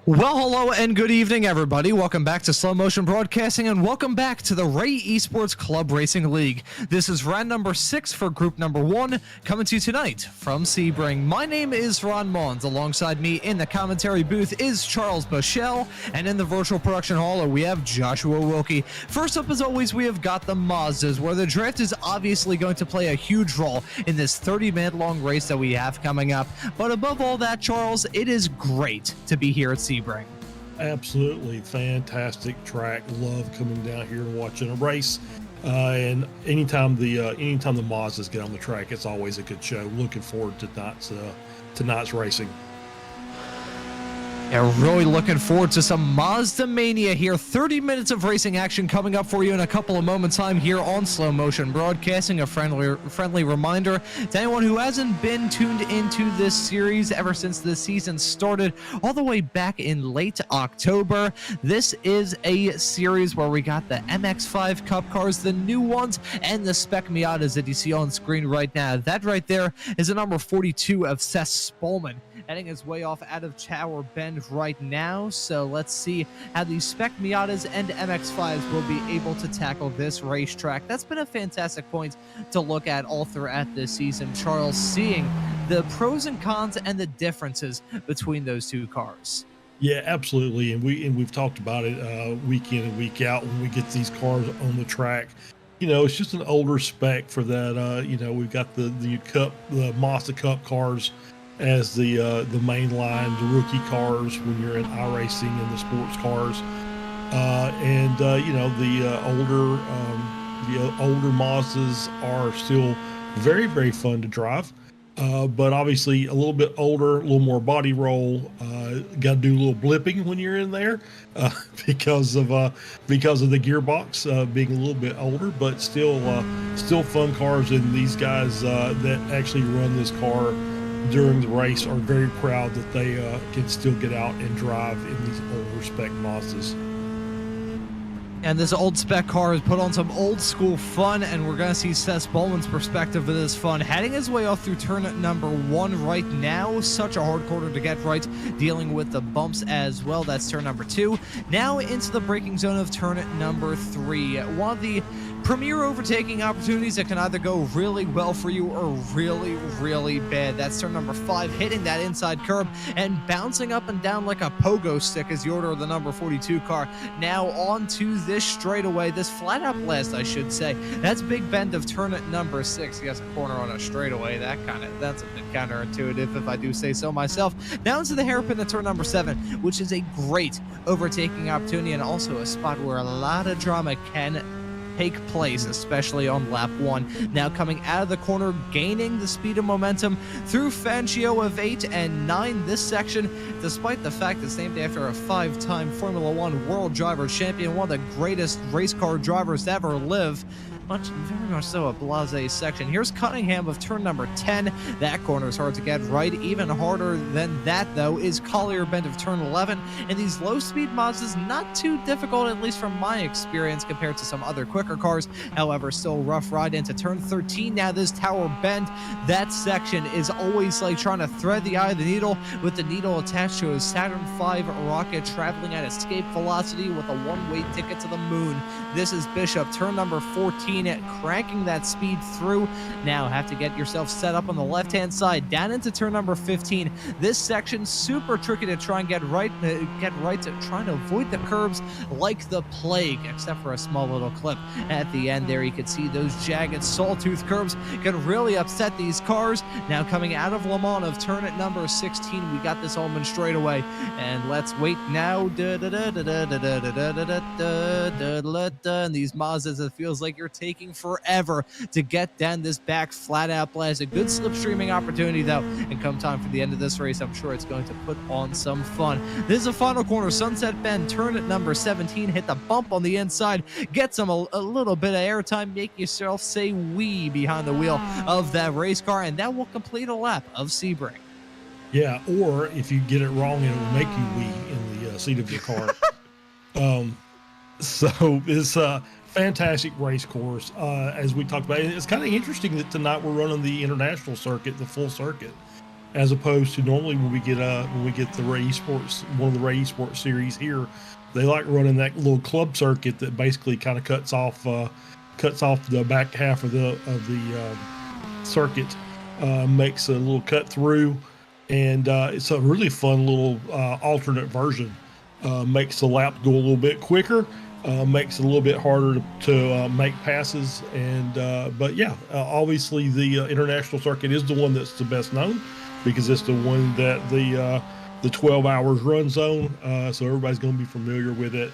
Well, hello and good evening, everybody. Welcome back to Slow Motion Broadcasting, and welcome back to the Ray Esports Club Racing League. This is round number 6 for group number 1, coming to you tonight from Sebring. My name is Maunz. Alongside me in the commentary booth is Charles Boshell, and in the virtual production hall we have Joshua Wilkie. First up, as always, we have got the Mazdas, where the draft is obviously going to play a huge role in this 30-minute long race that we have coming up. But above all that, Charles, it is great to be here at Sebring. Absolutely fantastic track. Love coming down here and watching a race. And anytime the Mazdas get on the track, it's always a good show. Looking forward to tonight's racing. Yeah, really looking forward to some Mazda Mania here. 30 minutes of racing action coming up for you in a couple of moments' time here on Slow Motion Broadcasting. A friendly reminder to anyone who hasn't been tuned into this series ever since the season started all the way back in late October. This is a series where we got the MX-5 Cup cars, the new ones, and the spec Miatas that you see on screen right now. That right there is the number 42 of Seth Spolman, heading his way off out of Tower Bend right now. So let's see how these spec Miatas and MX-5s will be able to tackle this racetrack. That's been a fantastic point to look at all throughout this season, Charles, seeing the pros and cons and the differences between those two cars. Yeah, absolutely. And we've talked about it week in and week out when we get these cars on the track. You know, it's just an older spec for that. You know, we've got the Mazda Cup cars as the main line, the rookie cars when you're in iracing and the sports cars, you know, the older Mazdas are still very, very fun to drive, but obviously a little bit older, a little more body roll. Got to do a little blipping when you're in there because of the gearbox being a little bit older, but still fun cars. And these guys that actually run this car during the race are very proud that they can still get out and drive in these older spec Mazdas. And this old spec car has put on some old school fun, and we're going to see Seth Bowman's perspective of this fun, heading his way off through turn number 1 right now. Such a hard corner to get right, dealing with the bumps as well. That's turn number 2. Now into the braking zone of turn number 3. One of the premier overtaking opportunities that can either go really well for you or really, really bad. That's turn number 5, hitting that inside curb and bouncing up and down like a pogo stick is the order of the number 42 car. Now onto this straightaway, this flat out blast, I should say. That's big bend of turn number 6. He has a corner on a straightaway. That's a bit counterintuitive, if I do say so myself. Now into the hairpin of turn number 7, which is a great overtaking opportunity and also a spot where a lot of drama can take place, especially on lap 1. Now coming out of the corner, gaining the speed and momentum through Fangio of 8 and 9 this section, despite the fact it's named after a 5-time Formula 1 World Driver Champion, one of the greatest race car drivers to ever live. Very much so a blasé section. Here's Cunningham of turn number 10. That corner is hard to get right. Even harder than that, though, is Collier Bend of turn 11. And these low-speed Mazdas, not too difficult, at least from my experience, compared to some other quicker cars. However, still rough ride into turn 13. Now this Tower Bend, that section is always like trying to thread the eye of the needle, with the needle attached to a Saturn V rocket traveling at escape velocity with a one-way ticket to the moon. This is Bishop, turn number 14. Cranking that speed through. Now have to get yourself set up on the left-hand side, down into turn number 15. This section super tricky to try and get right to trying to avoid the curbs like the plague, except for a small little clip at the end there. You can see those jagged sawtooth curbs can really upset these cars. Now coming out of Le Mans of turn at number 16, we got this Ullman straightaway, and let's wait now. And these Mazdas, it feels like you're taking forever to get down this back flat out blast. A good slipstreaming opportunity though, and come time for the end of this race, I'm sure it's going to put on some fun. This is a final corner, Sunset Bend, turn at number 17, hit the bump on the inside, get some a little bit of airtime, make yourself say wee behind the wheel of that race car, and that will complete a lap of Sebring. Yeah, or if you get it wrong, it will make you wee in the seat of your car. So it's fantastic race course. As we talked about, it's kind of interesting that tonight we're running the international circuit, the full circuit. as opposed to normally when we get the Ray Esports, one of the Ray Esports series here, they like running that little club circuit that basically kind of cuts off the back half of the circuit, makes a little cut through, and it's a really fun little alternate version. Makes the lap go a little bit quicker, makes it a little bit harder to make passes, and but yeah, obviously the international circuit is the one that's the best known because it's the one that the 12 hours run zone, so everybody's going to be familiar with it,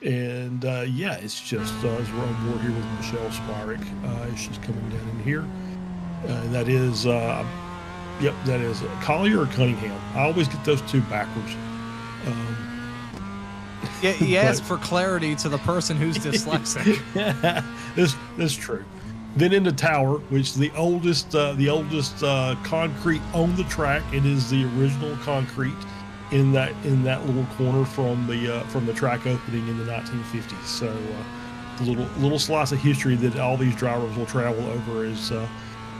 and yeah, it's just as we're on board here with Boshell Spyrick, she's coming down in here. That is yep, that is Collier or Cunningham. I always get those two backwards. Yeah, you ask for clarity to the person who's dyslexic. Yeah, that's true. Then in the tower, which is the oldest concrete on the track. It is the original concrete in that little corner from the track opening in the 1950s. So a little slice of history that all these drivers will travel over as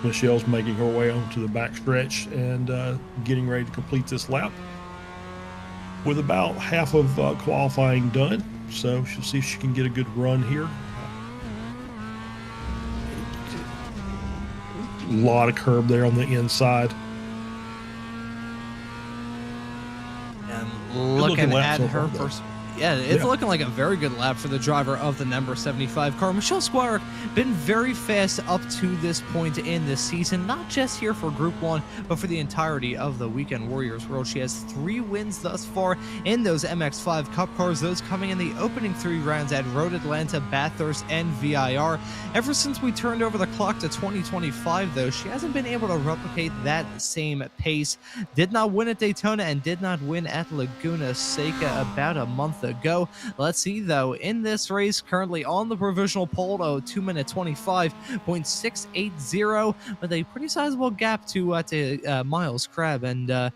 Michelle's making her way onto the back stretch and getting ready to complete this lap with about half of qualifying done. So she'll see if she can get a good run here. A lot of curb there on the inside. And looking at her first. Yeah, it's looking like a very good lap for the driver of the number 75 car. Michelle Squire been very fast up to this point in this season, not just here for Group 1, but for the entirety of the Weekend Warriors World. She has 3 wins thus far in those MX-5 Cup cars, those coming in the opening 3 rounds at Road Atlanta, Bathurst, and VIR. Ever since we turned over the clock to 2025, though, she hasn't been able to replicate that same pace. Did not win at Daytona and did not win at Laguna Seca about a month ago. Let's see, though, in this race, currently on the provisional pole, 2-minute 25.680, with a pretty sizable gap to Miles Crabb and her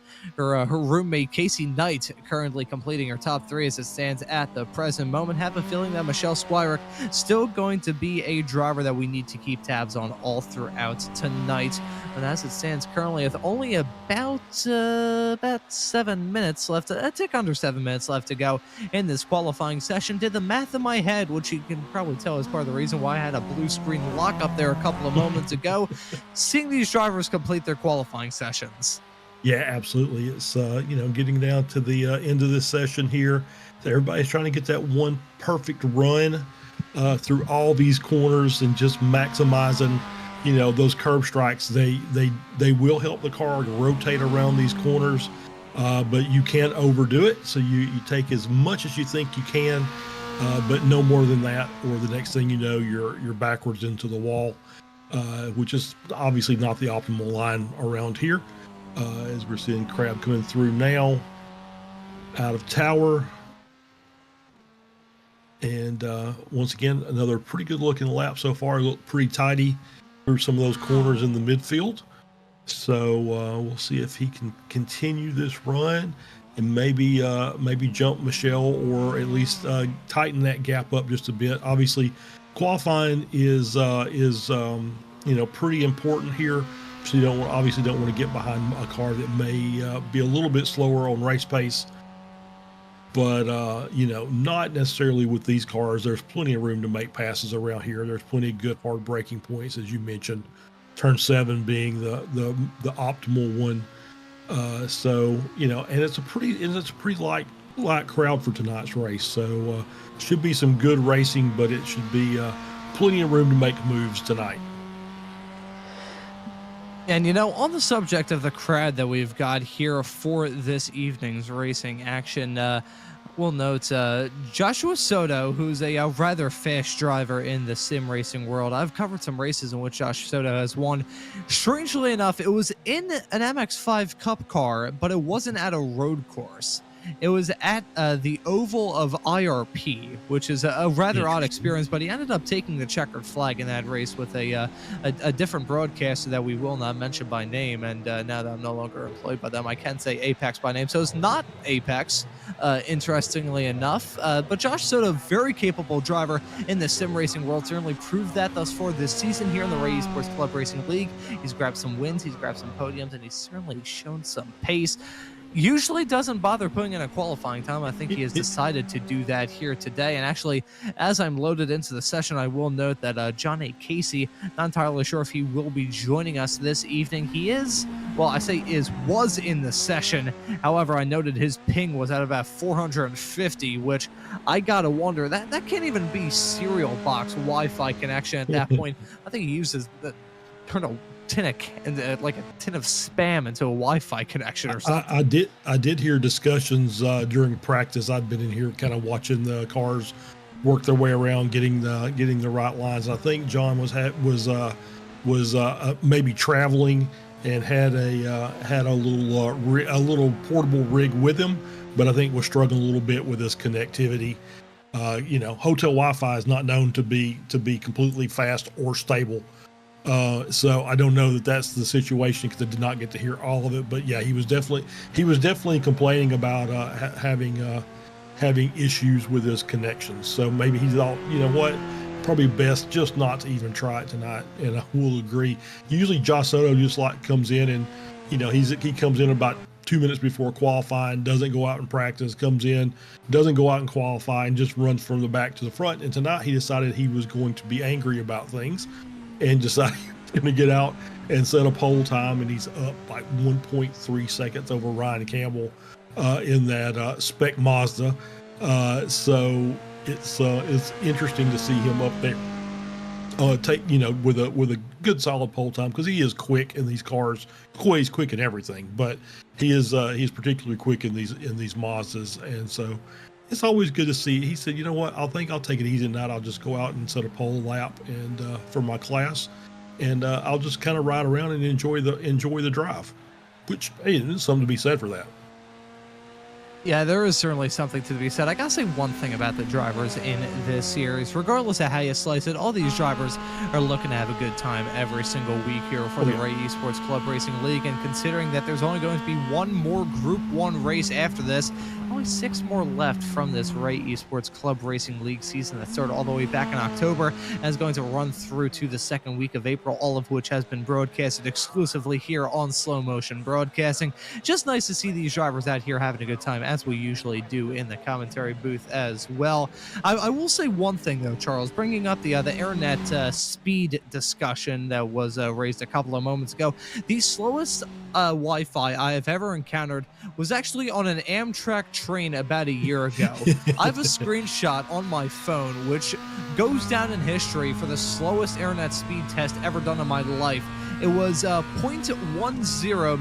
roommate Casey Knight, currently completing her top 3 as it stands at the present moment. Have a feeling that Michelle Squire still going to be a driver that we need to keep tabs on all throughout tonight. But as it stands currently, with only about 7 minutes left, a tick under 7 minutes left to go in this qualifying session. Did the math in my head, which you can probably tell is part of the reason why I had a blue screen lock up there a couple of moments ago. Seeing these drivers complete their qualifying sessions. Yeah, absolutely. It's getting down to the end of this session here. Everybody's trying to get that one perfect run through all these corners and just maximizing those curb strikes. They will help the car to rotate around these corners, but you can't overdo it. So you take as much as you think you can, but no more than that, or the next thing you know, you're backwards into the wall, which is obviously not the optimal line around here. As we're seeing Crabb coming through now out of tower. And once again, another pretty good looking lap so far. Look pretty tidy through some of those corners in the midfield. So we'll see if he can continue this run and maybe jump Michelle, or at least tighten that gap up just a bit. Obviously, qualifying is pretty important here. So you don't want to get behind a car that may be a little bit slower on race pace. But, not necessarily with these cars. There's plenty of room to make passes around here. There's plenty of good hard braking points, as you mentioned. Turn 7 being the optimal one. And it's a pretty light crowd for tonight's race. So should be some good racing, but it should be plenty of room to make moves tonight. And on the subject of the crowd that we've got here for this evening's racing action, we'll note Joshua Soto, who's a rather fast driver in the sim racing world. I've covered some races in which Josh Soto has won. Strangely enough, it was in an MX-5 Cup car, but it wasn't at a road course. It was at the Oval of IRP, which is a rather odd experience, but he ended up taking the checkered flag in that race with a different broadcaster that we will not mention by name. And now that I'm no longer employed by them, I can say Apex by name. So it's not Apex, interestingly enough. But Josh Soto, very capable driver in the sim racing world, certainly proved that thus far this season here in the Ray Esports Club Racing League. He's grabbed some wins, he's grabbed some podiums, and he's certainly shown some pace. Usually doesn't bother putting in a qualifying time. I think he has decided to do that here today. And actually, as I'm loaded into the session, I will note that John A. Casey, not entirely sure if he will be joining us this evening. He is, well, I say was in the session. However, I noted his ping was at about 450, which I gotta wonder, that can't even be serial box Wi-Fi connection at that point. I think he uses the like a tin of spam into a Wi-Fi connection or something. I did hear discussions during practice. I'd been in here kind of watching the cars work their way around, getting the right lines. I think John was maybe traveling and had a little portable rig with him, but I think was struggling a little bit with his connectivity. Hotel Wi-Fi is not known to be completely fast or stable. So I don't know that that's the situation because I did not get to hear all of it, but yeah, he was definitely complaining about having issues with his connections. So maybe he thought, you know what, probably best just not to even try it tonight. And I will agree. Usually Josh Soto just comes in and, he comes in about 2 minutes before qualifying, doesn't go out and practice, comes in, doesn't go out and qualify, and just runs from the back to the front. And tonight he decided he was going to be angry about things and decided he was going to get out and set a pole time, and he's up like 1.3 seconds over Ryan Campbell in that spec Mazda. So it's interesting to see him up there with a good solid pole time, because he is quick in these cars. He's quick in everything, but he's particularly quick in these Mazdas, and so it's always good to see. He said, you know what, I think I'll take it easy tonight. I'll just go out and set a pole lap and for my class, and I'll just kind of ride around and enjoy the drive, which, hey, there's something to be said for that. Yeah, there is certainly something to be said. I gotta say one thing about the drivers in this series. Regardless of how you slice it, all these drivers are looking to have a good time every single week here for the Ray Esports Club Racing League. And considering that there's only going to be one more Group 1 race after this, only 6 more left from this Ray Esports Club Racing League season that started all the way back in October and is going to run through to the second week of April, all of which has been broadcasted exclusively here on Slow Motion Broadcasting. Just nice to see these drivers out here having a good time, as we usually do in the commentary booth as well. I will say one thing though, Charles, bringing up the AirNet speed discussion that was raised a couple of moments ago. The slowest Wi-Fi I have ever encountered was actually on an Amtrak train about a year ago. I have a screenshot on my phone which goes down in history for the slowest internet speed test ever done in my life. It was 0.10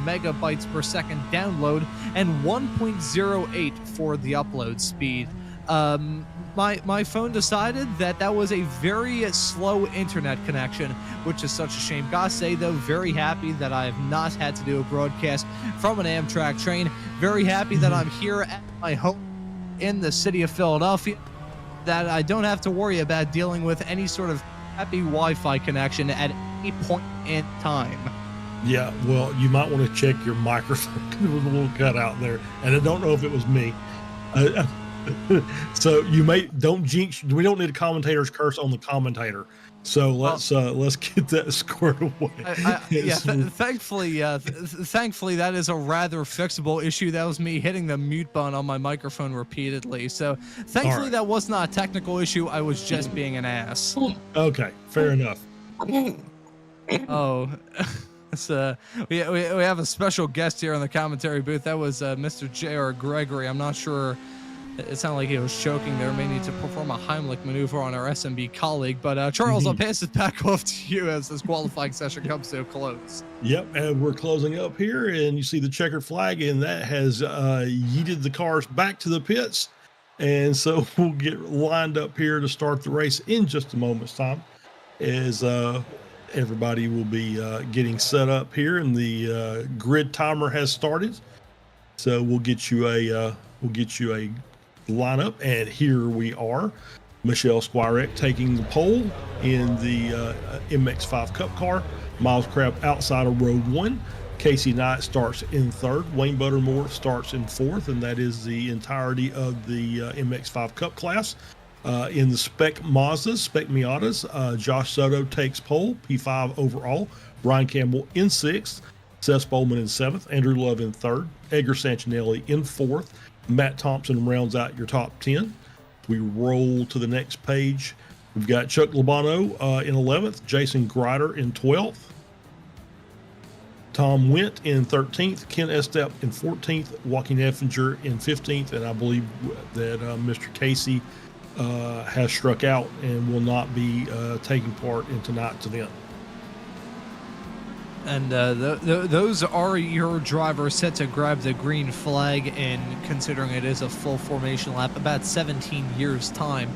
megabytes per second download and 1.08 for the upload speed. My phone decided that was a very slow internet connection, which is such a shame. Gotta say, though, very happy that I have not had to do a broadcast from an Amtrak train. Very happy that I'm here at my home in the city of Philadelphia, that I don't have to worry about dealing with any sort of crappy Wi-Fi connection at any point in time. Yeah, well, you might want to check your microphone. There was a little cut out there, and I don't know if it was me. So don't jinx. We don't need a commentator's curse on the commentator. So let's get that squared away. Thankfully, that is a rather fixable issue. That was me hitting the mute button on my microphone repeatedly. So thankfully, that was not a technical issue. I was just being an ass. Okay, fair enough. Oh. So we have a special guest here in the commentary booth. That was Mr. J.R. Gregory. I'm not sure. It sounded like he was choking there. May need to perform a Heimlich maneuver on our SMB colleague. But Charles, I'll pass it back off to you as this qualifying session comes to a close. Yep, and we're closing up here, and you see the checkered flag, and that has yeeted the cars back to the pits. And so we'll get lined up here to start the race in just a moment's time, as everybody will be getting set up here, and the grid timer has started. So we'll get you a We'll get you a lineup, and here we are. Michelle Squirek taking the pole in the MX5 Cup car. Miles Crab outside of row 1. Casey Knight starts in 3rd. Wayne Buttermore starts in 4th, and that is the entirety of the MX5 Cup class. In the Spec Miatas, Josh Soto takes pole, P5 overall. Ryan Campbell in 6th. Seth Bowman in 7th. Andrew Love in 3rd. Edgar Santinelli in 4th. Matt Thompson rounds out your top 10. We roll to the next page. We've got Chuck Labano in 11th. Jason Grider in 12th. Tom Went in 13th, Ken Estep in 14th, Joaquin Effinger in 15th, and I believe that Mr. Casey has struck out and will not be taking part in tonight's event. And those are your drivers set to grab the green flag, and considering it is a full formation lap, about 17 years' time.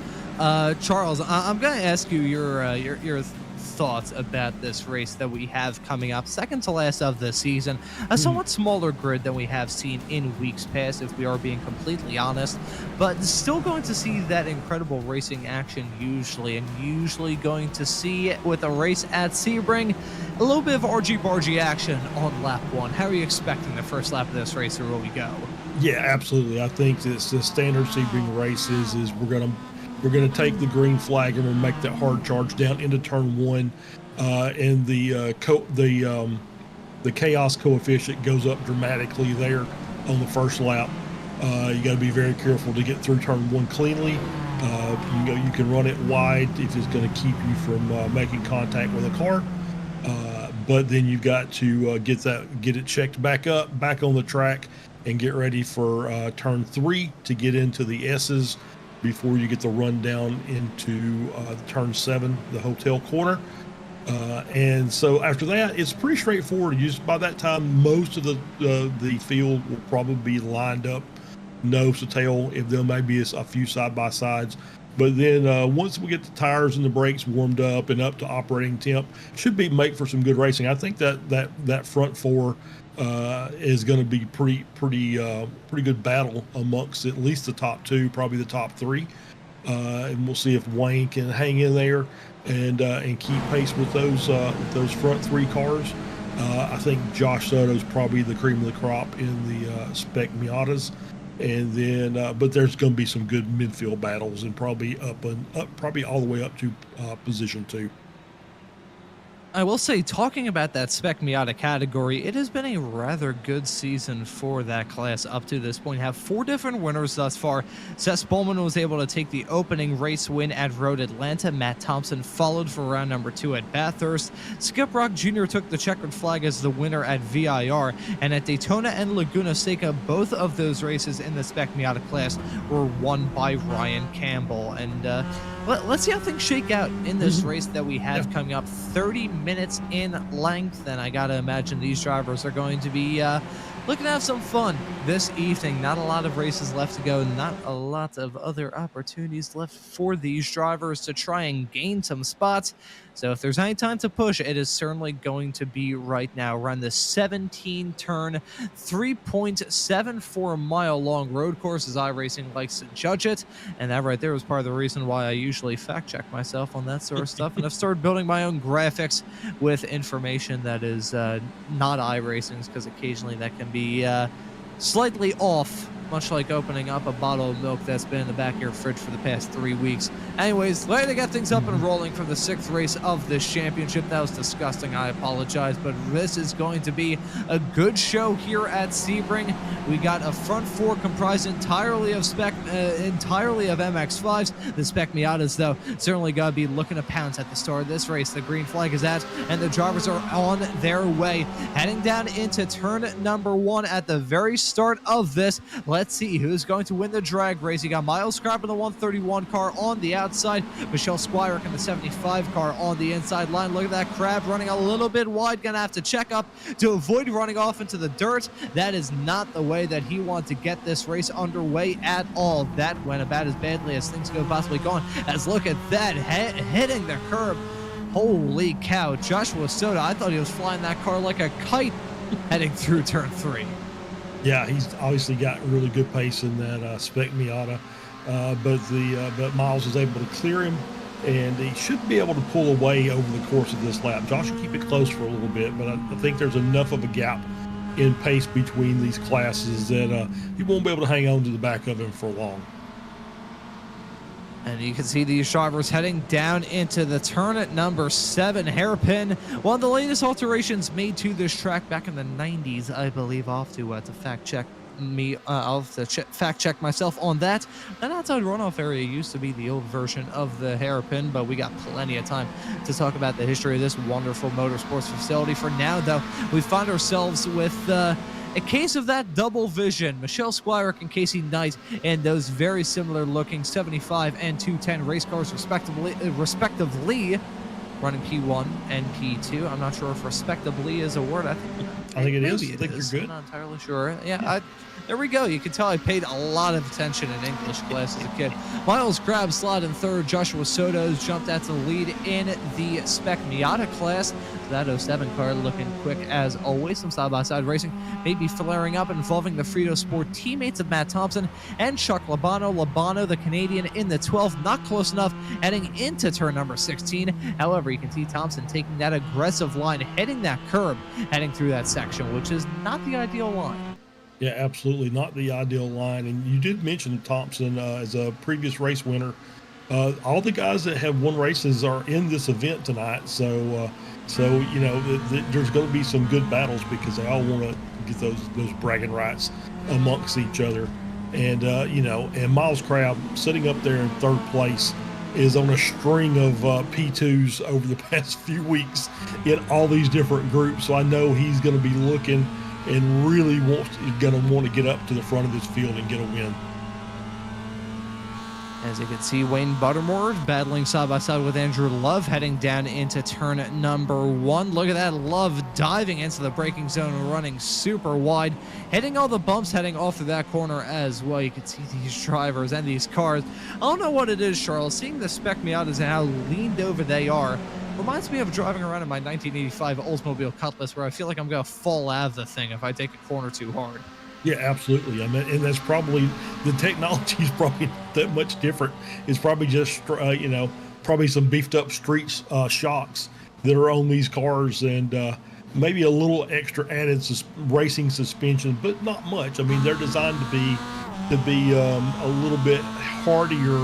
Charles, I'm going to ask you your thoughts about this race that we have coming up, second to last of the season, a somewhat smaller grid than we have seen in weeks past, if we are being completely honest, but still going to see that incredible racing action usually going to see, with a race at Sebring, a little bit of argy-bargy action on lap 1. How are you expecting the first lap of this race, or will we go? Yeah, absolutely. I think it's the standard Sebring races is we're going to take the green flag and we'll make that hard charge down into turn 1, and the chaos coefficient goes up dramatically there on the first lap. You got to be very careful to get through turn 1 cleanly. You can run it wide if it's going to keep you from making contact with a car, but then you've got to get it checked back on the track and get ready for turn 3 to get into the S's before you get the run down into turn 7, the hotel corner. And so after that, it's pretty straightforward. By that time, most of the field will probably be lined up nose to tail. If there may be a few side-by-sides. But then once we get the tires and the brakes warmed up and up to operating temp, should make for some good racing. I think that front 4 is going to be pretty good battle amongst at least the top 2, probably the top 3, and we'll see if Wayne can hang in there and keep pace with those front 3 cars. I think Josh Soto's probably the cream of the crop in the Spec Miatas, and then but there's going to be some good midfield battles, and probably up probably all the way up to position 2. I will say, talking about that Spec Miata category, it has been a rather good season for that class up to this point. Have 4 different winners thus far. Seth Bowman was able to take the opening race win at Road Atlanta. Matt Thompson followed for round number 2 at Bathurst. Skip Rock Jr. took the checkered flag as the winner at VIR. And at Daytona and Laguna Seca, both of those races in the Spec Miata class were won by Ryan Campbell. And let's see how things shake out in this race that we have coming up. 30 minutes in length, and I gotta imagine these drivers are going to be looking to have some fun this evening. Not a lot of races left to go, not a lot of other opportunities left for these drivers to try and gain some spots. So if there's any time to push, it is certainly going to be right now. We're on the 17-turn, 3.74-mile-long road course, as iRacing likes to judge it. And that right there was part of the reason why I usually fact-check myself on that sort of stuff. And I've started building my own graphics with information that is not iRacing's, because occasionally that can be slightly off, much like opening up a bottle of milk that's been in the back of your fridge for the past 3 weeks. Anyways, ready to get things up and rolling for the 6th race of this championship. That was disgusting, I apologize, but this is going to be a good show here at Sebring. We got a front 4 comprised entirely of MX5s. The Spec Miatas, though, certainly got to be looking to pounce at the start of this race. The green flag is out, and the drivers are on their way, heading down into turn number 1 at the very start of this. Let's see who's going to win the drag race. You got Miles Crab in the 131 car on the outside, Michelle Squirek in the 75 car on the inside line. Look at that Crab running a little bit wide. Gonna have to check up to avoid running off into the dirt. That is not the way that he wanted to get this race underway at all. That went about as badly as things could possibly go on. As look at that, hitting the curb. Holy cow, Joshua Soda, I thought he was flying that car like a kite heading through turn 3. Yeah, he's obviously got really good pace in that spec Miata, but Miles was able to clear him, and he should be able to pull away over the course of this lap. Josh will keep it close for a little bit, but I think there's enough of a gap in pace between these classes that he won't be able to hang on to the back of him for long. And you can see these drivers heading down into the turn at number 7 hairpin. One of the latest alterations made to this track back in the 90s, I believe. I'll have to fact check me. I'll have to fact check myself on that. An outside runoff area used to be the old version of the hairpin, but we got plenty of time to talk about the history of this wonderful motorsports facility. For now, though, we find ourselves with a case of that double vision. Michelle Squire and Casey Knight and those very similar looking 75 and 210 race cars respectively, running P1 and P2. I'm not sure if respectively is a word. I think it is. I think you're good. I'm not entirely sure. Yeah, there we go. You can tell I paid a lot of attention in English class as a kid. Miles Grab slot in third. Joshua Soto's jumped out to the lead in the spec Miata class. That 07 car looking quick as always. Some side-by-side racing maybe flaring up, involving the Frito Sport teammates of Matt Thompson and Chuck Labano. Labano, the Canadian, in the 12th, not close enough, heading into turn number 16. However, you can see Thompson taking that aggressive line, hitting that curb, heading through that section, which is not the ideal line. Yeah, absolutely not the ideal line. And you did mention Thompson as a previous race winner. All the guys that have won races are in this event tonight, so you know there's going to be some good battles because they all want to get those bragging rights amongst each other. And you know, and Miles Crab sitting up there in third place is on a string of P2s over the past few weeks in all these different groups. So I know he's going to be looking and really going to want to get up to the front of this field and get a win. As you can see, Wayne Buttermore battling side by side with Andrew Love, heading down into turn number 1. Look at that, Love diving into the braking zone and running super wide, hitting all the bumps, heading off through that corner as well. You can see these drivers and these cars. I don't know what it is, Charles. Seeing the spec Miatas and how leaned over they are reminds me of driving around in my 1985 Oldsmobile Cutlass, where I feel like I'm going to fall out of the thing if I take a corner too hard. Yeah, absolutely. I mean, and that's probably, the technology is probably not that much different. It's probably just, you know, probably some beefed up street shocks that are on these cars, and maybe a little extra added racing suspension, but not much. I mean, they're designed to be a little bit hardier,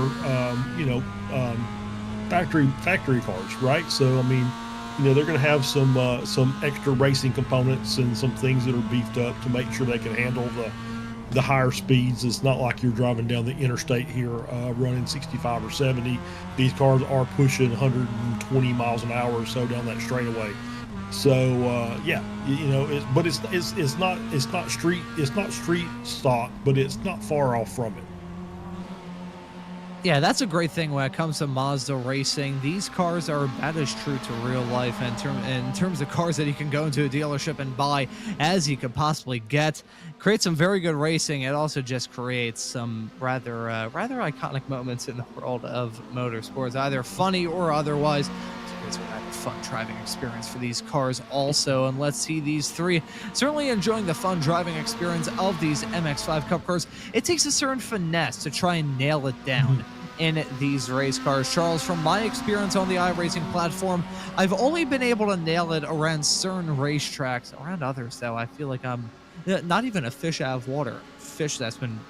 you know, factory cars, right? So I mean, you know, they're going to have some extra racing components and some things that are beefed up to make sure they can handle the higher speeds. It's not like you're driving down the interstate here running 65 or 70. These cars are pushing 120 miles an hour or so down that straightaway. So yeah, you know, it's not street stock, but it's not far off from it. Yeah, that's a great thing when it comes to Mazda racing. These cars are about as true to real life in terms of cars that you can go into a dealership and buy as you could possibly get. Creates some very good racing. It also just creates some rather iconic moments in the world of motorsports, either funny or otherwise. It's a fun driving experience for these cars also. And let's see these three certainly enjoying the fun driving experience of these MX-5 Cup cars. It takes a certain finesse to try and nail it down in these race cars. Charles, from my experience on the iRacing platform, I've only been able to nail it around certain racetracks. Around others, though, I feel like I'm not even a fish out of water. Fish that's been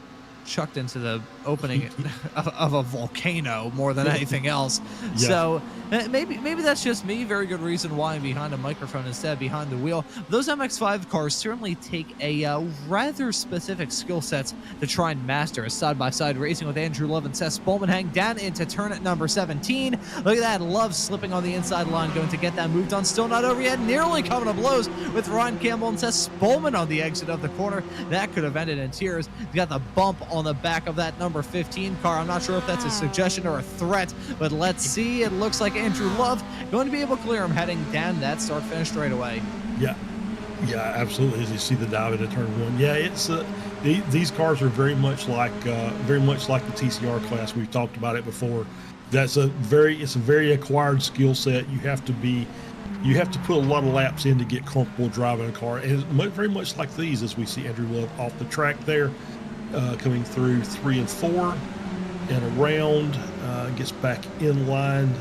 chucked into the opening of a volcano more than anything else. Yeah. So maybe that's just me. Very good reason why I'm behind a microphone instead of behind the wheel. Those MX-5 cars certainly take a rather specific skill sets to try and master. Side-by-side racing with Andrew Love and Seth Spolman hang down into turn at number 17. Look at that, Love slipping on the inside line, going to get that move done. Still not over yet, nearly coming to blows with Ryan Campbell and Seth Spolman on the exit of the corner. That could have ended in tears. You got the bump on the back of that number 15 car. I'm not sure if that's a suggestion or a threat, but let's see. It looks like Andrew Love going to be able to clear him heading down that start-finish straightaway. Yeah, absolutely. As you see the dive into turn 1, yeah, it's these cars are very much like the TCR class. We've talked about it before. It's a very acquired skill set. You have to be you have to put a lot of laps in to get comfortable driving a car. And very much like these, as we see Andrew Love off the track there, coming through 3 and 4 and around, gets back in line,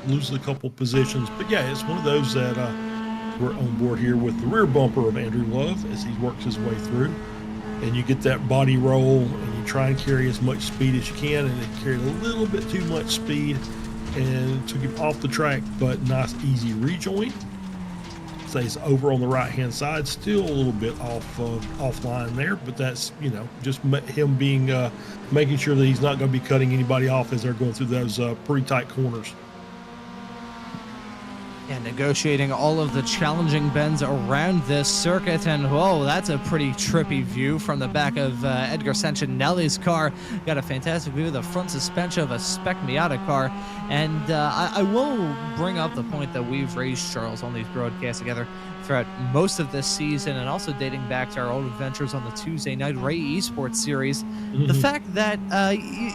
loses a couple positions. But yeah, it's one of those that we're on board here with the rear bumper of Andrew Love as he works his way through. And you get that body roll, and you try and carry as much speed as you can, and it carried a little bit too much speed and took him off the track, but nice easy rejoin. Stays over on the right hand side, still a little bit offline there, but that's, you know, just him being making sure that he's not going to be cutting anybody off as they're going through those pretty tight corners. Yeah, negotiating all of the challenging bends around this circuit, and whoa, that's a pretty trippy view from the back of Edgar Sancinelli's car. Got a fantastic view of the front suspension of a spec Miata car, and I will bring up the point that we've raised, Charles, on these broadcasts together throughout most of this season, and also dating back to our old adventures on the Tuesday Night Ray Esports series. The fact that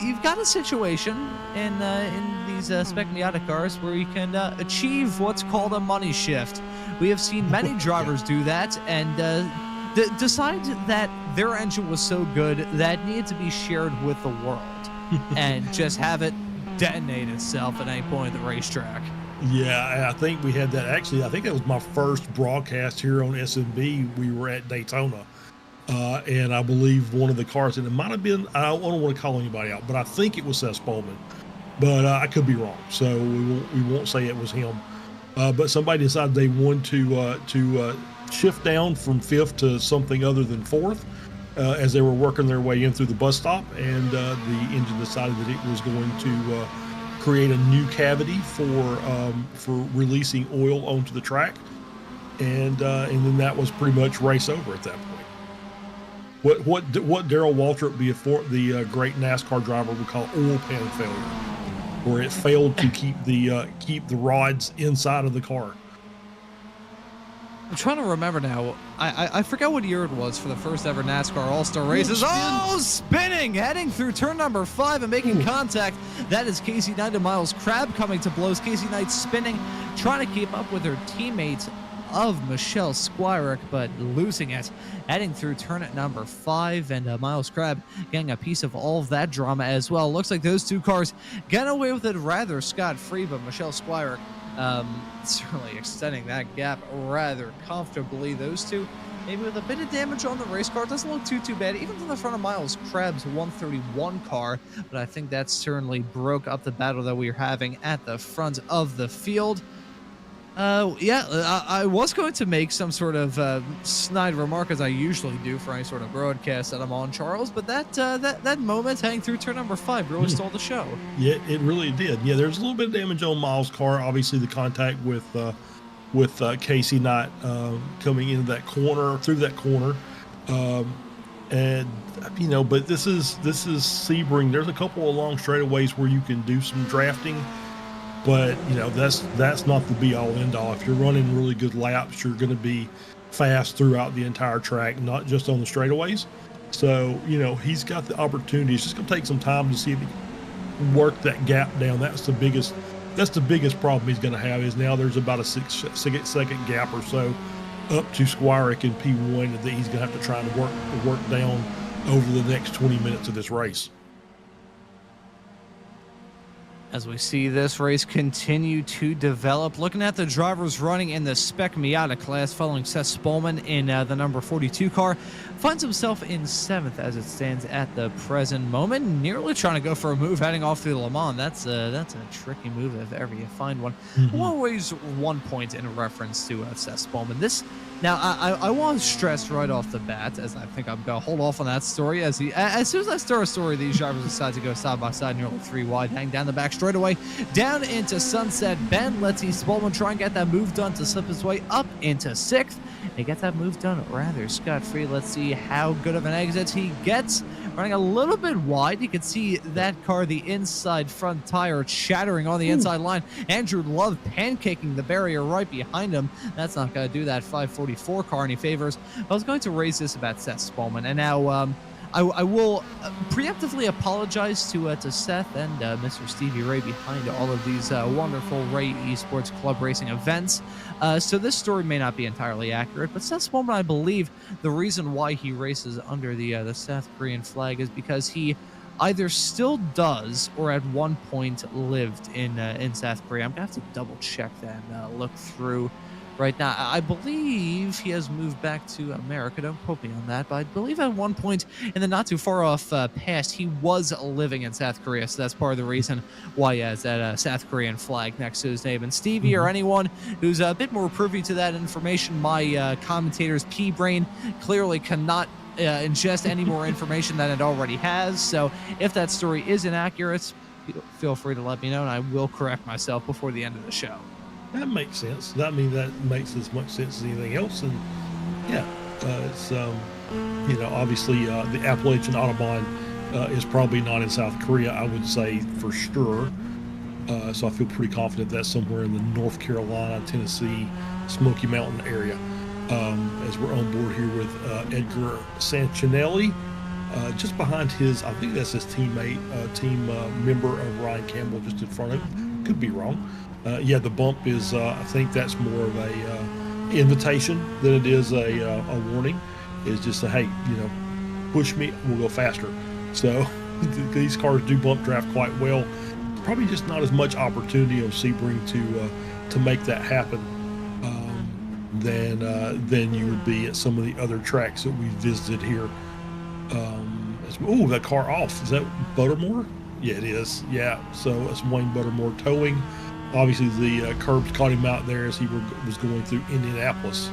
you've got a situation in these spec Miata cars where you can achieve what's called a money shift. We have seen many drivers do that and decide that their engine was so good that it needed to be shared with the world and just have it detonate itself at any point at the racetrack. Yeah, I think we had that. Actually, I think that was my first broadcast here on SMB. We were at Daytona, and I believe one of the cars, and it might have been, I don't want to call anybody out, but I think it was Seth Bowman, but I could be wrong, so we won't say it was him. But somebody decided they wanted to shift down from 5th to something other than 4th as they were working their way in through the bus stop, and the engine decided that it was going to create a new cavity for releasing oil onto the track, and then that was pretty much race over at that point. What Darrell Waltrip, the great NASCAR driver, would call oil pan failure, where it failed to keep the rods inside of the car. I'm trying to remember now. I forget what year it was for the first ever NASCAR All-Star races. Oh, spinning, heading through turn number 5 and making contact. That is Casey Knight and Miles Crabb coming to blows. Casey Knight spinning, trying to keep up with her teammates of Michelle Squirick, but losing it. Heading through turn number 5, and Miles Crabb getting a piece of all of that drama as well. Looks like those two cars getting away with it rather scot-free, but Michelle Squirick certainly extending that gap rather comfortably. Those two maybe with a bit of damage on the race car. Doesn't look too bad, even from the front of Miles Crabb's 131 car, but I think that certainly broke up the battle that we were having at the front of the field. I was going to make some sort of snide remark, as I usually do for any sort of broadcast that I'm on, Charles, but that moment heading through turn number 5 really stole the show. Yeah, it really did. Yeah, there's a little bit of damage on Miles' car. Obviously, the contact with Casey Knight coming into that corner, through that corner, and you know, but this is Sebring. There's a couple of long straightaways where you can do some drafting. But, you know, that's not the be-all, end-all. If you're running really good laps, you're going to be fast throughout the entire track, not just on the straightaways. So, you know, he's got the opportunity. It's just going to take some time to see if he can work that gap down. That's the biggest problem he's going to have, is now there's about a 6-second gap or so up to Squirick in P1 that he's going to have to try and work down over the next 20 minutes of this race. As we see this race continue to develop, looking at the drivers running in the Spec Miata class, following Seth Spolman in the number 42 car, finds himself in 7th as it stands at the present moment, nearly trying to go for a move heading off through Le Mans. That's a tricky move if ever you find one. Always 1 point in reference to Seth Spolman. Now, I want to stress right off the bat, as I think I'm going to hold off on that story, as soon as I start a story, these drivers decide to go side by side, nearly 3 wide, hang down the back straightaway, down into Sunset Bend. Let's see Spolman try and get that move done to slip his way up into 6th. He gets that move done rather scot-free. Let's see how good of an exit he gets. Running a little bit wide. You can see that car, the inside front tire shattering on the inside line. Andrew Love pancaking the barrier right behind him. That's not going to do that 544 car any favors. I was going to raise this about Seth Spolman, and now I will preemptively apologize to Seth and Mr. Stevie Ray behind all of these wonderful Ray Esports Club Racing events. So this story may not be entirely accurate, but Seth Bowman, I believe, the reason why he races under the South Korean flag is because he either still does or at one point lived in South Korea. I'm gonna have to double check that and look through right now. I believe he has moved back to America. Don't quote me on that, but I believe at one point in the not too far off past, he was living in South Korea. So that's part of the reason why he has that South Korean flag next to his name. And Stevie or anyone who's a bit more privy to that information, my commentator's pea brain clearly cannot ingest any more information than it already has. So if that story is inaccurate, feel free to let me know, and I will correct myself before the end of the show. That makes sense. I mean, that makes as much sense as anything else. And yeah, it's, obviously the Appalachian Autobahn is probably not in South Korea, I would say for sure. So I feel pretty confident that's somewhere in the North Carolina, Tennessee, Smoky Mountain area. As we're on board here with Edgar Sancinelli, just behind his, I think that's his teammate, team member of Ryan Campbell, just in front of him. Could be wrong. Yeah, the bump is, I think that's more of a invitation than it is a warning. It's just a, hey, push me, we'll go faster. So these cars do bump draft quite well. Probably just not as much opportunity on Sebring to make that happen than you would be at some of the other tracks that we visited here. Oh, that car off. Is that Buttermore? Yeah, it is. Yeah, so it's Wayne Buttermore towing. Obviously, the curbs caught him out there as he was going through Indianapolis.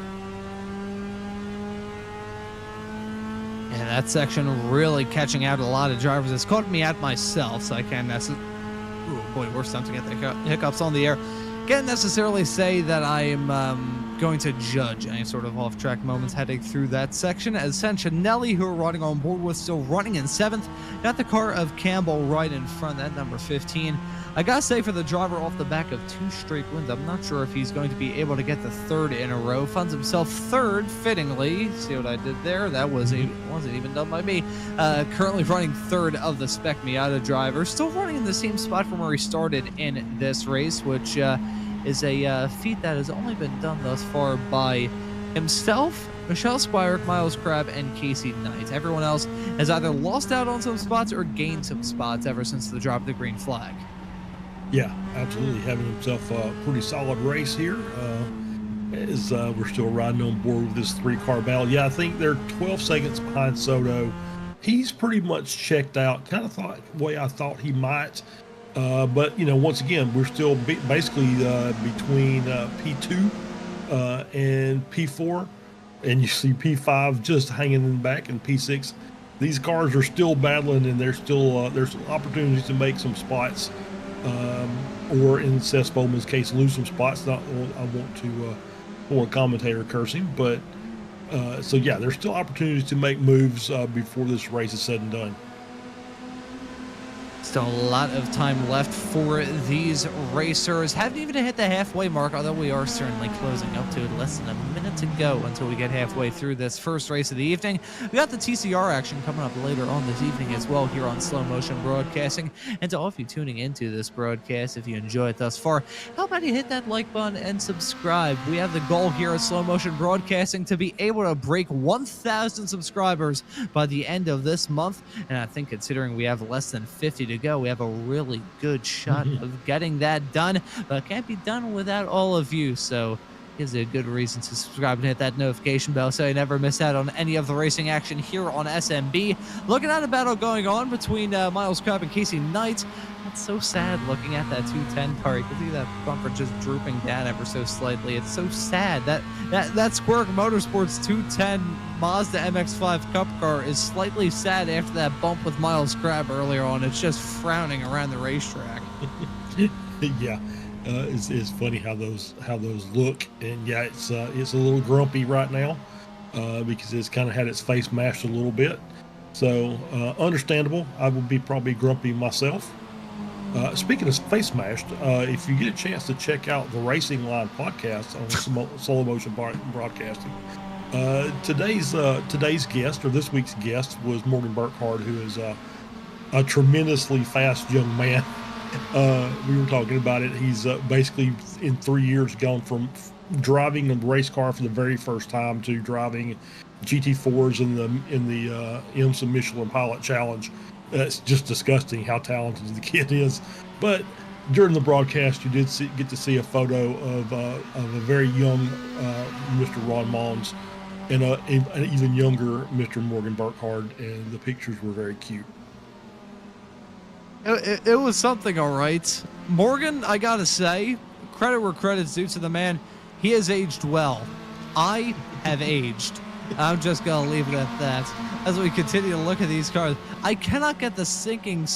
And that section really catching out a lot of drivers. It's caught me out myself, so I can't oh boy, we're starting to get the hiccups on the air. Can't necessarily say that I am going to judge any sort of off-track moments heading through that section, as Sancinelli, who we're riding on board with, still running in 7th. Got the car of Campbell right in front, that number 15. I gotta say, for the driver off the back of 2 straight wins, I'm not sure if he's going to be able to get the 3rd in a row. Finds himself 3rd, fittingly. See what I did there? That wasn't even done by me. Currently running 3rd of the Spec Miata driver. Still running in the same spot from where he started in this race, which is a feat that has only been done thus far by himself, Michelle Squire, Miles Crabb, and Casey Knight. Everyone else has either lost out on some spots or gained some spots ever since the drop of the green flag. Yeah, absolutely. Having himself a pretty solid race here as we're still riding on board with this 3-car battle. Yeah, I think they're 12 seconds behind Soto. He's pretty much checked out, kind of thought the way I thought he might. But, once again, we're still basically between P2 and P4. And you see P5 just hanging in the back, and P6. These cars are still battling, and there's still opportunities to make some spots. Or in Seth Bowman's case, lose some spots. I want to for a commentator cursing, but so yeah, there's still opportunities to make moves before this race is said and done. Still a lot of time left for these racers. Haven't even hit the halfway mark, although we are certainly closing up to it. Less than a minute to go until we get halfway through this first race of the evening. We got the TCR action coming up later on this evening as well here on Slow Motion Broadcasting. And to all of you tuning into this broadcast, if you enjoy it thus far, how about you hit that like button and subscribe? We have the goal here at Slow Motion Broadcasting to be able to break 1,000 subscribers by the end of this month. And I think considering we have less than 50 to go, we have a really good shot of getting that done, but it can't be done without all of you. So is a good reason to subscribe and hit that notification bell so you never miss out on any of the racing action here on SMB. Looking at a battle going on between Miles Crabb and Casey Knight. That's so sad looking at that 210 car. You can see that bumper just drooping down ever so slightly. It's so sad. That Squirk Motorsports 210 Mazda MX-5 Cup car is slightly sad after that bump with Miles Crabb earlier on. It's just frowning around the racetrack. Yeah. It's funny how those look, and yeah, it's a little grumpy right now because it's kind of had its face mashed a little bit. So understandable. I would be probably grumpy myself. Speaking of face mashed, if you get a chance to check out the Racing Line podcast on Slow Motion Broadcasting, Today's guest, or this week's guest, was Morgan Burkhardt, who is a tremendously fast young man. We were talking about it. He's basically in 3 years gone from driving a race car for the very first time to driving GT4s in the IMSA Michelin Pilot Challenge. It's just disgusting how talented the kid is. But during the broadcast, you did get to see a photo of a very young Mr. Ron Maunz and an even younger Mr. Morgan Burkhardt, and the pictures were very cute. It was something, all right. Morgan, I gotta say, credit where credit's due to the man. He has aged well. I have aged. I'm just gonna leave it at that. As we continue to look at these cars, I cannot get the sinking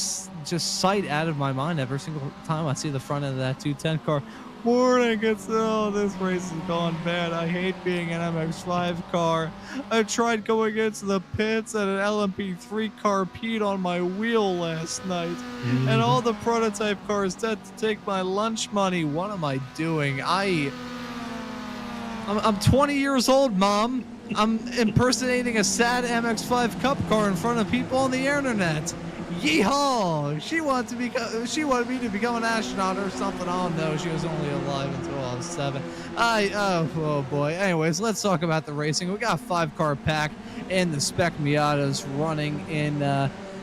just sight out of my mind every single time I see the front end of that 210 car. Morning, this race has gone bad. I hate being an MX-5 car. I tried going into the pits and an LMP3 car peed on my wheel last night. And all the prototype cars had to take my lunch money. What am I doing? I'm 20 years old, Mom. I'm impersonating a sad MX-5 Cup car in front of people on the internet. Yeehaw! She wanted me to become an astronaut or something. Oh no, she was only alive until I was 7. Oh boy. Anyways, let's talk about the racing. We got a 5-car pack in the Spec Miatas running in.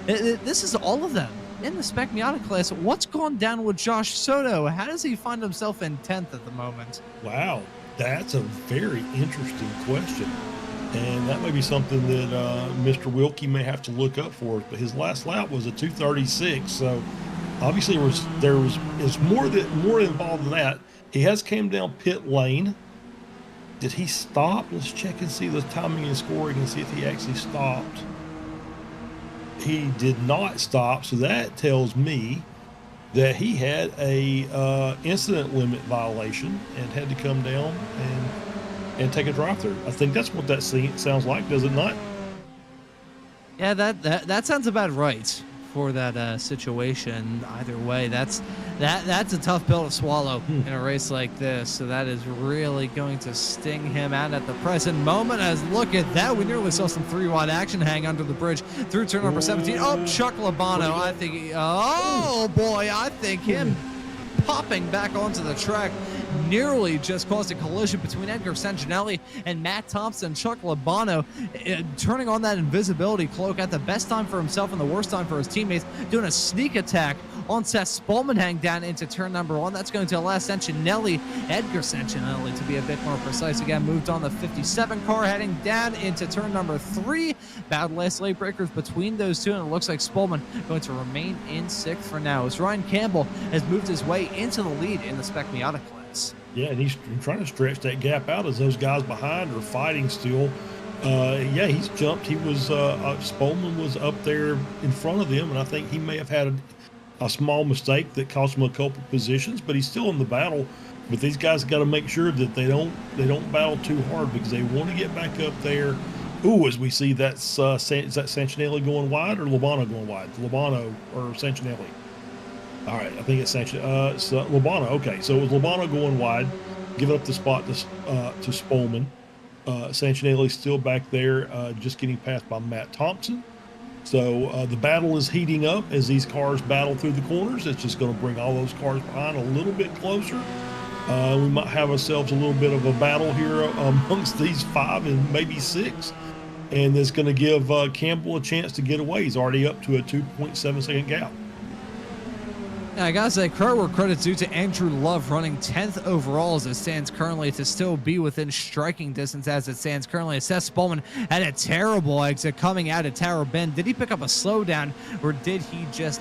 This is all of them in the Spec Miata class. What's gone down with Josh Soto? How does he find himself in 10th at the moment? Wow, that's a very interesting question. And that may be something that Mr. Wilkie may have to look up for us. But his last lap was a 2:36, so obviously it's more involved than that. He has came down pit lane. Did he stop? Let's check and see the timing and scoring and see if he actually stopped. He did not stop, so that tells me that he had a incident limit violation and had to come down and take a drive-through. I think that's what that sounds like, does it not? Yeah, that sounds about right for that situation. Either way, that's a tough pill to swallow in a race like this. So that is really going to sting him out at the present moment. As look at that, we nearly saw some 3-wide action hang under the bridge through turn number 17. Oh, Chuck Labano, I think. Oh boy, I think him popping back onto the track nearly just caused a collision between Edgar Sanginelli and Matt Thompson. Chuck Labano turning on that invisibility cloak at the best time for himself and the worst time for his teammates, doing a sneak attack on Seth Spolmanhang down into turn number 1. That's going to allow Edgar Sanginelli to be a bit more precise again, moved on the 57 car heading down into turn number 3. Bad last late breakers between those two, and it looks like Spolman going to remain in 6th for now as Ryan Campbell has moved his way into the lead in the Spec Miata class. Yeah, and he's trying to stretch that gap out as those guys behind are fighting still. Yeah, he's jumped. He was Spolman was up there in front of them, and I think he may have had a small mistake that cost him a couple positions, but he's still in the battle. But these guys got to make sure that they don't battle too hard because they want to get back up there. Ooh, as we see that's is that Sanginelli going wide or Labano going wide? Labano or Sanginelli? All right, I think it's Labano. Okay, so it was Labano going wide, giving up the spot to Spolman. Sanginelli still back there, just getting passed by Matt Thompson. So the battle is heating up as these cars battle through the corners. It's just going to bring all those cars behind a little bit closer. We might have ourselves a little bit of a battle here amongst these 5 and maybe 6. And it's going to give Campbell a chance to get away. He's already up to a 2.7 second gap. I gotta say, credit where credit's due to Andrew Love running 10th overall as it stands currently, to still be within striking distance as it stands currently. Seth Spolman had a terrible exit coming out of Tower Bend. Did he pick up a slowdown or did he just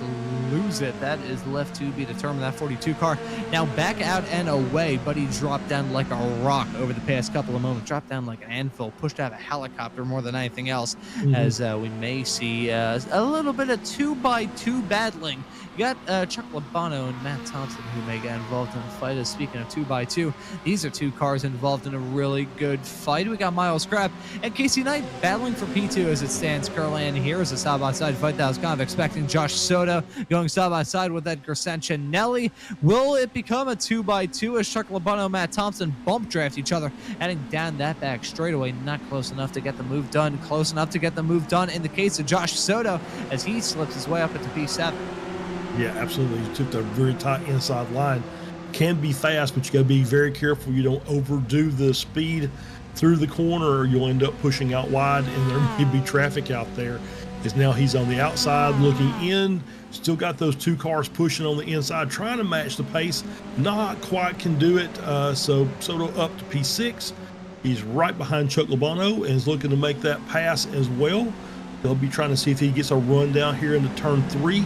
lose it? That is left to be determined. That 42 car now back out and away, but he dropped down like a rock over the past couple of moments. Dropped down like an anvil, pushed out a helicopter more than anything else, as we may see a little bit of 2x2 battling You got Chuck Labano and Matt Thompson who may get involved in the fight. As speaking of 2x2, these are two cars involved in a really good fight. We got Miles Crab and Casey Knight battling for P2 as it stands currently. And here's a side-by-side fight that I was kind of expecting. Josh Soto going side-by-side with Edgar Sancinelli. Will it become a 2x2 as Chuck Labano and Matt Thompson bump draft each other, heading down that back straightaway? Not close enough to get the move done. Close enough to get the move done in the case of Josh Soto as he slips his way up into P7. Yeah, absolutely. He took the very tight inside line. Can be fast, but you got to be very careful you don't overdo the speed through the corner, or you'll end up pushing out wide, and there may be traffic out there. As now he's on the outside looking in. Still got those two cars pushing on the inside, trying to match the pace. Not quite can do it. So Soto up to P6. He's right behind Chuck Labano and is looking to make that pass as well. They'll be trying to see if he gets a run down here into turn 3.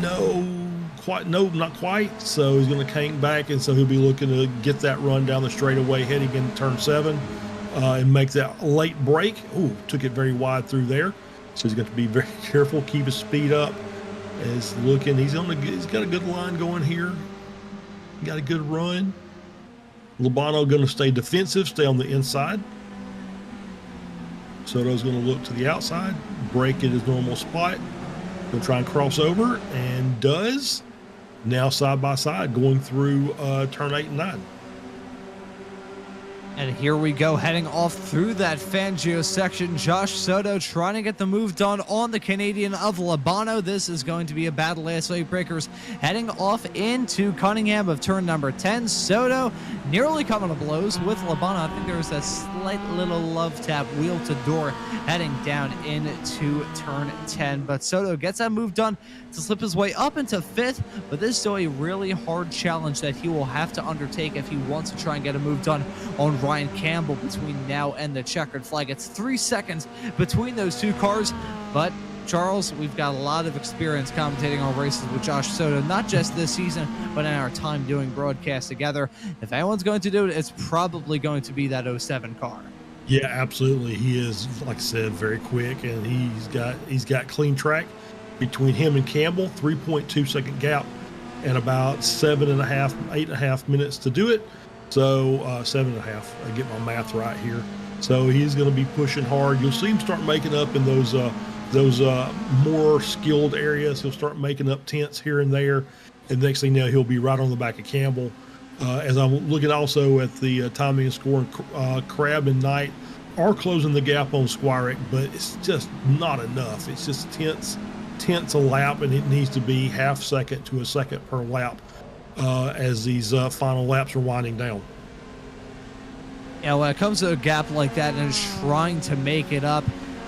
No, not quite. So he's going to crank back, and so he'll be looking to get that run down the straightaway heading into turn 7 and make that late break. Ooh, took it very wide through there. So he's got to be very careful, keep his speed up. He's looking, he's got a good line going here. Got a good run. Labano going to stay defensive, stay on the inside. Soto's going to look to the outside, break at his normal spot. Going to try and cross over, and does. Now side by side going through turn 8 and 9. And here we go, heading off through that Fangio section. Josh Soto trying to get the move done on the Canadian of Labano. This is going to be a battle. Last late breakers heading off into Cunningham of turn number 10. Soto nearly coming to blows with Labano. I think there's a slight little love tap wheel to door heading down into turn 10. But Soto gets that move done to slip his way up into 5th. But this is still a really hard challenge that he will have to undertake if he wants to try and get a move done on Ryan Campbell between now and the checkered flag. It's 3 seconds between those two cars, but Charles, we've got a lot of experience commentating on races with Josh Soto, not just this season, but in our time doing broadcasts together. If anyone's going to do it, it's probably going to be that 07 car. Yeah, absolutely. He is, like I said, very quick, and he's got clean track between him and Campbell. 3.2 second gap, and about 8.5 minutes to do it. So 7.5, I get my math right here. So he's going to be pushing hard. You'll see him start making up in those more skilled areas. He'll start making up tenths here and there. And next thing you know, he'll be right on the back of Campbell. As I'm looking also at the timing and scoring, Crab and Knight are closing the gap on Squirick, but it's just not enough. It's just tenths a lap, and it needs to be half second to a second per lap. As these final laps are winding down. Yeah, when it comes to a gap like that and trying to make it up,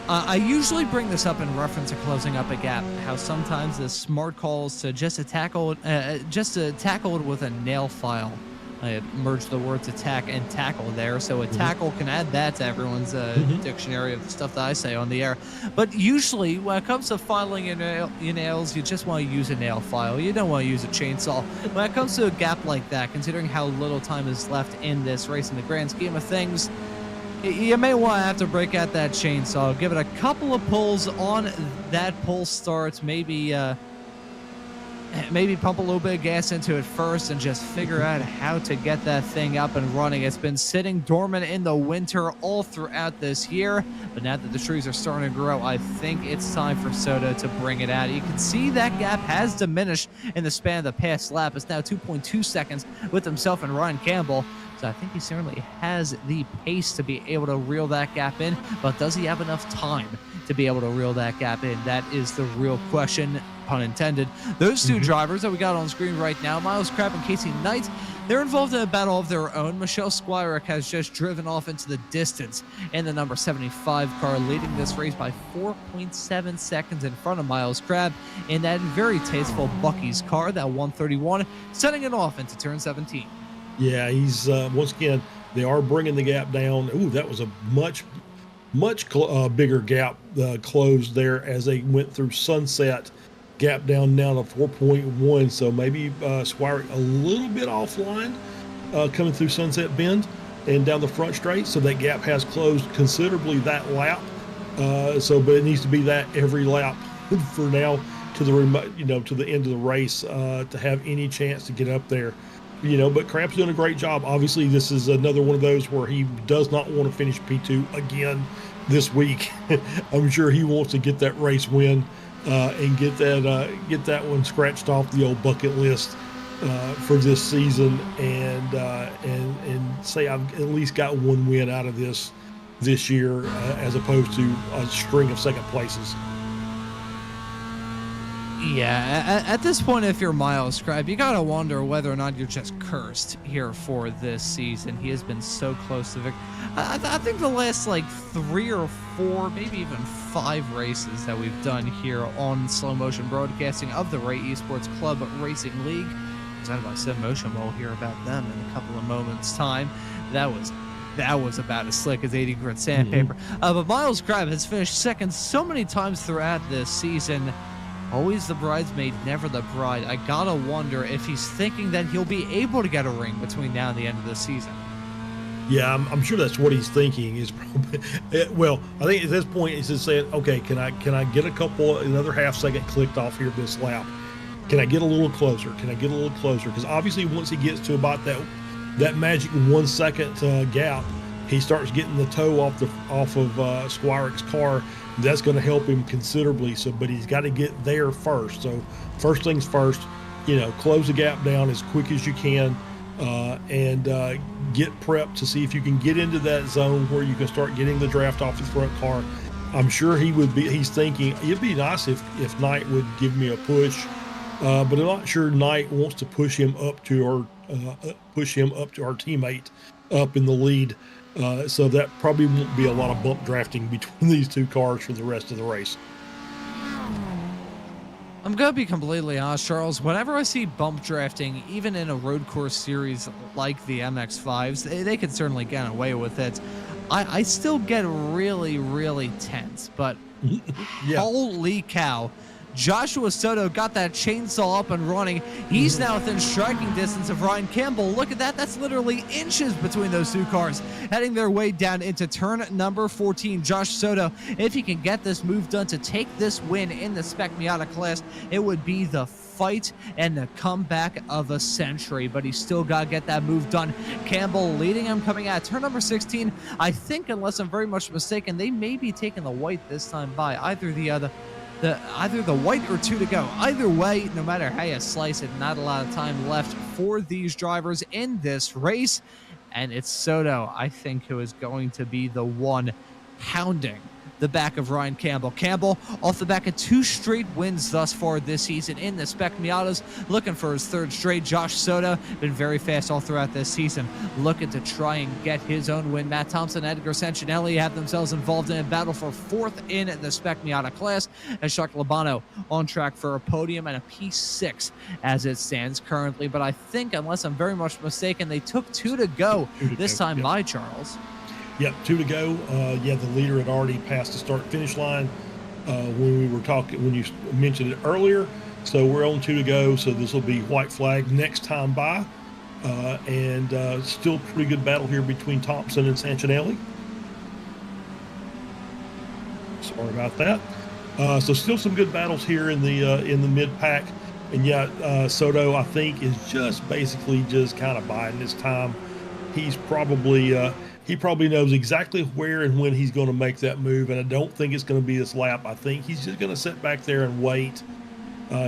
I usually bring this up in reference to closing up a gap. How sometimes the smart calls to just to tackle it with a nail file. I merged the words attack and tackle there, so a tackle can add that to everyone's dictionary of the stuff that I say on the air. But usually, when it comes to filing your nails, you just want to use a nail file. You don't want to use a chainsaw. When it comes to a gap like that, considering how little time is left in this race in the grand scheme of things, you may want to have to break out that chainsaw. Give it a couple of pulls on that pull start, maybe pump a little bit of gas into it first and just figure out how to get that thing up and running. It's been sitting dormant in the winter all throughout this year, but now that the trees are starting to grow, I think it's time for Soto to bring it out. You can see that gap has diminished in the span of the past lap. It's now 2.2 seconds with himself and Ryan Campbell. So I think he certainly has the pace to be able to reel that gap in, but does he have enough time to be able to reel that gap in? That is the real question, pun intended. Those two drivers that we got on screen right now, Miles Crab and Casey Knight, they're involved in a battle of their own. Michelle Squirick has just driven off into the distance in the number 75 car, leading this race by 4.7 seconds in front of Miles Crab in that very tasteful Bucky's car, that 131, setting it off into turn 17. Yeah, he's once again, they are bringing the gap down. Ooh, that was a much bigger gap closed there as they went through Sunset. Gap down now to 4.1, so maybe Squirick a little bit offline coming through Sunset Bend and down the front straight, so that gap has closed considerably that lap. But it needs to be that every lap for now. to the remote, to the end of the race to have any chance to get up there. But Crab's doing a great job. Obviously, this is another one of those where he does not want to finish P2 again this week. I'm sure he wants to get that race win and get that one scratched off the old bucket list for this season, and say I've at least got one win out of this year, as opposed to a string of second places. Yeah, at this point, if you're Miles Scribe, you gotta wonder whether or not you're just cursed here for this season. He has been so close to victory. I think the last like 3 or 4, maybe even 5 races that we've done here on slow motion broadcasting of the Ray Esports Club Racing League, presented by Sim Motion. We'll hear about them in a couple of moments' time. That was about as slick as 80 grit sandpaper. But Miles Scribe has finished second so many times throughout this season. Always the bridesmaid, never the bride. I gotta wonder if he's thinking that he'll be able to get a ring between now and the end of the season. Yeah, I'm sure that's what he's thinking. Is probably, well, I think at this point he's just saying, okay, can I get another half second clicked off here this lap? Can I get a little closer? Because obviously once he gets to about that magic 1 second gap, he starts getting the toe off of Squirex's car. That's going to help him considerably. But he's got to get there first. So first things first, close the gap down as quick as you can, and get prepped to see if you can get into that zone where you can start getting the draft off the front car. I'm sure he's thinking it'd be nice if Knight would give me a push, but I'm not sure Knight wants to push him up to our teammate up in the lead. So that probably won't be a lot of bump drafting between these two cars for the rest of the race. I'm going to be completely honest, Charles. Whenever I see bump drafting, even in a road course series like the MX-5s, they can certainly get away with it. I still get really, really tense, but yeah. Holy cow. Joshua Soto got that chainsaw up and running. He's now within striking distance of Ryan Campbell. Look at that. That's literally inches between those two cars, heading their way down into turn number 14. Josh Soto, if he can get this move done to take this win in the Spec Miata class, it would be the fight and the comeback of a century, but he's still got to get that move done. Campbell leading him coming out turn number 16. I think, unless I'm very much mistaken, they may be taking the white this time by either the white or 2 to go. Either way, no matter how you slice it, not a lot of time left for these drivers in this race. And it's Soto, I think, who is going to be the one hounding the back of Ryan Campbell. Campbell, off the back of 2 straight wins thus far this season in the Spec Miatas, looking for his 3rd straight. Josh Soto, been very fast all throughout this season, looking to try and get his own win. Matt Thompson, Edgar Sancinelli have themselves involved in a battle for 4th in the Spec Miata class, as Jacques Labano on track for a podium and a P6 as it stands currently. But I think, unless I'm very much mistaken, they took 2 to go this time, yep. by Charles. Yep, 2 to go. The leader had already passed the start-finish line when you mentioned it earlier. So we're on 2 to go. So this will be white flag next time by. And still pretty good battle here between Thompson and Sancinelli. Sorry about that. So still some good battles here in the mid-pack. And Soto, I think, is just basically just kind of biding his time. He's probably... he probably knows exactly where and when he's going to make that move, and I don't think it's going to be this lap. I think he's just going to sit back there and wait.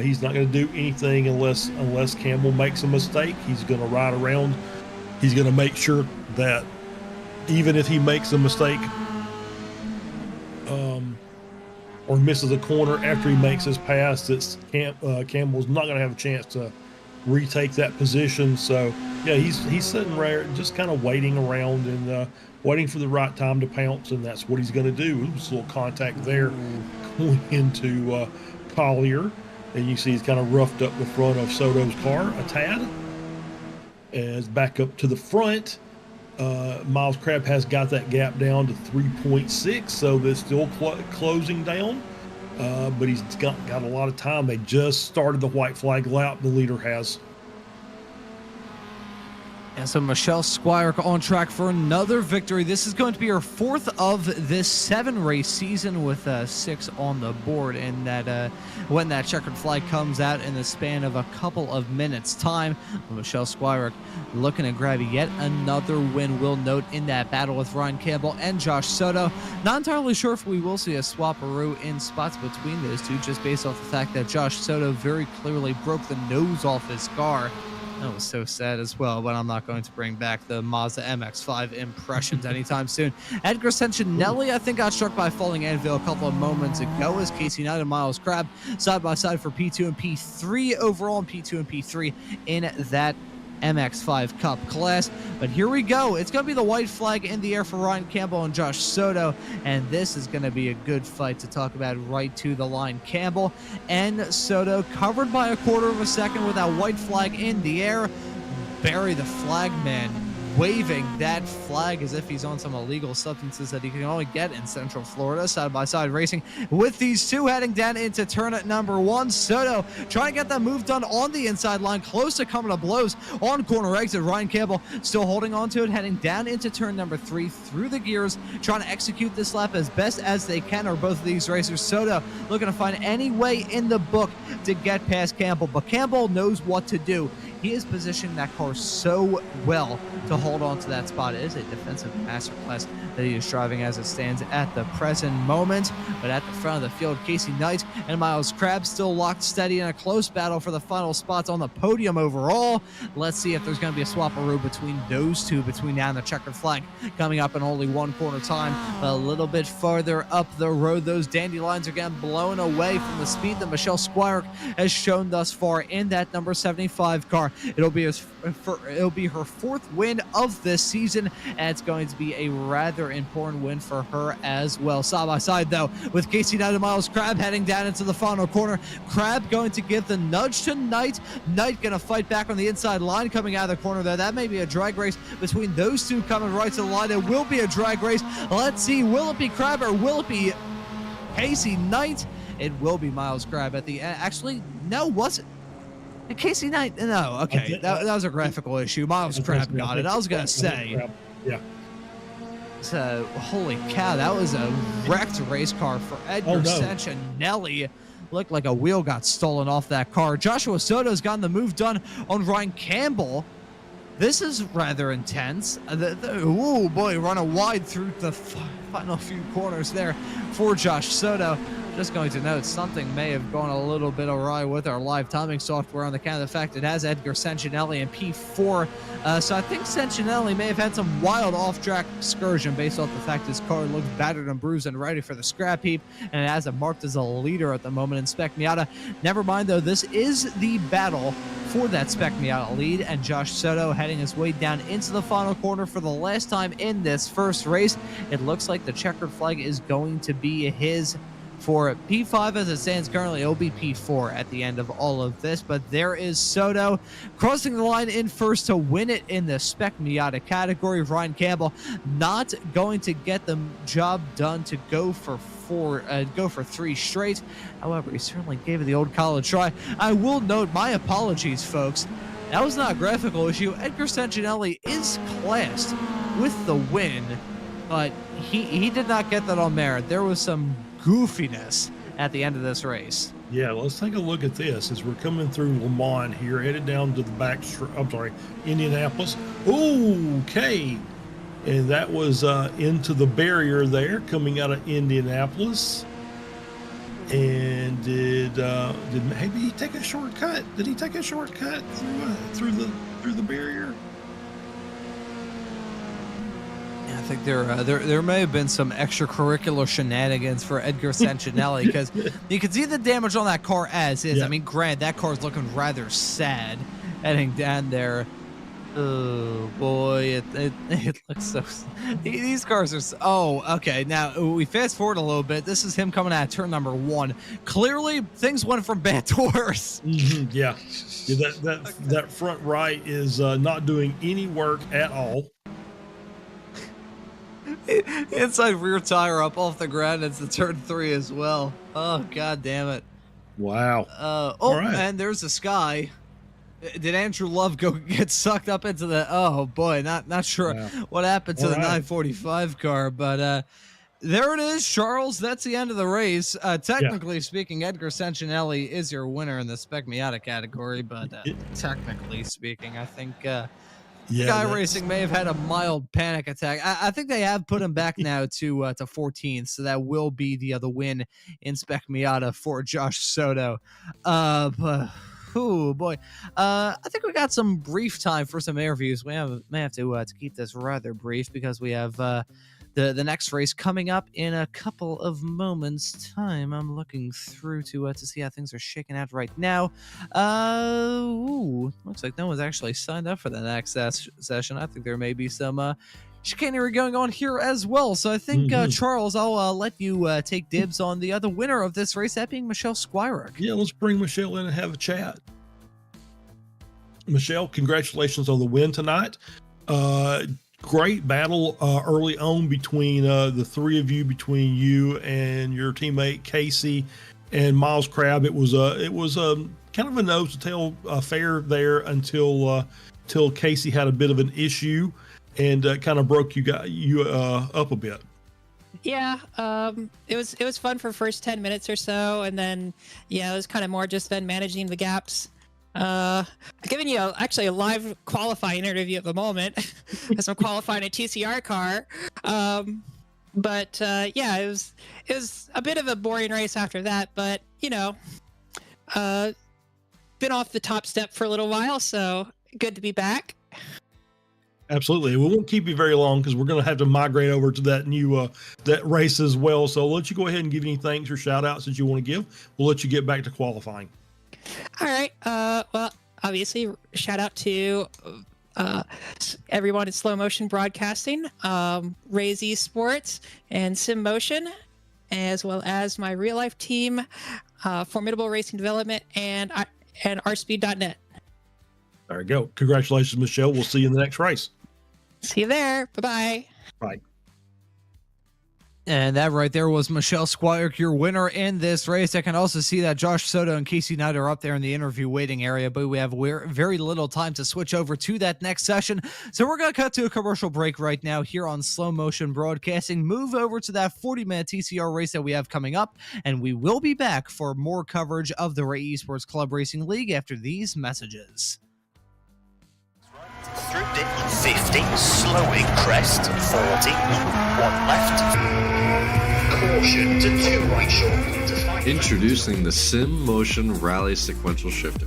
He's not going to do anything unless Campbell makes a mistake. He's going to ride around. He's going to make sure that even if he makes a mistake or misses a corner after he makes his pass, that Campbell's not going to have a chance to retake that position. So yeah, he's sitting there just kind of waiting around and waiting for the right time to pounce, and that's what he's going to do. There's a little contact there going into Collier, and you see he's kind of roughed up the front of Soto's car a tad. As back up to the front, Miles Crab has got that gap down to 3.6, so they're still closing down. But he's got a lot of time. They just started the white flag lap, the leader has. And so Michelle Squire on track for another victory. This is going to be her 4th of this 7-race season with 6 on the board. And that when that checkered flag comes out in the span of a couple of minutes time, Michelle Squire looking to grab yet another win. We'll note in that battle with Ryan Campbell and Josh Soto. Not entirely sure if we will see a swapperoo in spots between those two, just based off the fact that Josh Soto very clearly broke the nose off his car. That was so sad as well, but I'm not going to bring back the Mazda MX-5 impressions anytime soon. Edgar Sentinelli, I think, got struck by a falling anvil a couple of moments ago as Casey Knight and Miles Crabb side by side for P2 and P3 overall, and P2 and P3 in that MX-5 Cup class. But here we go. It's going to be the white flag in the air for Ryan Campbell and Josh Soto, and this is going to be a good fight to talk about right to the line. Campbell and Soto covered by a quarter of a second with that white flag in the air. Barry the flagman waving that flag as if he's on some illegal substances that he can only get in Central Florida. Side by side racing with these two heading down into turn number 1. Soto trying to get that move done on the inside line, close to coming to blows on corner exit. Ryan Campbell still holding on to it, heading down into turn number 3 through the gears, trying to execute this lap as best as they can, or both of these racers. Soto looking to find any way in the book to get past Campbell, but Campbell knows what to do. He is positioning that car so well to hold on to that spot. It is a defensive masterclass that he is driving as it stands at the present moment. But at the front of the field, Casey Knight and Miles Crabb still locked steady in a close battle for the final spots on the podium overall. Let's see if there's going to be a swapperoo between those two between now and the checkered flag coming up in only one corner time. A little bit farther up the road, those dandelions are getting blown away from the speed that Michelle Squire has shown thus far in that number 75 car. It'll be her 4th win of this season, and it's going to be a rather important win for her as well. Side by side, though, with Casey Knight and Miles Crabb heading down into the final corner. Crabb going to give the nudge to Knight. Knight going to fight back on the inside line coming out of the corner there. That may be a drag race between those two coming right to the line. It will be a drag race. Let's see, will it be Crabb or will it be Casey Knight? It will be Miles Crabb at the end. Actually, no, was it? Casey Knight? No, okay. That was a graphical issue. Miles Crabb got it. I was going to say. Yeah. So, holy cow, that was a wrecked race car for Edgar Sentinelli. Looked like a wheel got stolen off that car. Joshua Soto's gotten the move done on Ryan Campbell. This is rather intense. Oh boy, running wide through the final few corners there for Josh Soto. Just going to note, something may have gone a little bit awry with our live timing software on the count of the fact it has Edgar Sentinelli in P4. So I think Sentinelli may have had some wild off-track excursion based off the fact his car looks battered and bruised and ready for the scrap heap, and it has it marked as a leader at the moment in Spec Miata. Never mind, though, this is the battle for that Spec Miata lead, and Josh Soto heading his way down into the final corner for the last time in this first race. It looks like the checkered flag is going to be his. For P5 as it stands currently, it'll be P4 at the end of all of this. But there is Soto crossing the line in first to win it in the Spec Miata category. Ryan Campbell not going to get the job done to go for 3 straight. However, he certainly gave it the old college try. I will note, my apologies, folks. That was not a graphical issue. Edgar Sentinelli is classed with the win, but he did not get that on merit. There was some goofiness at the end of this race. Yeah, let's take a look at this as we're coming through Le Mans here, headed down to the Indianapolis. Okay. And that was into the barrier there coming out of Indianapolis. And did maybe he take a shortcut? Did he take a shortcut through the barrier? I think there may have been some extracurricular shenanigans for Edgar Sentinelli, because you can see the damage on that car as is. Yeah. I mean, granted, that car's looking rather sad heading down there. Oh boy, it looks so. These cars are. Oh, okay. Now we fast forward a little bit. This is him coming out of turn number 1. Clearly, things went from bad to worse. Mm-hmm, yeah, that front right is not doing any work at all. Inside rear tire up off the ground. It's the turn 3 as well. Oh god damn it! Wow. Right. And there's the sky. Did Andrew Love get sucked up into the? Oh boy, not sure Yeah. what happened to All the right. 945 car, but there it is, Charles. That's the end of the race. Yeah. Technically speaking, Edgar Sancinelli is your winner in the Spec Miata category, but It- technically speaking, I think yeah. Guy That's Racing may have had a mild panic attack. I think they have put him back now to 14, so that will be the win in Spec Miata for Josh Soto. But oh boy, I think we got some brief time for some interviews. We may have to keep this rather brief because we have the next race coming up in a couple of moments' time. I'm looking through to see how things are shaking out right now. Looks like no one's actually signed up for the next session. I think there may be some chicanery going on here as well. So I think Charles, I'll let you take dibs on the other winner of this race, that being Michelle Squirek. Yeah, let's bring Michelle in and have a chat. Michelle, congratulations on the win tonight. Great battle early on between the three of you, between you and your teammate Casey and Miles Crab. It was kind of a nose to tail affair there until Casey had a bit of an issue and kind of broke you up a bit. Yeah, it was fun for first 10 minutes or so, and then it was kind of more just then managing the gaps. Giving you actually a live qualifying interview at the moment as I'm qualifying a TCR car. But it was a bit of a boring race after that, but been off the top step for a little while, so good to be back. Absolutely. We won't keep you very long because we're going to have to migrate over to that new that race as well. So I'll let you go ahead and give any thanks or shout outs that you want to give. We'll let you get back to qualifying. All right. Well, obviously, shout out to everyone at Slow Motion Broadcasting, Raise Esports, and Sim Motion, as well as my real life team, Formidable Racing Development, and rspeed.net. There you go. Congratulations, Michelle. We'll see you in the next race. See you there. Bye-bye. Bye. And that right there was Michelle Squirek, your winner in this race. I can also see that Josh Soto and Casey Knight are up there in the interview waiting area, but we have very little time to switch over to that next session. So we're going to cut to a commercial break right now here on Slow Motion Broadcasting, move over to that 40-minute TCR race that we have coming up, and we will be back for more coverage of the Ray Esports Club Racing League after these messages. Through dip 50, slowing crest 40, 1 left. Caution to 2 right short to 5. Introducing the Sim Motion Rally Sequential Shifter.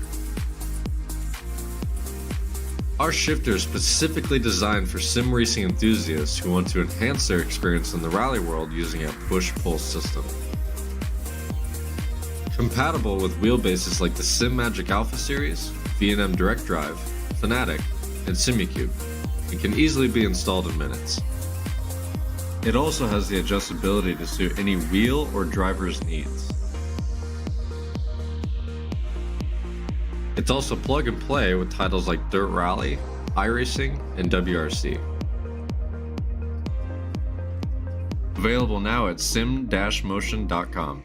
Our shifter is specifically designed for sim racing enthusiasts who want to enhance their experience in the rally world using a push-pull system. Compatible with wheelbases like the Sim Magic Alpha series, V&M Direct Drive, Fanatic, and Simucube, and can easily be installed in minutes. It also has the adjustability to suit any wheel or driver's needs. It's also plug and play with titles like Dirt Rally, iRacing, and WRC. Available now at sim-motion.com.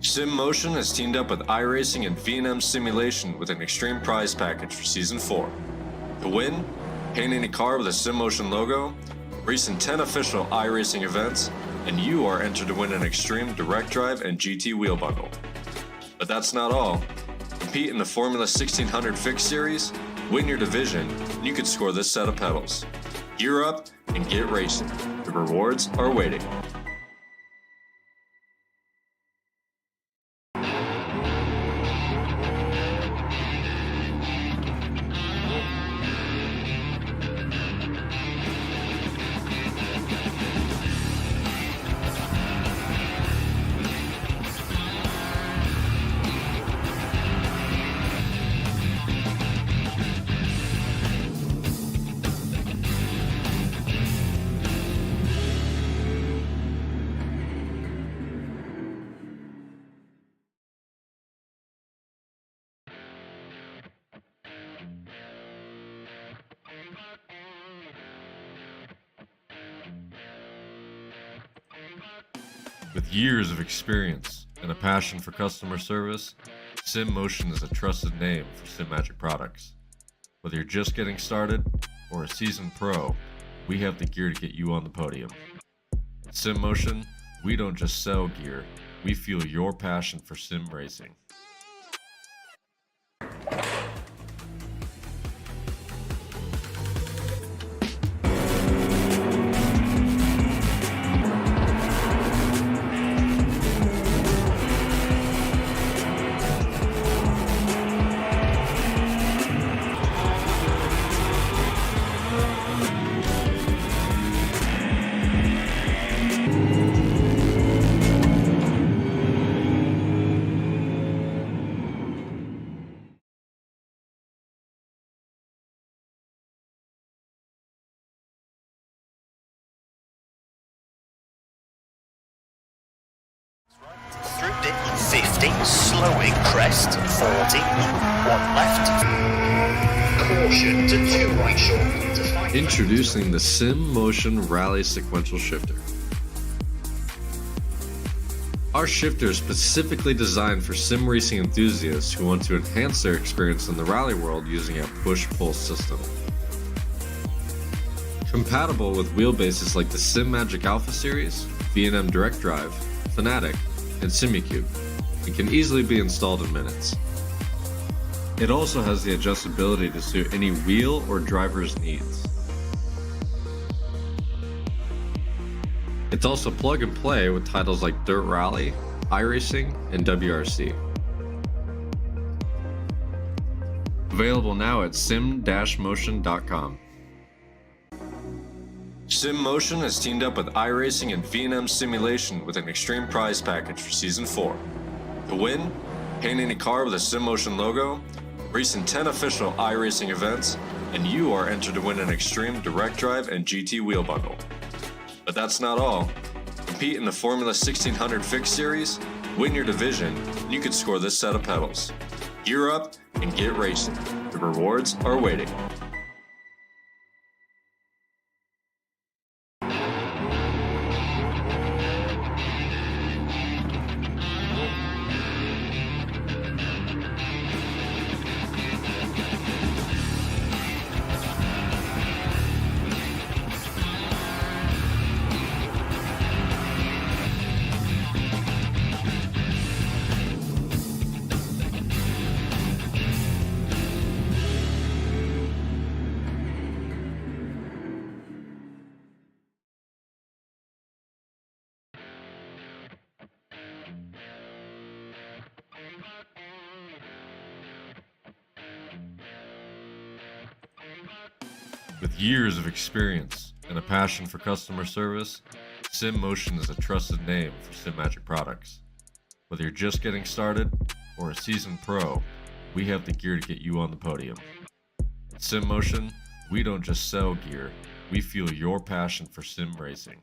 Sim Motion has teamed up with iRacing and V&M Simulation with an extreme prize package for Season 4. To win, paint any car with a Sim Motion logo, race in 10 official iRacing events, and you are entered to win an extreme direct drive and GT wheel bundle. But that's not all. Compete in the Formula 1600 Fixed Series, win your division, and you could score this set of pedals. Gear up and get racing. The rewards are waiting. With years of experience and a passion for customer service, SimMotion is a trusted name for SimMagic products. Whether you're just getting started or a seasoned pro, we have the gear to get you on the podium. At SimMotion, we don't just sell gear, we fuel your passion for sim racing. Through dip 50, slowing crest 40, 1 left. Caution to 2 right short to 5. Introducing the SimMotion Rally Sequential Shifter. Our shifter is specifically designed for sim racing enthusiasts who want to enhance their experience in the rally world using a push-pull system. Compatible with wheelbases like the SimMagic Alpha Series, V&M Direct Drive, Fanatic, and SimuCube, and can easily be installed in minutes. It also has the adjustability to suit any wheel or driver's needs. It's also plug and play with titles like Dirt Rally, iRacing, and WRC. Available now at sim-motion.com. SimMotion has teamed up with iRacing and V&M Simulation with an extreme prize package for Season 4. To win, paint any car with a SimMotion logo, race in 10 official iRacing events, and you are entered to win an extreme direct drive and GT wheel bundle. But that's not all. Compete in the Formula 1600 Fixed Series, win your division, and you could score this set of pedals. Gear up and get racing. The rewards are waiting. With years of experience and a passion for customer service, SimMotion is a trusted name for SimMagic products. Whether you're just getting started or a seasoned pro, we have the gear to get you on the podium. At SimMotion, we don't just sell gear, we fuel your passion for sim racing.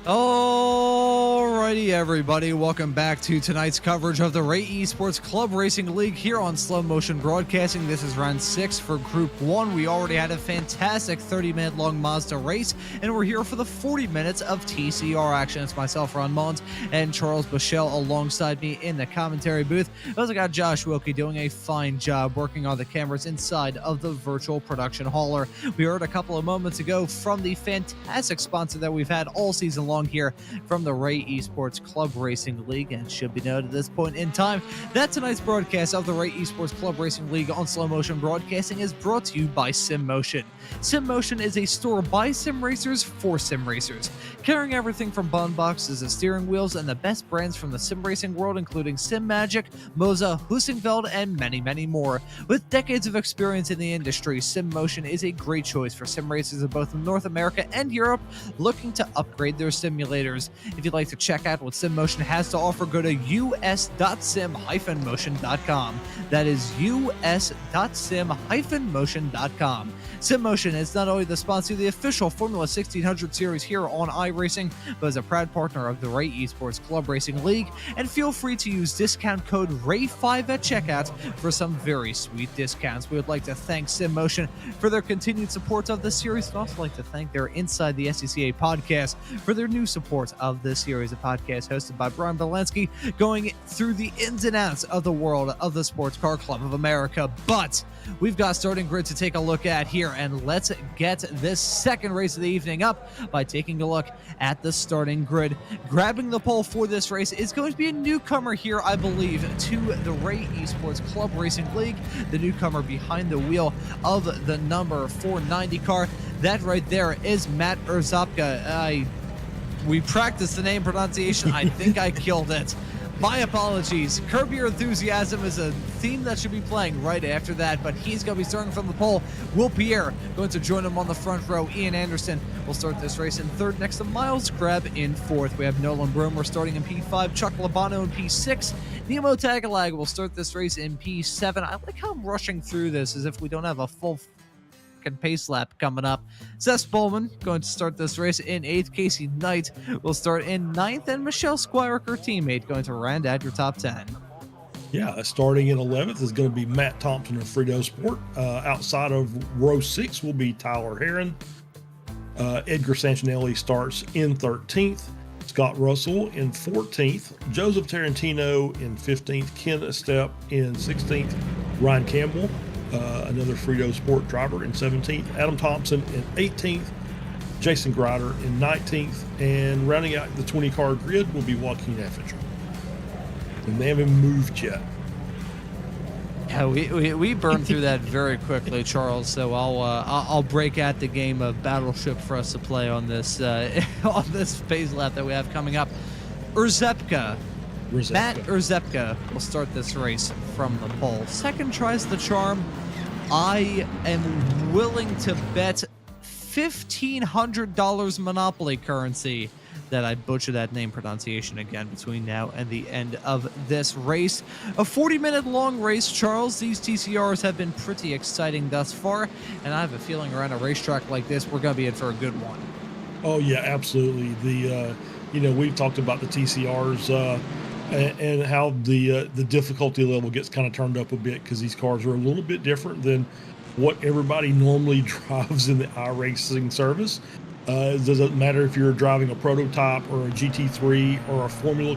Alrighty, everybody, welcome back to tonight's coverage of the Ray Esports Club Racing League here on Slow Motion Broadcasting. This is round 6 for Group 1. We already had a fantastic 30-minute long Mazda race, and we're here for the 40 minutes of TCR action. It's myself, Ron Maunz, and Charles Boshell alongside me in the commentary booth. We also got Josh Wilkie doing a fine job working on the cameras inside of the virtual production hauler. We heard a couple of moments ago from the fantastic sponsor that we've had all season long here from the Ray Esports Esports Club Racing League, and should be noted at this point in time that tonight's broadcast of the Ray Esports Club Racing League on Slow Motion Broadcasting is brought to you by SimMotion. SimMotion is a store by sim racers for sim racers, carrying everything from button boxes to steering wheels and the best brands from the sim racing world, including SimMagic, Moza, Husingfeld, and many, many more. With decades of experience in the industry, SimMotion is a great choice for sim racers of both North America and Europe looking to upgrade their simulators. If you'd like to check out what SimMotion has to offer, go to us.sim-motion.com. That is us.sim-motion.com. SimMotion is not only the sponsor of the official Formula 1600 series here on iRacing, but is a proud partner of the Ray Esports Club Racing League, and feel free to use discount code RAY5 at checkout for some very sweet discounts. We would like to thank SimMotion for their continued support of this series, and also like to thank their Inside the SCCA podcast for their new support of this series, a podcast hosted by Brian Belansky, going through the ins and outs of the world of the Sports Car Club of America. But we've got starting grid to take a look at here, and let's get this second race of the evening up by taking a look at the starting grid. Grabbing the pole for this race is going to be a newcomer here, I believe, to the Ray Esports Club Racing League, the newcomer behind the wheel of the number 490 car. That right there is Matt Erzapka. We practiced the name pronunciation. I think I killed it. My apologies. Curb Your Enthusiasm is a theme that should be playing right after that, but he's going to be starting from the pole. Will Pierre going to join him on the front row. Ian Anderson will start this race in third, next to Miles Greb in fourth. We have Nolan Bromer starting in P5, Chuck Labano in P6. Nemo Tagalag will start this race in P7. I like how I'm rushing through this as if we don't have a full pace lap coming up. Seth Bowman going to start this race in 8th. Casey Knight will start in 9th, and Michelle Squire, her teammate, going to round out your top 10. Yeah, starting in 11th is going to be Matt Thompson of Frito Sport. Outside of row 6 will be Tyler Heron. Edgar Santinelli starts in 13th. Scott Russell in 14th. Joseph Tarantino in 15th. Ken Estep in 16th. Ryan Campbell, another Frito Sport driver, in 17th. Adam Thompson in 18th. Jason Grider in 19th. And rounding out the 20-car grid will be Joaquin Effinger. And they haven't moved yet. Yeah, we burned through that very quickly, Charles. So I'll break out the game of Battleship for us to play on this phase lap that we have coming up. Erzapka. Matt Erzapka will start this race from the pole. Second tries the charm. I am willing to bet $1,500 Monopoly currency that I butcher that name pronunciation again between now and the end of this race. A 40-minute long race, Charles. These TCRs have been pretty exciting thus far, and I have a feeling around a racetrack like this, we're going to be in for a good one. Oh yeah, absolutely. We've talked about the TCRs and how the difficulty level gets kind of turned up a bit because these cars are a little bit different than what everybody normally drives in the iRacing service. It doesn't matter if you're driving a prototype or a GT3 or a Formula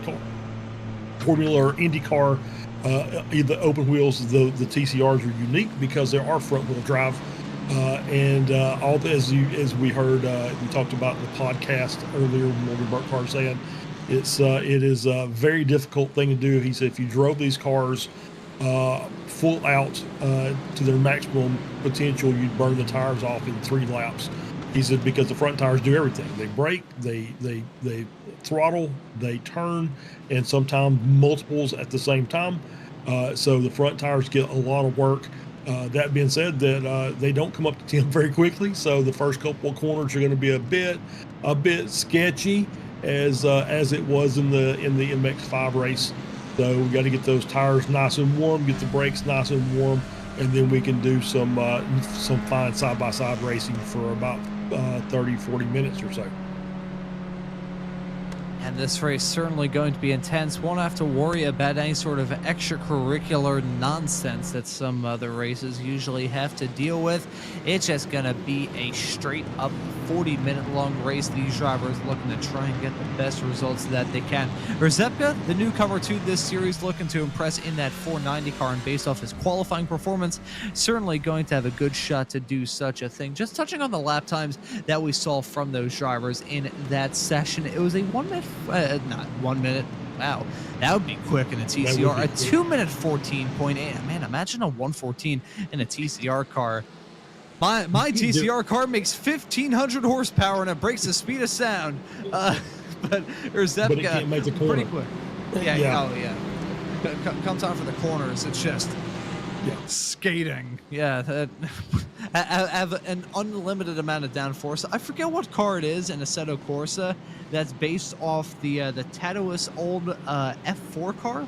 or Indy car. The open wheels, the TCRs are unique because they are front wheel drive. As we heard, we talked about in the podcast earlier, Morgan Burkhart saying it is a very difficult thing to do. He said if you drove these cars full out to their maximum potential, you'd burn the tires off in 3 laps. He said because the front tires do everything. They brake, they throttle, they turn, and sometimes multiples at the same time. So the front tires get a lot of work. That being said, that they don't come up to 10 very quickly. So the first couple of corners are going to be a bit sketchy, as it was in the MX5 race. So we got to get those tires nice and warm, get the brakes nice and warm, and then we can do some fine side-by-side racing for about 30-40 minutes or so. And this race certainly going to be intense. Won't have to worry about any sort of extracurricular nonsense that some other races usually have to deal with. It's just going to be a straight up 40-minute long race. These drivers looking to try and get the best results that they can. Erzapka, the newcomer to this series, looking to impress in that 490 car, and based off his qualifying performance, certainly going to have a good shot to do such a thing. Just touching on the lap times that we saw from those drivers in that session, it was a 1 minute not 1 minute. Wow, that would be quick in a TCR. A 2 minute 14.8. Man, imagine a 114 in a TCR car. My TCR car makes 1,500 horsepower and it breaks the speed of sound. But Rzepka, but it can't make the corner. Pretty quick. Yeah. Oh yeah. Comes out for the corners. It's just skating. Yeah. Have an unlimited amount of downforce. I forget what car it is in Assetto Corsa that's based off the Tatuus old F4 car.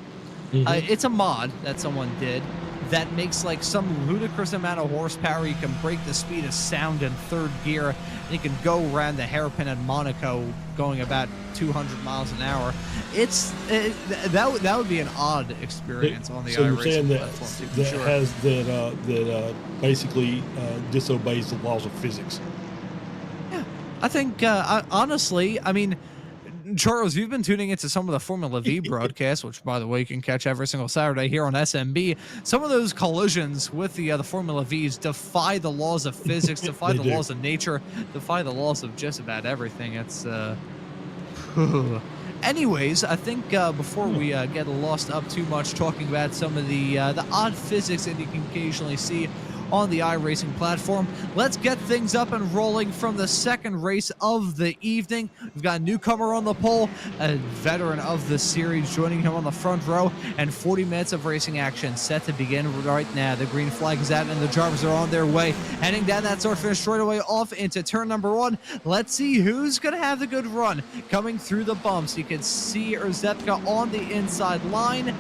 It's a mod that someone did that makes like some ludicrous amount of horsepower. You can break the speed of sound in third gear, and you can go around the hairpin at Monaco going about 200 miles an hour. That would be an odd experience on the iRacing platform. That has that basically disobeys the laws of physics. Yeah, I think honestly, I mean, Charles, you've been tuning into some of the Formula V broadcasts, which, by the way, you can catch every single Saturday here on SMB. Some of those collisions with the Formula Vs defy the laws of physics, defy the laws of nature, defy the laws of just about everything. It's anyways, I think before we get lost up too much talking about some of the odd physics that you can occasionally see on the iRacing platform, let's get things up and rolling from the second race of the evening. We've got a newcomer on the pole, a veteran of the series joining him on the front row, and 40 minutes of racing action set to begin right now. The green flag is out and the drivers are on their way, heading down that start finish straightaway off into turn number 1. Let's see who's going to have the good run coming through the bumps. You can see Rzepka on the inside line.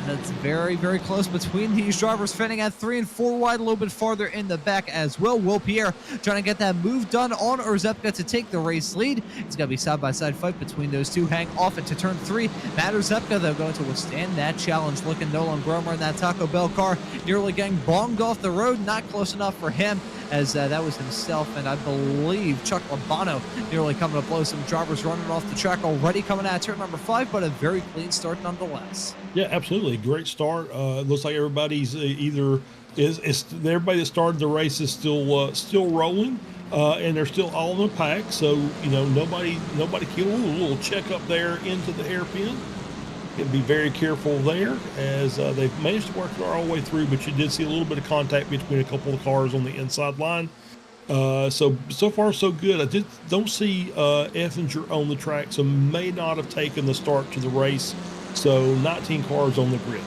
It's very, very close between these drivers, finishing at 3 and 4 wide, a little bit farther in the back as well. Will Pierre trying to get that move done on Rzepka to take the race lead. It's going to be side-by-side fight between those two. Hang off into turn 3. Matt Rzepka, though, going to withstand that challenge. Looking Nolan Gromer in that Taco Bell car, nearly getting bombed off the road. Not close enough for him, as that was himself, and I believe Chuck Labano nearly coming to blow. Some drivers running off the track already coming out of turn number 5, but a very clean start nonetheless. Yeah, absolutely. Great start. It looks like everybody's everybody that started the race is still rolling, and they're still all in the pack. So nobody killed. A little check up there into the hairpin. Be very careful there as they've managed to work it all the way through, but you did see a little bit of contact between a couple of cars on the inside line. So far so good. I don't see Effinger on the track, so may not have taken the start to the race. So 19 cars on the grid.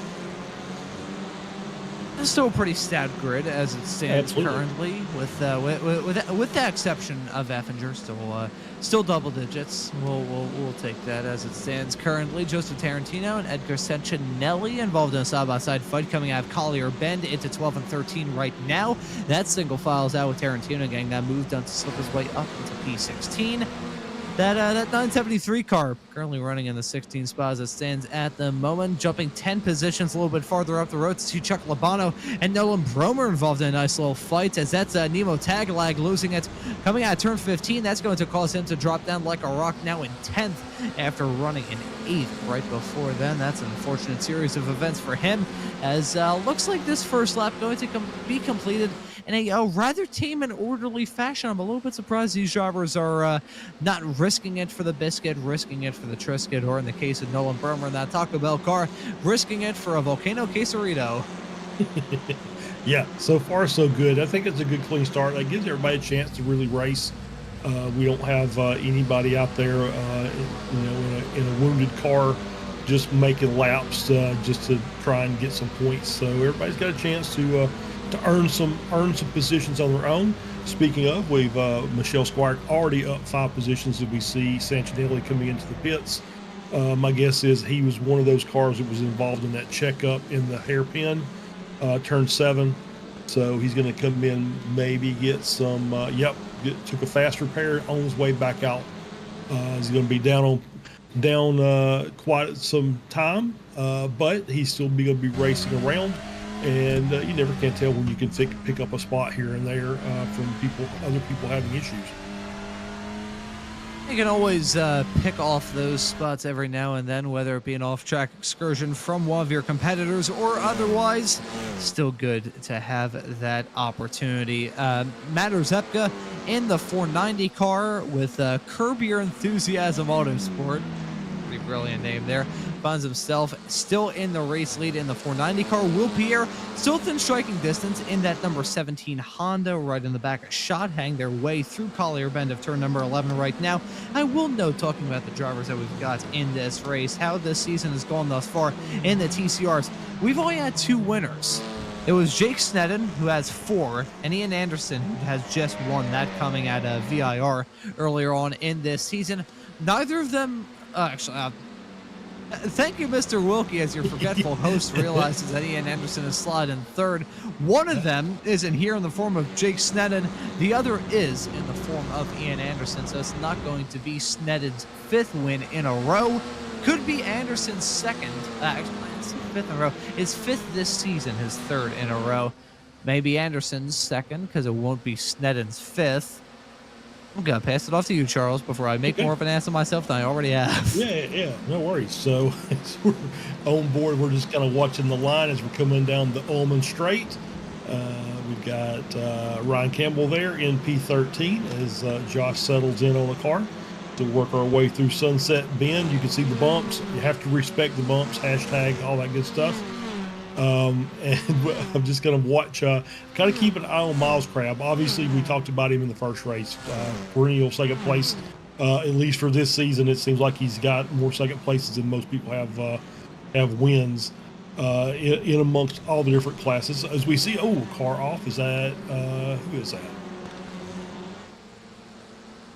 It's still a pretty stout grid as it stands currently, with the exception of Effinger, still double digits. We'll take that as it stands currently. Joseph Tarantino and Edgar Sentinelli involved in a side-by-side fight coming out of Collier Bend into 12 and 13 right now. That single files out with Tarantino getting that move done to slip his way up into P16. That 973 car currently running in the 16 spot as it stands at the moment, jumping 10 positions a little bit farther up the road to see Chuck Labano and Nolan Bromer involved in a nice little fight, as that's Nemo Tagalag losing it coming out of turn 15. That's going to cause him to drop down like a rock, now in 10th after running in 8th right before then. That's an unfortunate series of events for him, as looks like this first lap going to be completed in a rather tame and orderly fashion. I'm a little bit surprised these drivers are not risking it for the biscuit, risking it for the Triscuit, or in the case of Nolan Bromer in that Taco Bell car, risking it for a Volcano Quesarito. Yeah, so far so good. I think it's a good clean start. That gives everybody a chance to really race. We don't have anybody out there, in a wounded car, just making laps just to try and get some points. So everybody's got a chance to earn some positions on their own. Speaking of, we've Michelle Squire already up 5 positions as we see Santinelli coming into the pits. My guess is he was one of those cars that was involved in that checkup in the hairpin, turn 7. So he's going to come in, maybe get some, took a fast repair on his way back out. He's going to be down quite some time, but he's still going to be racing around. And you never can tell when you can pick up a spot here and there from other people having issues. You can always pick off those spots every now and then, whether it be an off-track excursion from one of your competitors or otherwise. Still good to have that opportunity. Matt Orzepka in the 490 car with Curb Your Enthusiasm Autosport. Pretty brilliant name there. Finds himself still in the race lead in the 490 car. Will Pierre still within striking distance in that number 17 Honda right in the back. Shot hang their way through Collier Bend of turn number 11 right now. I will note, talking about the drivers that we've got in this race, how this season has gone thus far in the TCRs. We've only had 2 winners. It was Jake Sneddon, who has 4, and Ian Anderson, who has just 1, that coming at VIR earlier on in this season. Neither of them, thank you, Mr. Wilkie, as your forgetful host realizes that Ian Anderson is slotted in 3rd. One of them isn't here in the form of Jake Sneddon. The other is in the form of Ian Anderson, so it's not going to be Sneddon's 5th win in a row. Could be Anderson's 2nd. Actually, it's 5th in a row. It's 5th this season, his 3rd in a row. Maybe Anderson's 2nd, because it won't be Sneddon's 5th. I'm going to pass it off to you, Charles, before I make more of an ass of myself than I already have. Yeah, no worries. So as we're on board, we're just kind of watching the line as we're coming down the Ullman Straight. We've got Ryan Campbell there in P13 as Josh settles in on the car to work our way through Sunset Bend. You can see the bumps. You have to respect the bumps, hashtag, all that good stuff. And I'm just going to watch, kind of keep an eye on Miles Crab. Obviously, we talked about him in the first race. Perennial 2nd place, at least for this season. It seems like he's got more 2nd places than most people have wins in amongst all the different classes. As we see, car off. Is that, who is that?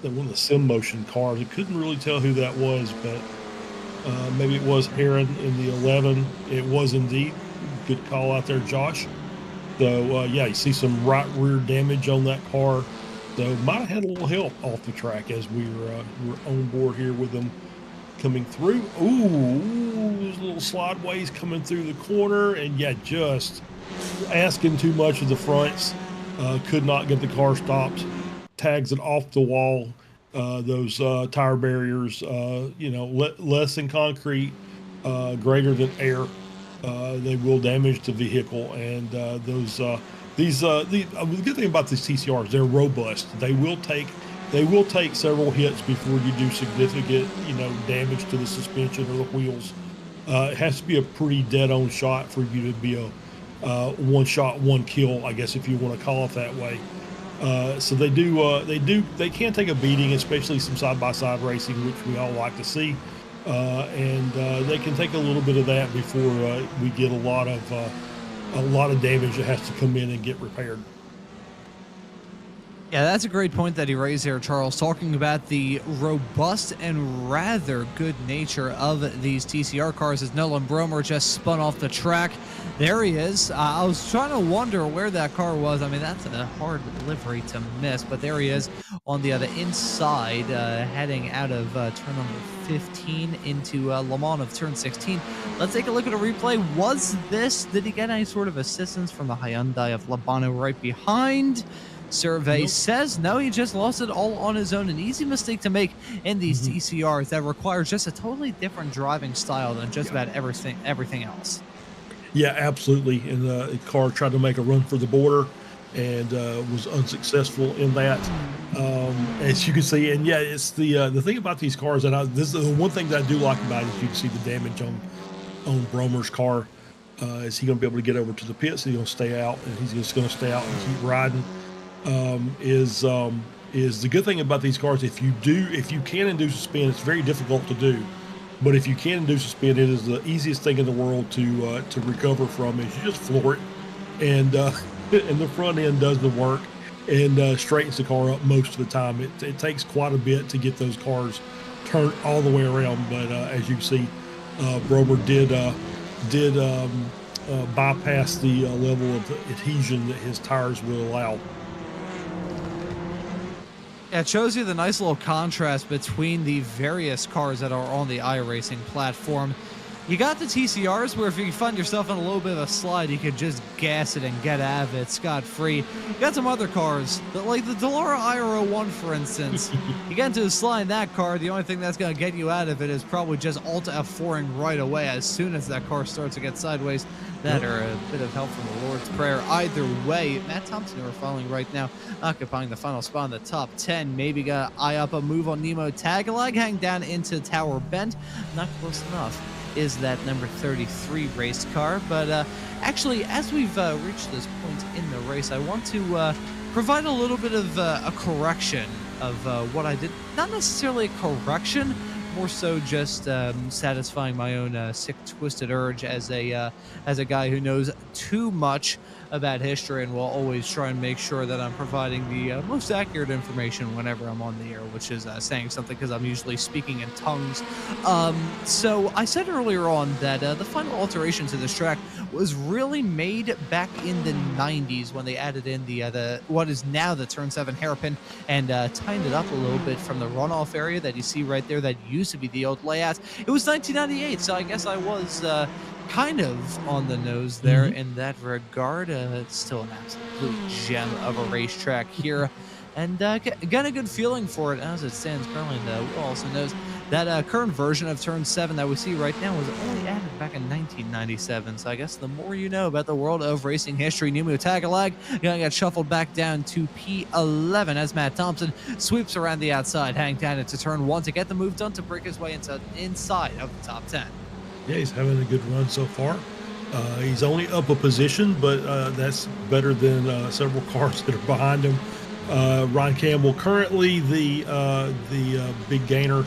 One of the Sim Motion cars. I couldn't really tell who that was, but maybe it was Aaron in the 11. It was indeed. Good call out there, Josh. So, yeah, you see some right rear damage on that car. So, might have had a little help off the track as we were on board here with them coming through. Ooh, those little slideways coming through the corner. And, yeah, just asking too much of the fronts. Could not get the car stopped. Tags it off the wall. Those tire barriers, less than concrete, greater than air. They will damage the vehicle, and the good thing about these TCRs, they're robust. They will take several hits before you do significant, damage to the suspension or the wheels. It has to be a pretty dead-on shot for you to be a one shot, one kill, I guess, if you want to call it that way. So they can take a beating, especially some side-by-side racing, which we all like to see. And they can take a little bit of that before we get a lot of damage that has to come in and get repaired. Yeah, that's a great point that he raised there, Charles, talking about the robust and rather good nature of these TCR cars as Nolan Bromer just spun off the track. There he is. I was trying to wonder where that car was. I mean, that's a hard livery to miss, but there he is on the inside, heading out of turn number 15 into Le Mans of turn 16. Let's take a look at a replay. Did he get any sort of assistance from the Hyundai of Labano right behind? Survey says no, he just lost it all on his own. An easy mistake to make in these TCRs that requires just a totally different driving style than just about everything else. Yeah, absolutely. And the car tried to make a run for the border and was unsuccessful in that, as you can see. And yeah, it's the thing about these cars, and this is the one thing that I do like about it, is you can see the damage on Bromer's car. Is he going to be able to get over to the pits? Is he going to stay out? And he's just going to stay out and keep riding. Is the good thing about these cars. If you can induce a spin, it's very difficult to do, but if you can induce a spin, it is the easiest thing in the world to recover from. Is you just floor it, and the front end does the work and straightens the car up most of the time. It takes quite a bit to get those cars turned all the way around, but as you can see, Bromer did bypass the level of adhesion that his tires will allow. Yeah, it shows you the nice little contrast between the various cars that are on the iRacing platform. You got the TCRs where if you find yourself in a little bit of a slide, you could just gas it and get out of it scot-free. You got some other cars, like the Delara IRO1, for instance. You get into a slide in that car, the only thing that's going to get you out of it is probably just Alt F4ing right away as soon as that car starts to get sideways. That or a bit of help from the Lord's Prayer. Either way, Matt Thompson, who are following right now, occupying the final spot in the top 10. Maybe got to eye up a move on Nemo Tagalog, hang down into Tower Bend. Not close enough is that number 33 race car. But actually, as we've reached this point in the race, I want to provide a little bit of a correction of what I did. Not necessarily a correction, more so just satisfying my own sick, twisted urge as a guy who knows too much about history and will always try and make sure that I'm providing the most accurate information whenever I'm on the air, which is saying something because I'm usually speaking in tongues. So I said earlier on that the final alteration to this track was really made back in the 90s when they added in the what is now the turn 7 hairpin and tightened it up a little bit from the runoff area that you see right there that used to be the old layout. It was 1998, so I guess I was kind of on the nose there in that regard. It's still an absolute gem of a racetrack here, and got a good feeling for it as it stands currently. And Will also knows that current version of turn 7 that we see right now was only added back in 1997. So I guess the more you know about the world of racing history, Nemo Tagalog gonna get shuffled back down to P11 as Matt Thompson sweeps around the outside, hang down into turn 1 to get the move done to break his way inside of the top 10. Yeah, he's having a good run so far. He's only up a position, but that's better than several cars that are behind him. Ryan Campbell, currently the big gainer,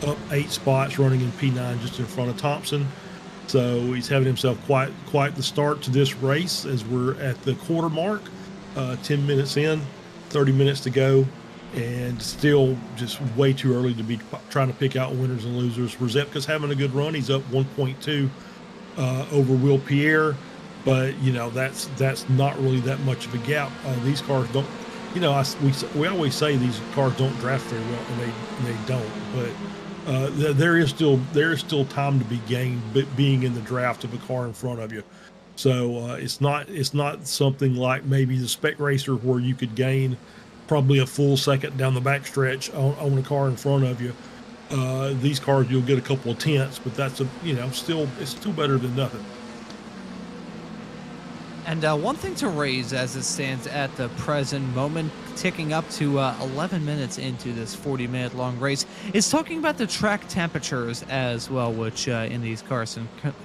up 8 spots, running in P9 just in front of Thompson. So he's having himself quite the start to this race as we're at the quarter mark. 10 minutes in, 30 minutes to go, and still just way too early to be trying to pick out winners and losers. Rzepka's having a good run. He's up 1.2 over Will Pierre, but you know that's not really that much of a gap. These cars don't, you know, we always say these cars don't draft very well, and they don't. But there is still time to be gained, being in the draft of a car in front of you. So it's not something like maybe the spec racer where you could gain probably a full second down the backstretch on a car in front of you. These cars, you'll get a couple of tenths, but that's it's still better than nothing. And one thing to raise as it stands at the present moment, ticking up to 11 minutes into this 40-minute long race, is talking about the track temperatures as well, which in these cars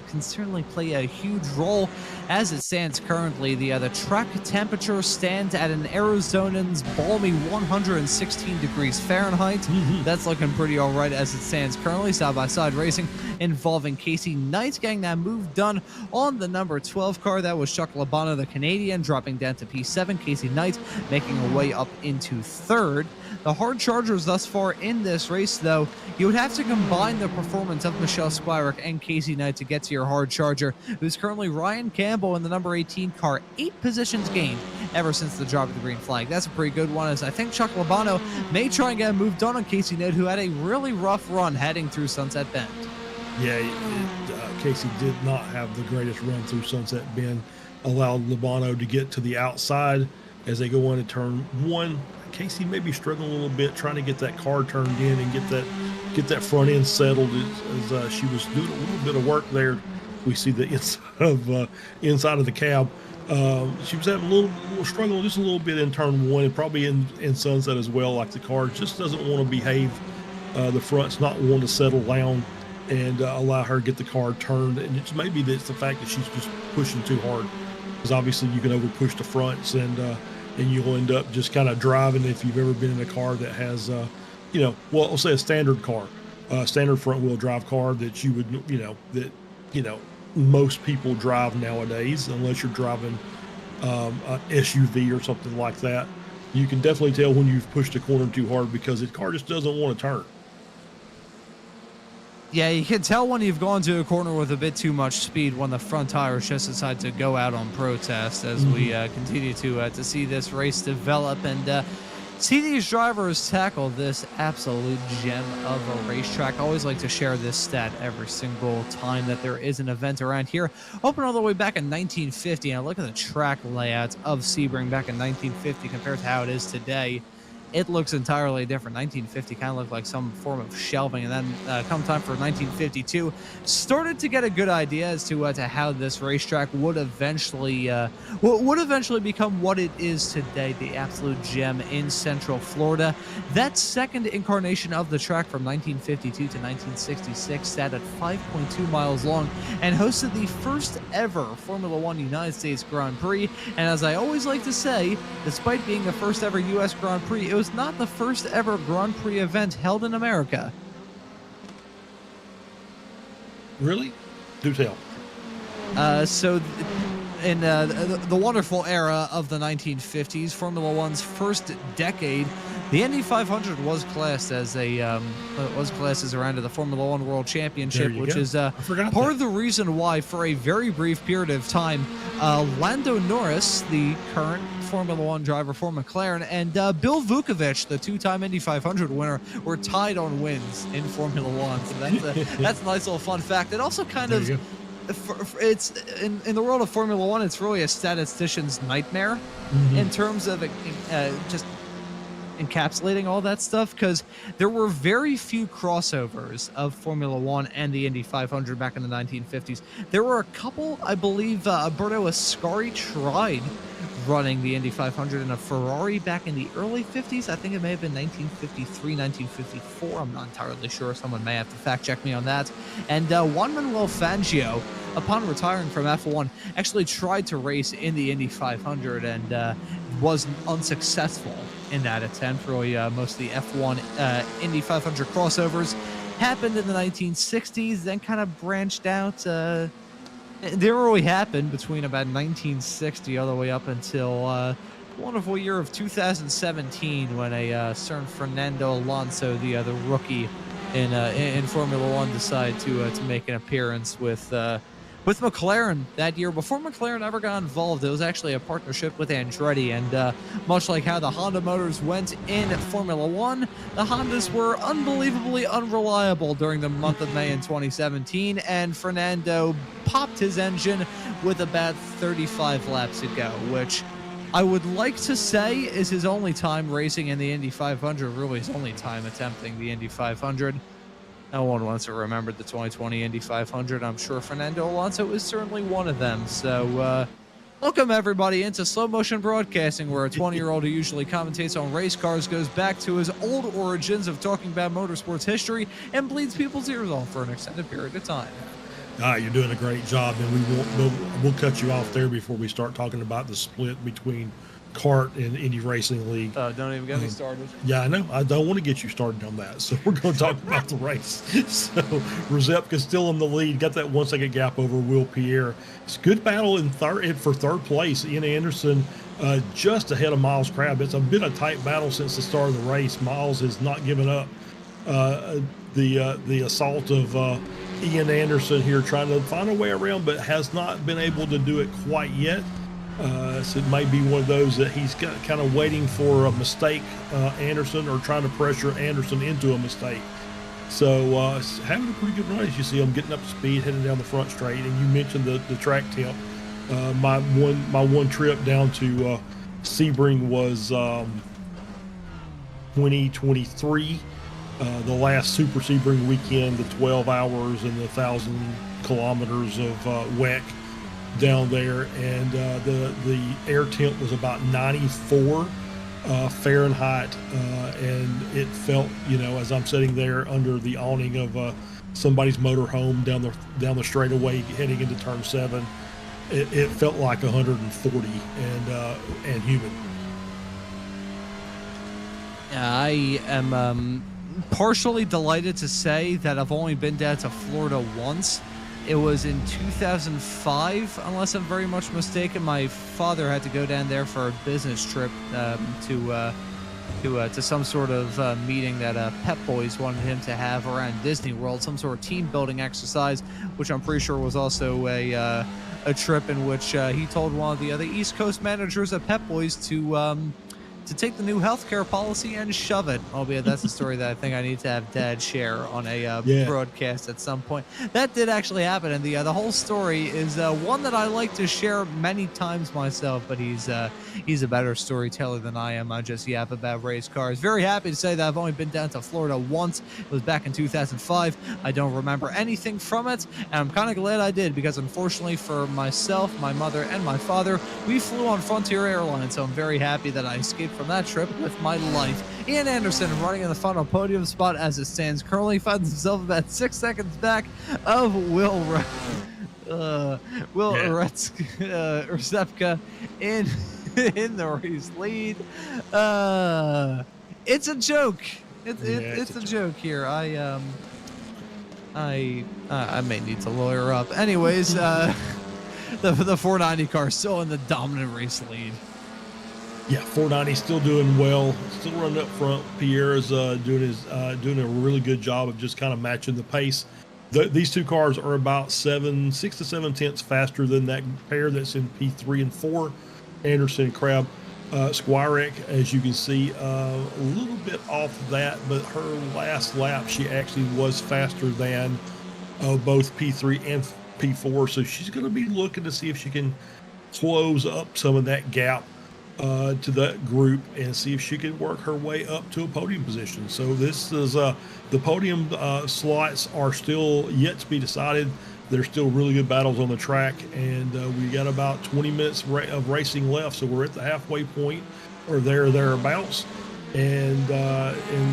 can certainly play a huge role. As it stands currently, the track temperature stands at an Arizonan's balmy 116 degrees Fahrenheit. That's looking pretty all right as it stands currently. Side-by-side racing involving Casey Knight getting that move done on the number 12 car. That was Chuck Labano, the Canadian, dropping down to P7. Casey Knight making her way up into third. The hard chargers thus far in this race, though, you would have to combine the performance of Michelle Squirick and Casey Knight to get to your hard charger, who's currently Ryan Campbell in the number 18 car, 8 positions gained ever since the drop of the green flag. That's a pretty good one, as I think Chuck Labano may try and get a move done on Casey Knight, who had a really rough run heading through Sunset Bend. Yeah, Casey did not have the greatest run through Sunset Bend. Allowed Labano to get to the outside as they go into turn 1. Casey may be struggling a little bit trying to get that car turned in and get that front end settled as she was doing a little bit of work there. We see the inside of the cab. She was having a little struggle just a little bit in turn 1 and probably in Sunset as well. Like the car just doesn't want to behave. The front's not wanting to settle down and allow her to get the car turned. And it's maybe it's the fact that she's just pushing too hard, because obviously you can over push the fronts and you'll end up just kind of driving. If you've ever been in a car that has, we'll say a standard car, standard front wheel drive car that you would, most people drive nowadays, unless you're driving an SUV or something like that. You can definitely tell when you've pushed a corner too hard because the car just doesn't want to turn. Yeah, you can tell when you've gone to a corner with a bit too much speed when the front tires just decide to go out on protest as we continue to see this race develop. And see these drivers tackle this absolute gem of a racetrack. I always like to share this stat every single time that there is an event around here. Open all the way back in 1950, and look at the track layouts of Sebring back in 1950 compared to how it is today. It looks entirely different. 1950 kind of looked like some form of shelving, and then come time for 1952, started to get a good idea as to how this racetrack would eventually become what it is today, the absolute gem in Central Florida. That second incarnation of the track from 1952 to 1966 sat at 5.2 miles long and hosted the first ever Formula One United States Grand Prix. And as I always like to say, despite being the first ever U.S. Grand Prix, it was not the first ever Grand Prix event held in America. Really? Do tell. In the wonderful era of the 1950s, Formula One's first decade, the Indy 500 was classed as a round of the Formula One World Championship, which is part of the reason why, for a very brief period of time, Lando Norris, the current Formula One driver for McLaren, and Bill Vukovic, the two-time Indy 500 winner, were tied on wins in Formula One. So that's a nice little fun fact. It also kind of, it's in the world of Formula One, it's really a statistician's nightmare in terms of just encapsulating all that stuff, because there were very few crossovers of Formula One and the Indy 500 back in the 1950s. There were a couple, I believe. Alberto Ascari tried running the Indy 500 in a Ferrari back in the early 50s. I think it may have been 1953, 1954. I'm not entirely sure. Someone may have to fact check me on that. And Juan Manuel Fangio, upon retiring from F1, actually tried to race in the Indy 500 and was unsuccessful in that attempt. Really, most of the F1 Indy 500 crossovers happened in the 1960s, then kind of branched out. They really happened between about 1960 all the way up until the wonderful year of 2017, when a certain Fernando Alonso, the rookie in Formula One, decided to make an appearance with McLaren that year. Before McLaren ever got involved, it was actually a partnership with Andretti, and much like how the Honda motors went in Formula One, the Hondas were unbelievably unreliable during the month of May in 2017, and Fernando popped his engine with about 35 laps to go, which I would like to say is his only time racing in the Indy 500, really his only time attempting the Indy 500. No one wants to remember the 2020 Indy 500. I'm sure Fernando Alonso is certainly one of them. So, welcome everybody into slow motion broadcasting, where a 20-year-old who usually commentates on race cars goes back to his old origins of talking about motorsports history and bleeds people's ears off for an extended period of time. You're doing a great job, and we'll cut you off there before we start talking about the split between kart and Indy Racing League. Don't even get me started. Yeah, I know. I don't want to get you started on that. So we're going to talk about the race. So Rzepka's still in the lead. Got that 1 second gap over Will Pierre. It's a good battle for third place. Ian Anderson just ahead of Miles Crabb. It's been a tight battle since the start of the race. Miles has not given up the assault of Ian Anderson here, trying to find a way around, but has not been able to do it quite yet. So it may be one of those that he's got kind of waiting for a mistake, Anderson, or trying to pressure Anderson into a mistake. So having a pretty good run, as you see him getting up to speed, heading down the front straight. And you mentioned the track temp. My one trip down to Sebring was 2023. The last Super Sebring weekend, the 12 hours and the 1,000 kilometers of WEC down there, and the air temp was about 94 Fahrenheit, and it felt, as I'm sitting there under the awning of somebody's motorhome down the straightaway heading into turn 7, it felt like 140 and humid. I am partially delighted to say that I've only been down to Florida once. It was in 2005, unless I'm very much mistaken. My father had to go down there for a business trip to some sort of meeting that Pep Boys wanted him to have around Disney World, some sort of team building exercise, which I'm pretty sure was also a trip in which he told one of the other East Coast managers at Pep Boys to to take the new healthcare policy and shove it. Albeit that's a story that I think I need to have Dad share on a broadcast at some point. That did actually happen, and the whole story is one that I like to share many times myself. But he's a better storyteller than I am. I just yap about race cars. Very happy to say that I've only been down to Florida once. It was back in 2005. I don't remember anything from it, and I'm kind of glad I did, because unfortunately for myself, my mother, and my father, we flew on Frontier Airlines, so I'm very happy that I escaped from that trip with my life. Ian Anderson running in the final podium spot as it stands currently, finds himself about 6 seconds back of Will Resepka in the race lead. It's a joke. It's a joke here. I may need to lawyer up. Anyways, the 490 car still in the dominant race lead. Yeah, 490 still doing well, still running up front. Pierre's doing a really good job of just kind of matching the pace. These two cars are about 6 to 7 tenths faster than that pair that's in P3 and 4, Anderson and Crab. Squirek, as you can see, a little bit off that, but her last lap she actually was faster than both P3 and P4, so she's going to be looking to see if she can close up some of that gap to that group and see if she can work her way up to a podium position. So this is the podium slots are still yet to be decided. There's still really good battles on the track, and we got about 20 minutes of racing left, so we're at the halfway point or thereabouts, and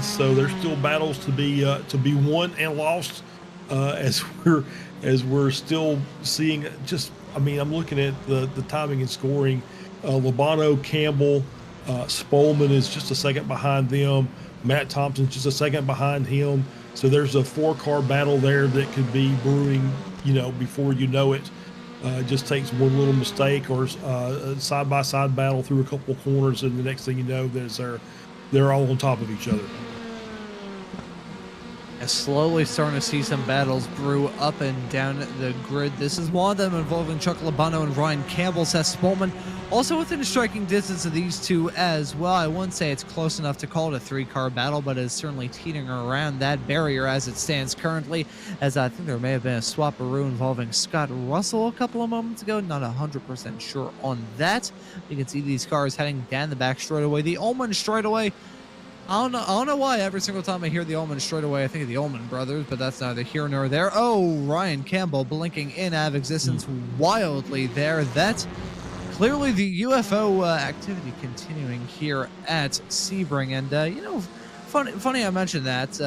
so there's still battles to be won and lost as we're still seeing. Just, I mean, I'm looking at the timing and scoring. Labano, Campbell, Spolman is just a second behind them. Matt Thompson's just a second behind him. So there's a 4-car battle there that could be brewing, before you know it. It just takes one little mistake or a side-by-side battle through a couple of corners, and the next thing you know, they're all on top of each other. And slowly starting to see some battles brew up and down the grid. This is one of them involving Chuck Labano and Ryan Campbell. Seth Spolman also within striking distance of these two as well. I wouldn't say it's close enough to call it a 3-car battle, but it's certainly teetering around that barrier as it stands currently, as I think there may have been a swap-a-roo involving Scott Russell a couple of moments ago. Not 100% sure on that. You can see these cars heading down the back straightaway. The Ullman straightaway, I don't know why every single time I hear the Ullman straightaway, I think of the Ullman brothers, but that's neither here nor there. Oh, Ryan Campbell blinking in out of existence wildly there. That's clearly the UFO activity continuing here at Sebring. And, funny I mentioned that.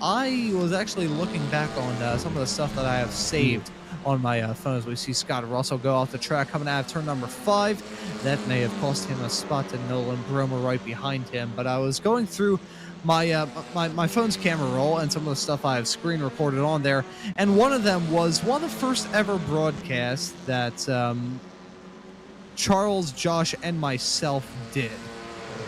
I was actually looking back on some of the stuff that I have saved on my phone as we see Scott Russell go off the track coming out of turn number 5. That may have cost him a spot to Nolan Bromer right behind him. But I was going through my my phone's camera roll and some of the stuff I have screen recorded on there. And one of them was one of the first ever broadcasts that Charles, Josh, and myself did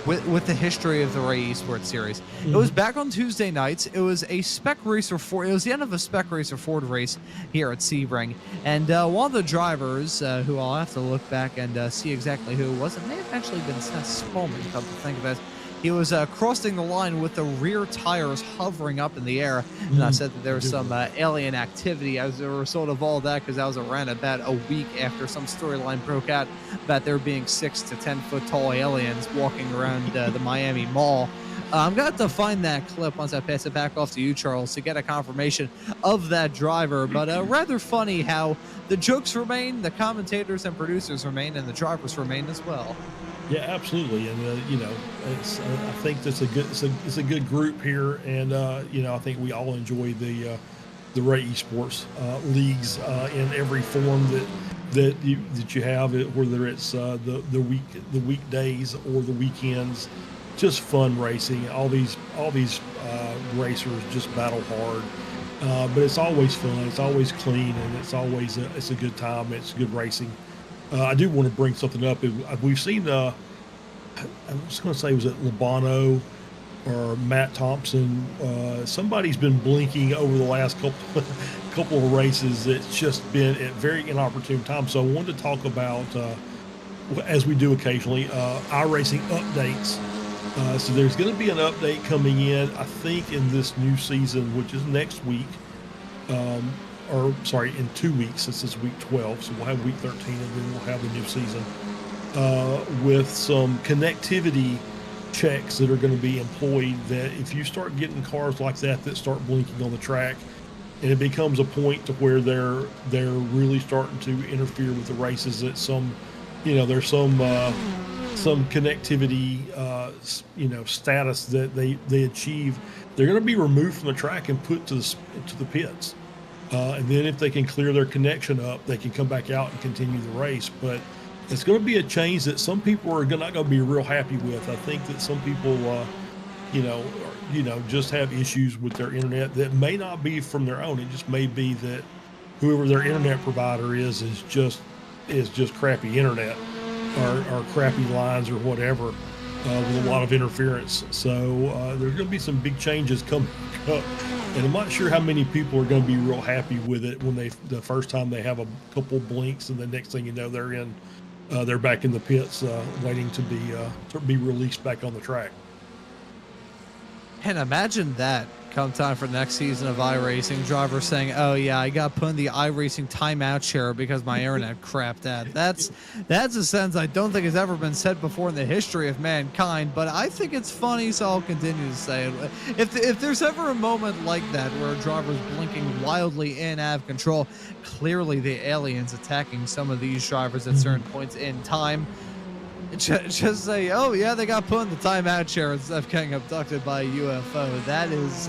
with the history of the Ray Esports series. It was back on Tuesday nights. It was a Spec Racer Ford. It was the end of a Spec Racer Ford race here at Sebring. And one of the drivers, who I'll have to look back and see exactly who it was, it may have actually been Seth Spolman, come to think of it. He was crossing the line with the rear tires hovering up in the air, and I said that there was some alien activity as a result of all that, because that was around about a week after some storyline broke out about there being 6 to 10 foot tall aliens walking around the Miami Mall. I'm going to have to find that clip once I pass it back off to you, Charles, to get a confirmation of that driver. But rather funny how the jokes remain, the commentators and producers remain, and the drivers remain as well. Yeah, absolutely, and it's I think that's it's a good group here, and I think we all enjoy the Ray Esports leagues in every form that you have, whether it's the weekdays or the weekends. Just fun racing. All these racers just battle hard, but it's always fun. It's always clean, and it's a good time. It's good racing. I do want to bring something up. We've seen, I was going to say, was it Labano or Matt Thompson? Somebody's been blinking over the last couple of races. It's just been at very inopportune times. So I wanted to talk about, as we do occasionally, iracing updates So there's going to be an update coming in, I think, in this new season, which is next week. Or sorry, in 2 weeks. This is week 12, so we'll have week 13, and then we'll have the new season with some connectivity checks that are going to be employed. That if you start getting cars like that start blinking on the track, and it becomes a point to where they're really starting to interfere with the races, that there's some connectivity status that they achieve, they're going to be removed from the track and put to the pits. And then if they can clear their connection up, they can come back out and continue the race. But it's going to be a change that some people are not going to be real happy with. I think that some people, just have issues with their internet that may not be from their own. It just may be that whoever their internet provider is just crappy internet or crappy lines or whatever, with a lot of interference. So there's going to be some big changes coming up. And I'm not sure how many people are going to be real happy with it when the first time they have a couple blinks, and the next thing you know, they're back in the pits, waiting to be released back on the track. And imagine that come time for next season of iRacing, drivers saying, "Oh yeah, I got put in the iRacing timeout chair because my internet crapped out." That's a sentence I don't think has ever been said before in the history of mankind, but I think it's funny, so I'll continue to say it. If there's ever a moment like that where a driver's blinking wildly and out of control, clearly the aliens attacking some of these drivers at certain points in time, just say, "Oh yeah, they got put in the timeout chair instead of getting abducted by a UFO." That is,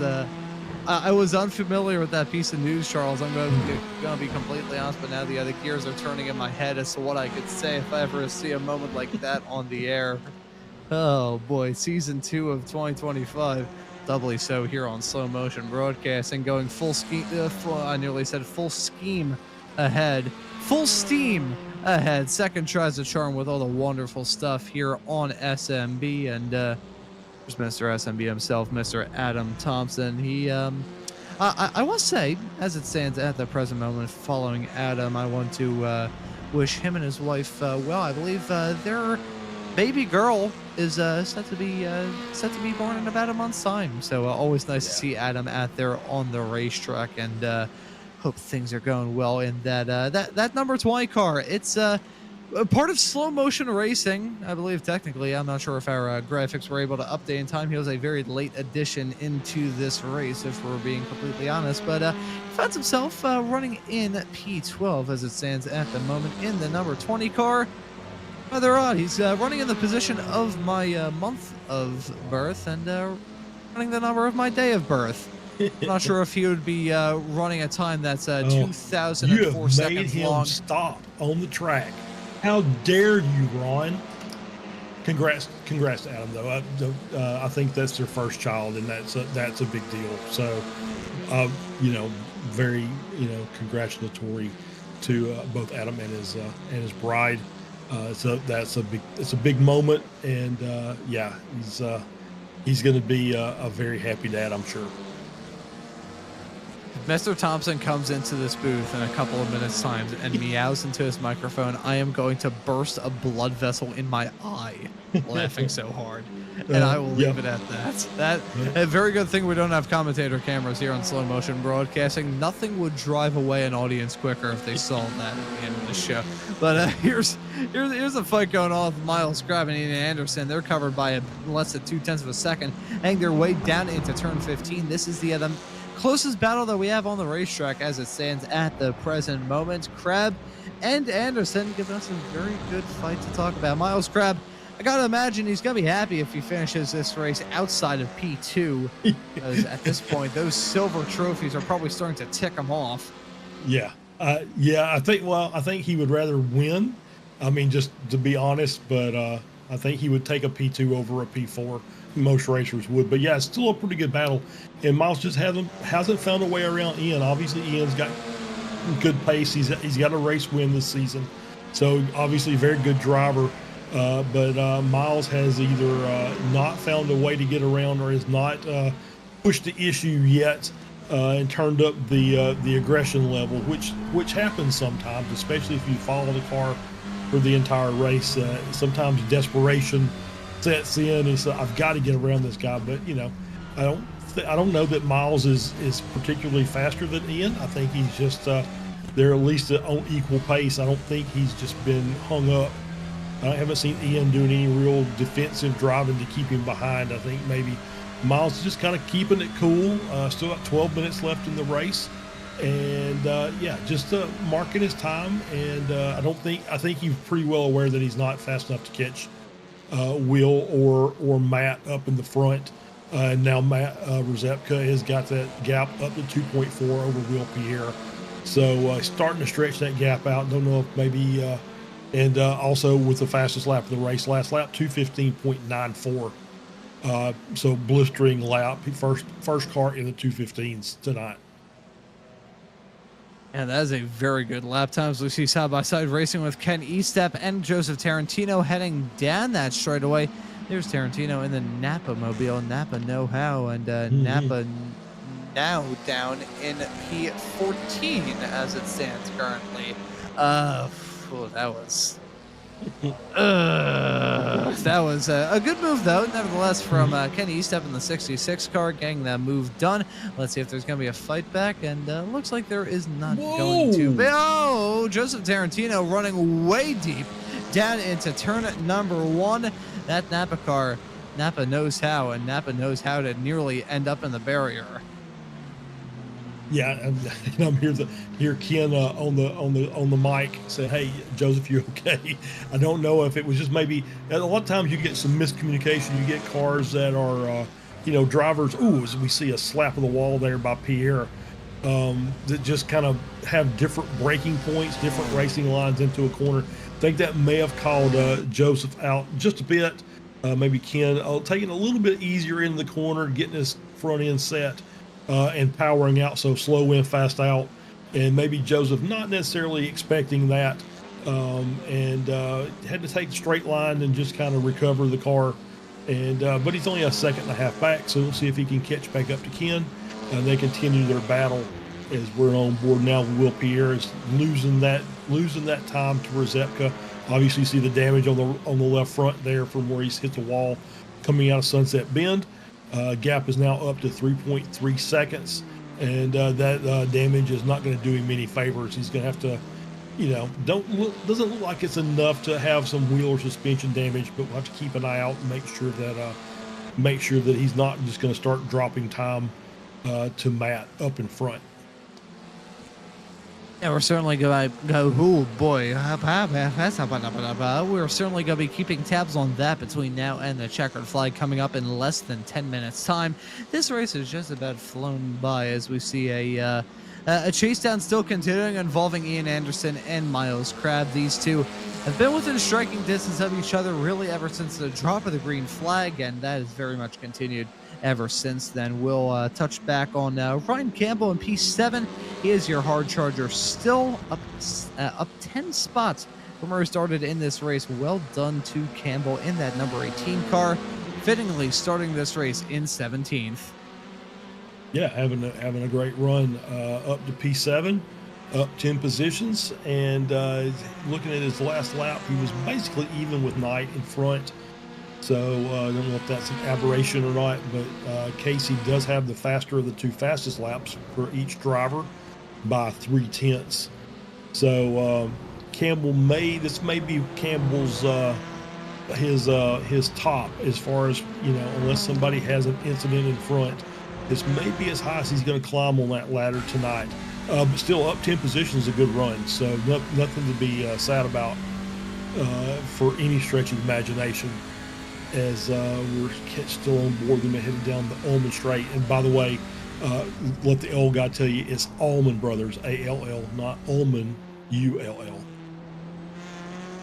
I was unfamiliar with that piece of news, Charles. I'm going to be completely honest, but now the other gears are turning in my head as to what I could say if I ever see a moment like that on the air. Oh boy, season 2 of 2025, doubly so here on Slow Motion Broadcasting, going full scheme. I nearly said full scheme ahead, full steam ahead. Second tries the charm with all the wonderful stuff here on SMB, and there's Mr. SMB himself, Mr. Adam Thompson. He, I want to say, as it stands at the present moment, following Adam, I want to wish him and his wife well. I believe their baby girl is set to be born in about a month's time. So always nice to see Adam out there on the racetrack, and hope things are going well in that number 20 car. It's part of Slow Motion Racing, I believe. Technically, I'm not sure if our graphics were able to update in time. He was a very late addition into this race, if we're being completely honest, but he finds himself running in P12 as it stands at the moment in the number 20 car. Rather odd. He's running in the position of my month of birth and running the number of my day of birth. I'm not sure if he would be running a time that's 2,004 seconds long. You have made him stop on the track. How dare you, Ron? Congrats to Adam, though. I think that's their first child, and that's a big deal. So, very congratulatory to both Adam and his bride. So it's a big moment, and he's going to be a very happy dad, I'm sure. Mr. Thompson comes into this booth in a couple of minutes' time and meows into his microphone. I am going to burst a blood vessel in my eye laughing so hard. And I will leave it at that. A very good thing we don't have commentator cameras here on Slow Motion Broadcasting. Nothing would drive away an audience quicker if they saw that at the end of the show. But here's a fight going on with Miles Crab and Ian Anderson. They're covered by less than 0.2 of a second, heading their way down into turn 15. This is the closest battle that we have on the racetrack as it stands at the present moment. Crab and Anderson giving us a very good fight to talk about. Miles Crab, I gotta imagine he's gonna be happy if he finishes this race outside of P2, because at this point those silver trophies are probably starting to tick him off. I think he would rather win. I mean, just to be honest, but I think he would take a P2 over a P4. Most racers would, but yeah, it's still a pretty good battle, and Miles just hasn't found a way around Ian. Obviously, Ian's got good pace. He's got a race win this season, so obviously very good driver. But Miles has either not found a way to get around, or has not pushed the issue yet, and turned up the aggression level, which happens sometimes, especially if you follow the car for the entire race. Sometimes desperation sets in. He said, I've got to get around this guy. But, I don't know that Miles is particularly faster than Ian. I think he's just they're at least on equal pace. I don't think he's just been hung up. I haven't seen Ian doing any real defensive driving to keep him behind. I think maybe Miles is just kind of keeping it cool. Still got 12 minutes left in the race. And just marking his time. And I think he's pretty well aware that he's not fast enough to catch Will or Matt up in the front. And now Matt Rzepka has got that gap up to 2.4 over Will Pierre. So starting to stretch that gap out. Don't know if maybe, and also with the fastest lap of the race, last lap, 2:15.94. So blistering lap, first car in the 2:15s tonight. And that is a very good lap times. We see side-by-side racing with Ken Estep and Joseph Tarantino heading down that straightaway. There's Tarantino in the Napa mobile, Napa know-how, and Napa now down in P14 as it stands currently. That was a good move, though, nevertheless, from Kenny Estep in the 66 car, getting that move done. Let's see if there's going to be a fight back, and looks like there is not going to be. Oh, Joseph Tarantino running way deep down into turn number 1. That Napa car, Napa knows how, and Napa knows how to nearly end up in the barrier. Yeah, and I'm hear Ken on the mic say, "Hey, Joseph, you okay?" I don't know if it was just maybe a lot of times you get some miscommunication. You get cars that are, drivers. Ooh, as we see a slap of the wall there by Pierre, that just kind of have different braking points, different racing lines into a corner. I think that may have called Joseph out just a bit. Maybe Ken taking a little bit easier in the corner, getting his front end set. And powering out, so slow in, fast out, and maybe Joseph not necessarily expecting that, and had to take the straight line and just kind of recover the car, and but he's only a second and a half back, so we'll see if he can catch back up to Ken, and they continue their battle as we're on board now. Will Pierre is losing that time to Rzepka. Obviously, you see the damage on the left front there from where he's hit the wall coming out of Sunset Bend. Gap is now up to 3.3 seconds, and that damage is not going to do him any favors. He's going to have to, doesn't look like it's enough to have some wheel or suspension damage, but we'll have to keep an eye out and make sure that he's not just going to start dropping time to Matt up in front. Yeah, we're certainly going to go, oh boy, we're certainly going to be keeping tabs on that between now and the checkered flag coming up in less than 10 minutes time. This race is just about flown by as we see a chase down still continuing involving Ian Anderson and Miles Crabb. These two have been within striking distance of each other really ever since the drop of the green flag, and that has very much continued ever since then. We'll touch back on Ryan Campbell in P7. He is your hard charger, still up 10 spots from where he started in this race. Well done to Campbell in that number 18 car, fittingly starting this race in 17th. Yeah, having a great run up to P7, up 10 positions, and looking at his last lap, he was basically even with Knight in front. So I don't know if that's an aberration or not, but Casey does have the faster of the two fastest laps for each driver by 0.3. So Campbell this may be Campbell's his top as far as, unless somebody has an incident in front. This may be as high as he's going to climb on that ladder tonight. But still, up 10 positions is a good run, so nothing to be sad about for any stretch of the imagination. As we're still on board, them headed down the Allman Straight. And by the way, let the old guy tell you, it's Allman Brothers, A-L-L, not Allman, U-L-L.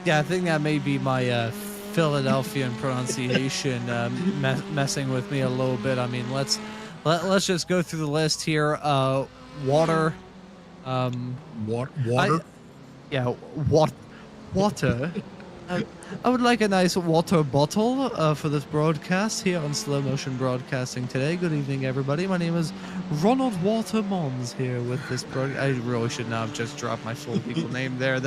Yeah, I think that may be my Philadelphian pronunciation messing with me a little bit. I mean, let's just go through the list here. Water. Water? Water. I would like a nice water bottle for this broadcast here on Slow Motion Broadcasting today. Good evening, everybody. My name is Ronald Walter Maunz here with this broadcast. I really should not have just dropped my full legal name there.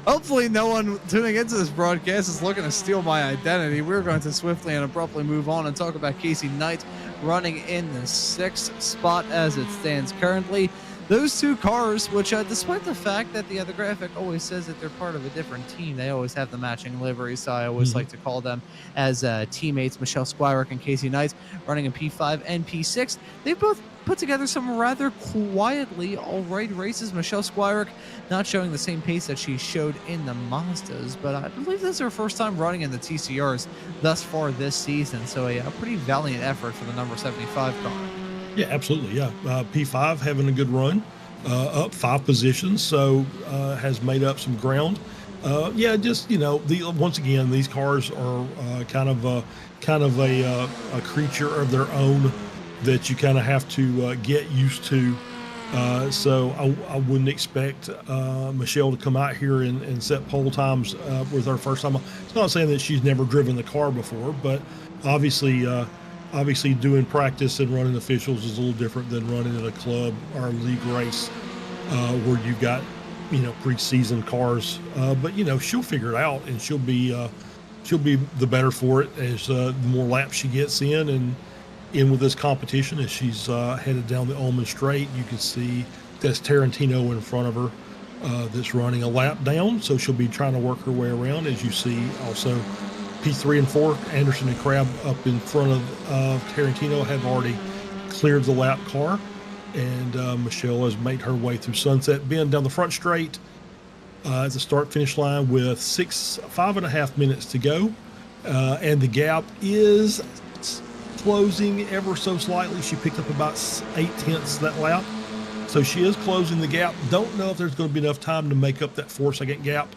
Hopefully no one tuning into this broadcast is looking to steal my identity. We're going to swiftly and abruptly move on and talk about Casey Knight running in the 6th spot as it stands currently. Those two cars, which despite the fact that the other graphic always says that they're part of a different team, they always have the matching livery, so I always like to call them as teammates. Michelle Squirick and Casey Knight running in P5 and P6. They've both put together some rather quietly all right races. Michelle Squirick not showing the same pace that she showed in the Mazdas, but I believe this is her first time running in the TCRs thus far this season, so a pretty valiant effort for the number 75 car. Yeah, absolutely. Yeah. P5 having a good run, up 5 positions, so has made up some ground. Yeah, just, once again, these cars are kind of a creature of their own that you kind of have to get used to. So I wouldn't expect Michelle to come out here and set pole times with her first time. It's not saying that she's never driven the car before, but obviously doing practice and running officials is a little different than running in a club or a league race where you've got, pre-season cars. But, she'll figure it out, and she'll be the better for it as the more laps she gets in with this competition. As she's headed down the Ullman Straight, you can see that's Tarantino in front of her that's running a lap down. So she'll be trying to work her way around. As you see also P3 and 4, Anderson and Crabb up in front of Tarantino have already cleared the lap car. And Michelle has made her way through Sunset Bend down the front straight at the start-finish line with 5.5 minutes to go. And the gap is closing ever so slightly. She picked up about 0.8 that lap. So she is closing the gap. Don't know if there's going to be enough time to make up that 4-second gap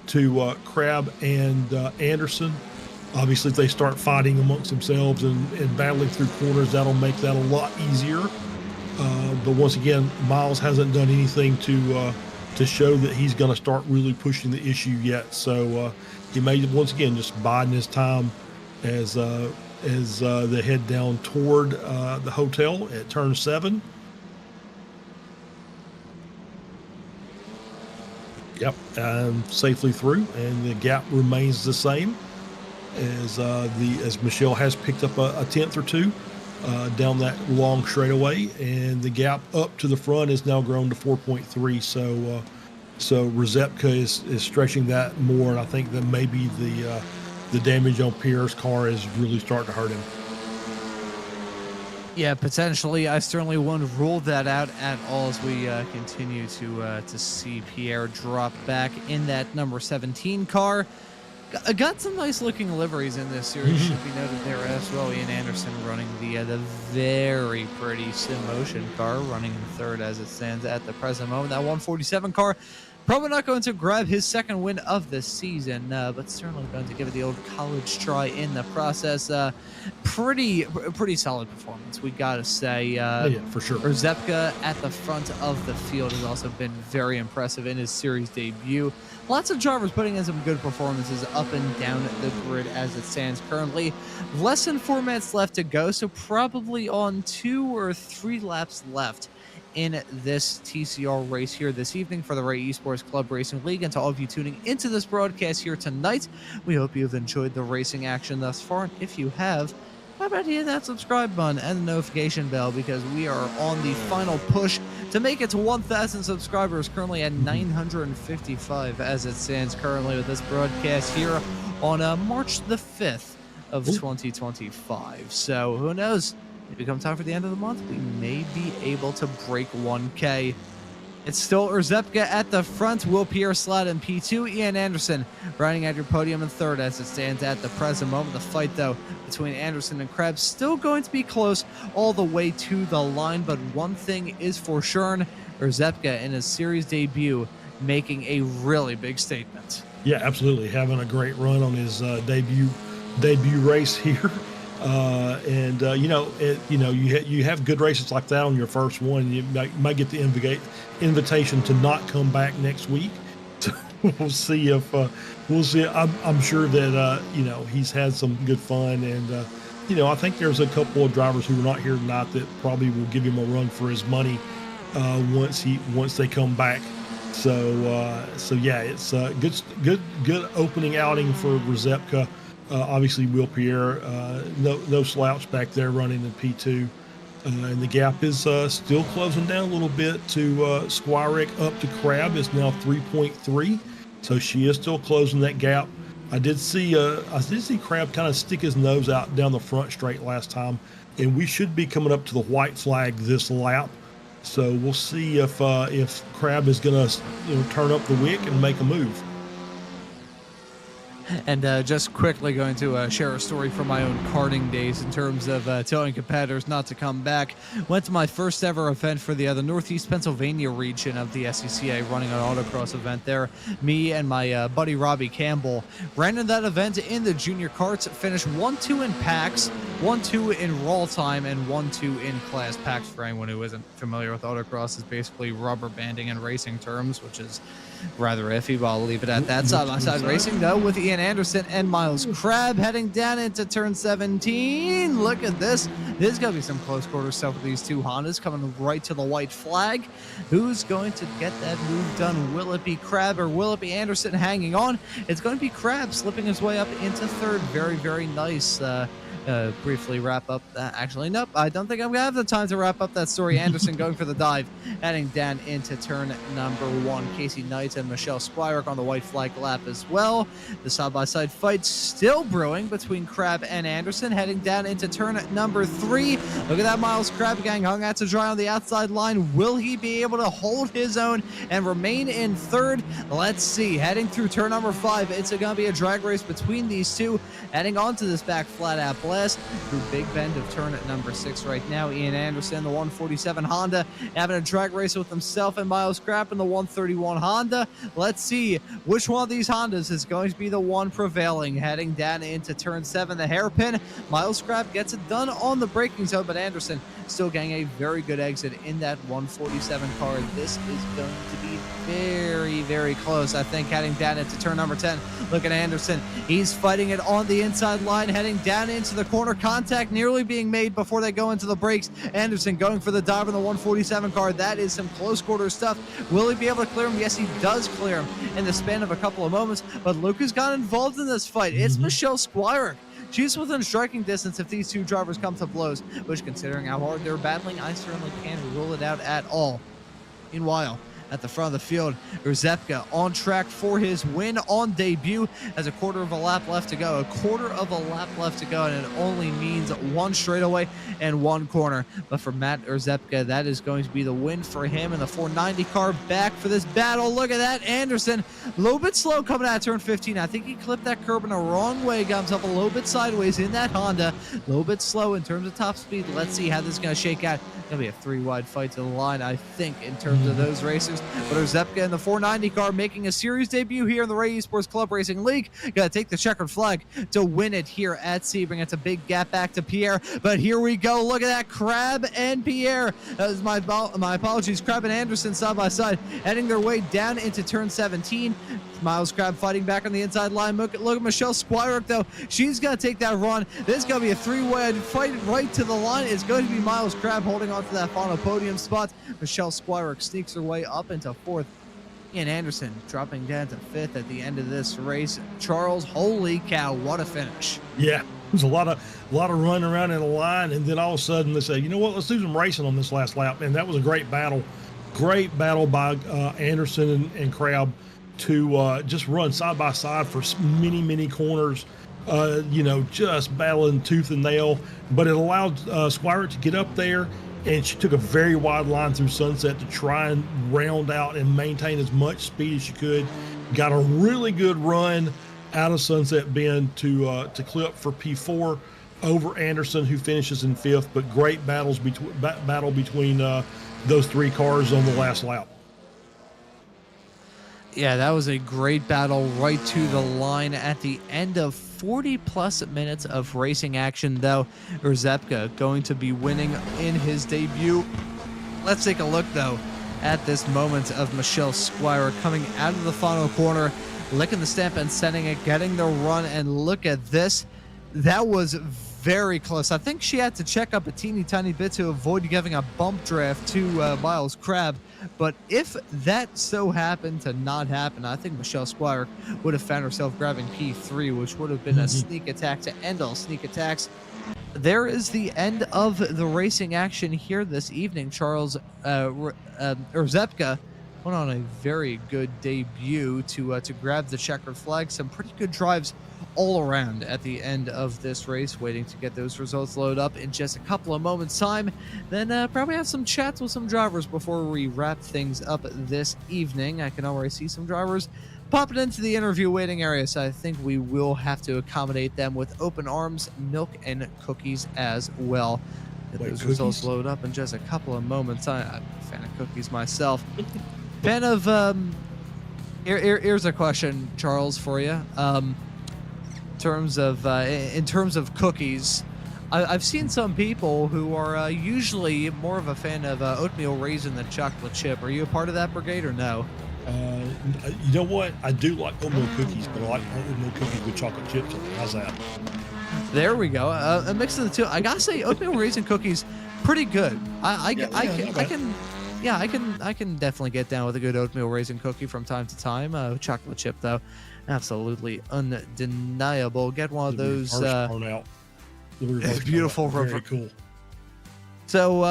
to Crabb and Anderson. Obviously, if they start fighting amongst themselves and battling through corners, that'll make that a lot easier. But once again, Miles hasn't done anything to show that he's going to start really pushing the issue yet. So he may once again just biding his time as they head down toward the hotel at turn 7. Yep, safely through, and the gap remains the same as Michelle has picked up a 10th or 2 down that long straightaway, and the gap up to the front is now grown to 4.3. So Rzepka is stretching that more, and I think that maybe the damage on Pierre's car is really starting to hurt him. Yeah, potentially. I certainly wouldn't rule that out at all as we continue to see Pierre drop back in that number 17 car. Got some nice looking liveries in this series. Should be noted there as well. Ian Anderson running the very pretty Sim Motion car, running in 3rd as it stands at the present moment. That 147 car probably not going to grab his 2nd win of the season, but certainly going to give it the old college try in the process. Pretty solid performance, we gotta say. Yeah, for sure. Rzepka at the front of the field has also been very impressive in his series debut. Lots of drivers putting in some good performances up and down the grid as it stands currently. Less than 4 minutes left to go, so probably on 2 or 3 laps left in this TCR race here this evening for the Ray Esports Club Racing League. And to all of you tuning into this broadcast here tonight, we hope you've enjoyed the racing action thus far. And if you have, how about you hit that subscribe button and the notification bell, because we are on the final push to make it to 1,000 subscribers, currently at 955 as it stands currently with this broadcast here on March the 5th of 2025. So who knows? Maybe come time for the end of the month, we may be able to break 1K. It's still Rzepka at the front, Will Pierre slot in P2, Ian Anderson riding at your podium in 3rd as it stands at the present moment. The fight, though, between Anderson and Krebs still going to be close all the way to the line, but one thing is for sure, Rzepka in his series debut making a really big statement. Yeah, absolutely. Having a great run on his debut race here. You have good races like that on your first one. You might get the invitation to not come back next week. So we'll see if we'll see. I'm sure that he's had some good fun, and I think there's a couple of drivers who are not here tonight that probably will give him a run for his money once they come back So yeah, it's a good opening outing for Rzepka. Obviously, Will Pierre, no slouch back there running in P2. And the gap is still closing down a little bit to Squirek up to Crab is now 3.3. So she is still closing that gap. I did see Crab kind of stick his nose out down the front straight last time, and we should be coming up to the white flag this lap. So we'll see if Crab is going to turn up the wick and make a move. And just quickly going to share a story from my own karting days in terms of telling competitors not to come back. Went to my first ever event for the Northeast Pennsylvania region of the SCCA, running an autocross event there. Me and my buddy Robbie Campbell ran in that event in the junior karts, finished 1-2 in packs, 1-2 in raw time, and 1-2 in class. Packs, for anyone who isn't familiar with autocross, is basically rubber banding in racing terms, which is rather iffy, but I'll leave it at that. Side-by-side racing, though, with Ian Anderson and Miles Crab heading down into turn 17. Look at this. There's going to be some close quarter stuff with these two Hondas coming right to the white flag. Who's going to get that move done? Will it be Crab or will it be Anderson hanging on? It's going to be Crab slipping his way up into third. Very, very nice. Briefly wrap up that. Actually, nope, I don't think I'm gonna have the time to wrap up that story. Anderson going for the dive, heading down into turn number 1. Casey Knight and Michelle Squirek on the white flag lap as well. The side-by-side fight still brewing between Crab and Anderson, heading down into turn number 3. Look at that Miles Crab gang hung out to dry on the outside line. Will he be able to hold his own and remain in third? Let's see. Heading through turn number 5, it's gonna be a drag race between these two, heading onto this back flat-out blast through Big Bend of turn at number 6 right now. Ian Anderson, the 147 Honda, having a drag race with himself and Miles Crab in the 131 Honda. Let's see which one of these Hondas is going to be the one prevailing. Heading down into turn 7, the hairpin. Miles Crab gets it done on the braking zone, but Anderson still getting a very good exit in that 147 car. This is going to be very, very close, I think, heading down into turn number 10. Look at Anderson. He's fighting it on the inside line, heading down into the corner. Contact nearly being made before they go into the brakes. Anderson going for the dive in the 147 car. That is some close quarter stuff. Will he be able to clear him? Yes, he does clear him in the span of a couple of moments, but Luke has got involved in this fight. It's Michelle Squirek. She's within striking distance if these two drivers come to blows, which, considering how hard they're battling, I certainly can't rule it out at all. Meanwhile, at the front of the field, Rzepka on track for his win on debut, has a quarter of a lap left to go. And it only means one straightaway and one corner. But for Matt Rzepka, that is going to be the win for him in the 490 car. Back for this battle. Look at that. Anderson, a little bit slow coming out of turn 15. I think he clipped that curb in the wrong way. Got himself a little bit sideways in that Honda. A little bit slow in terms of top speed. Let's see how this is going to shake out. Going to be a 3-wide fight to the line, I think, in terms of those racers. But Rzepka in the 490 car making a series debut here in the Ray Esports Club Racing League. Got to take the checkered flag to win it here at Sebring. It's a big gap back to Pierre. But here we go. Look at that. Crab and Pierre. My apologies. Crab and Anderson side by side, heading their way down into turn 17. Miles Crab fighting back on the inside line. Look at Michelle Squirek, though. She's going to take that run. This is going to be a 3-way fight right to the line. It's going to be Miles Crab holding on to that final podium spot. Michelle Squirek sneaks her way up into 4th. Ian Anderson dropping down to 5th at the end of this race. Charles, holy cow, what a finish. Yeah, there's a lot of running around in the line, and then all of a sudden they say, you know what, let's do some racing on this last lap. And that was a great battle. Great battle by Anderson and Crab to just run side by side for many corners, just battling tooth and nail. But it allowed Squirek to get up there, and she took a very wide line through Sunset to try and round out and maintain as much speed as she could. Got a really good run out of Sunset Bend to clip for P4 over Anderson, who finishes in 5th. But great battle between those 3 cars on the last lap. Yeah, that was a great battle right to the line at the end of 40-plus minutes of racing action, though. Rzepka going to be winning in his debut. Let's take a look, though, at this moment of Michelle Squirek coming out of the final corner, licking the stamp and sending it, getting the run, and look at this. That was very close. I think she had to check up a teeny tiny bit to avoid giving a bump draft to Miles Crab, But if that so happened to not happen, I think Michelle Squire would have found herself grabbing P3, which would have been a sneak attack to end all sneak attacks. There is the end of the racing action here this evening. Charles Zepka went on a very good debut to grab the checkered flag. Some pretty good drives all around at the end of this race, waiting to get those results loaded up in just a couple of moments time. Then probably have some chats with some drivers before we wrap things up this evening. I can already see some drivers popping into the interview waiting area, so I think we will have to accommodate them with open arms, milk, and cookies as well. Get those results load up in just a couple of moments. I'm a fan of cookies myself. Fan of here's a question, Charles, for you. In terms of cookies, I've seen some people who are usually more of a fan of oatmeal raisin than chocolate chip. Are you a part of that brigade or no? You know what? I do like oatmeal cookies, but I like oatmeal cookies with chocolate chips. How's that? There we go. A mix of the two. I gotta say, oatmeal raisin cookies, pretty good. I can definitely get down with a good oatmeal raisin cookie from time to time. Chocolate chip though, absolutely undeniable. Get one of those. Beautiful. Very cool. So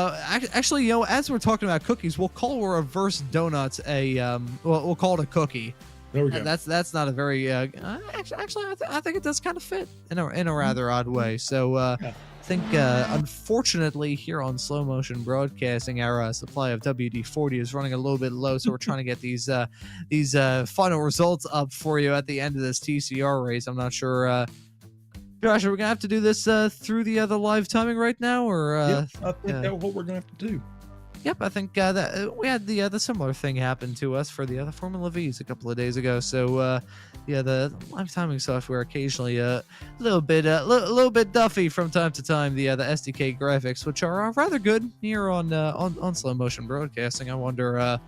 actually, you know, as we're talking about cookies, we'll call reverse donuts we'll call it a cookie. There we go. That's not a very actually I think it does kind of fit in a rather odd way. So I think unfortunately here on Slow Motion Broadcasting, our supply of WD-40 is running a little bit low, so we're trying to get these final results up for you at the end of this TCR race. I'm not sure. Josh, are we gonna have to do this through the live timing right now, or? I think that's what we're gonna have to do. Yep, I think that we had the similar thing happen to us for the other Formula V's a couple of days ago. So the live timing software occasionally a little bit duffy from time to time. The SDK graphics, which are rather good here on Slow Motion Broadcasting. I wonder as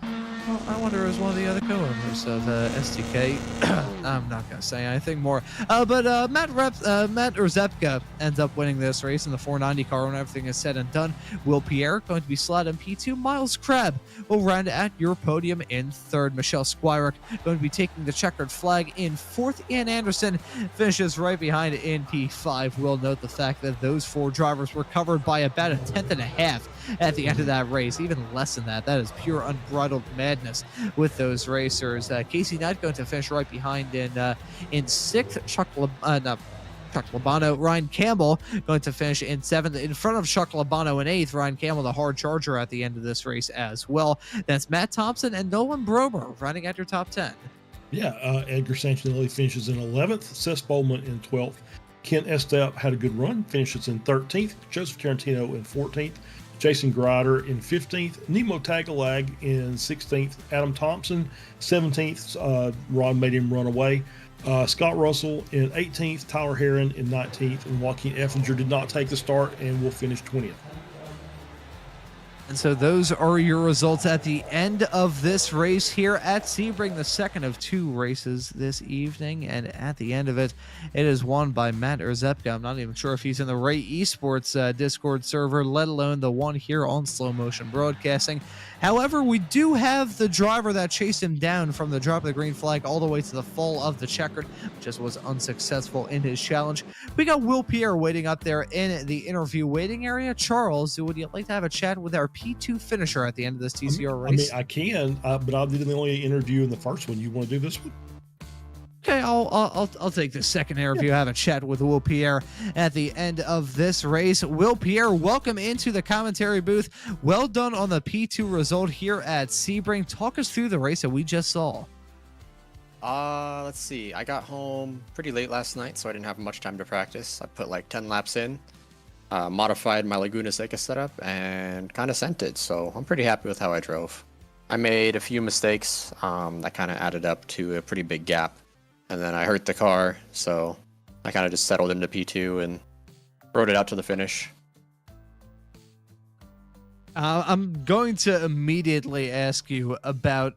one of the other co-owners of SDK. I'm not gonna say anything more. But Matt Zepka ends up winning this race in the 490 car when everything is said and done. Will Pierre going to be slotted in P2. Miles Crab will round at your podium in third. Michelle Squire going to be taking the checkered flag in fourth. Ian Anderson finishes right behind in P5. We'll note the fact that those four drivers were covered by about a tenth and a half at the end of that race, even less than that. That is pure unbridled madness with those racers. Casey Knight going to finish right behind in sixth. Chuck Labano. Ryan Campbell going to finish in seventh in front of Chuck Labano in eighth. Ryan Campbell, the hard charger at the end of this race as well. That's Matt Thompson and Nolan Bromer running at your top 10. Yeah, Edgar Santinelli finishes in 11th. Seth Bowman in 12th. Ken Estep had a good run, finishes in 13th. Joseph Tarantino in 14th. Jason Grider in 15th. Nemo Tagalag in 16th. Adam Thompson, 17th. Ron made him run away. Scott Russell in 18th. Tyler Heron in 19th. And Joaquin Effinger did not take the start and will finish 20th. And so those are your results at the end of this race here at Sebring, the second of two races this evening. And at the end of it, it is won by Matt Zepka. I'm not even sure if he's in the Ray Esports Discord server, let alone the one here on Slow Motion Broadcasting. However, we do have the driver that chased him down from the drop of the green flag all the way to the fall of the checkered, just was unsuccessful in his challenge. We got Will Pierre waiting up there in the interview waiting area. Charles, would you like to have a chat with our P2 finisher at the end of this TCR race? I can, but I did the only interview in the first one. You want to do this one? Okay, I'll take the second interview. Have a chat with Will Pierre at the end of this race. Will Pierre, welcome into the commentary booth. Well done on the P2 result here at Sebring. Talk us through the race that we just saw. Let's see. I got home pretty late last night, so I didn't have much time to practice. I put like 10 laps in, modified my Laguna Seca setup, and kind of sent it. So I'm pretty happy with how I drove. I made a few mistakes that kind of added up to a pretty big gap. And then I hurt the car, so I kind of just settled into P2 and rode it out to the finish. I'm going to immediately ask you about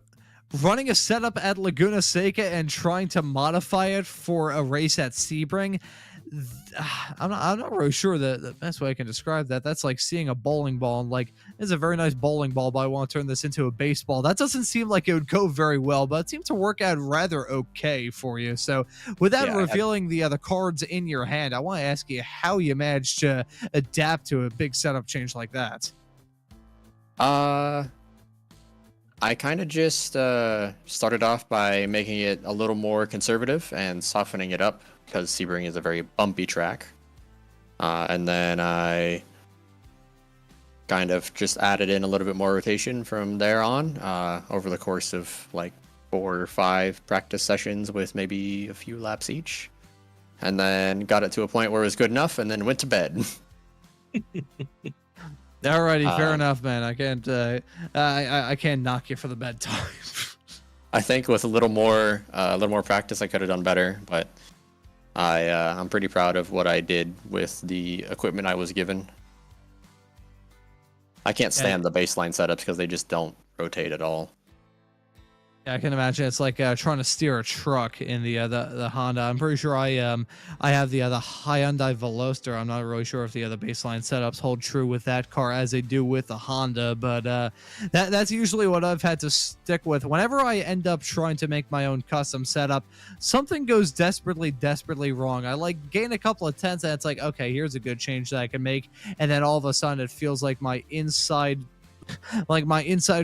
running a setup at Laguna Seca and trying to modify it for a race at Sebring. I'm not really sure the best way I can describe that. That's like seeing a bowling ball and like, it's a very nice bowling ball, but I want to turn this into a baseball. That doesn't seem like it would go very well, but it seemed to work out rather okay for you. So without revealing the other cards in your hand, I want to ask you how you managed to adapt to a big setup change like that. I kind of just started off by making it a little more conservative and softening it up because Sebring is a very bumpy track. And then I kind of just added in a little bit more rotation from there on over the course of like 4 or 5 practice sessions with maybe a few laps each. And then got it to a point where it was good enough and then went to bed. Alrighty, fair enough, man. I can't I can't knock you for the bedtime. I think with a little more practice, I could have done better, but I'm pretty proud of what I did with the equipment I was given. I can't stand the baseline setups because they just don't rotate at all. Yeah, I can imagine it's like trying to steer a truck in the Honda. I'm pretty sure I have the Hyundai Veloster. I'm not really sure if the other baseline setups hold true with that car as they do with the Honda, but that's usually what I've had to stick with. Whenever I end up trying to make my own custom setup, something goes desperately wrong. I like gain a couple of tenths and it's like, okay, here's a good change that I can make, and then all of a sudden it feels like my inside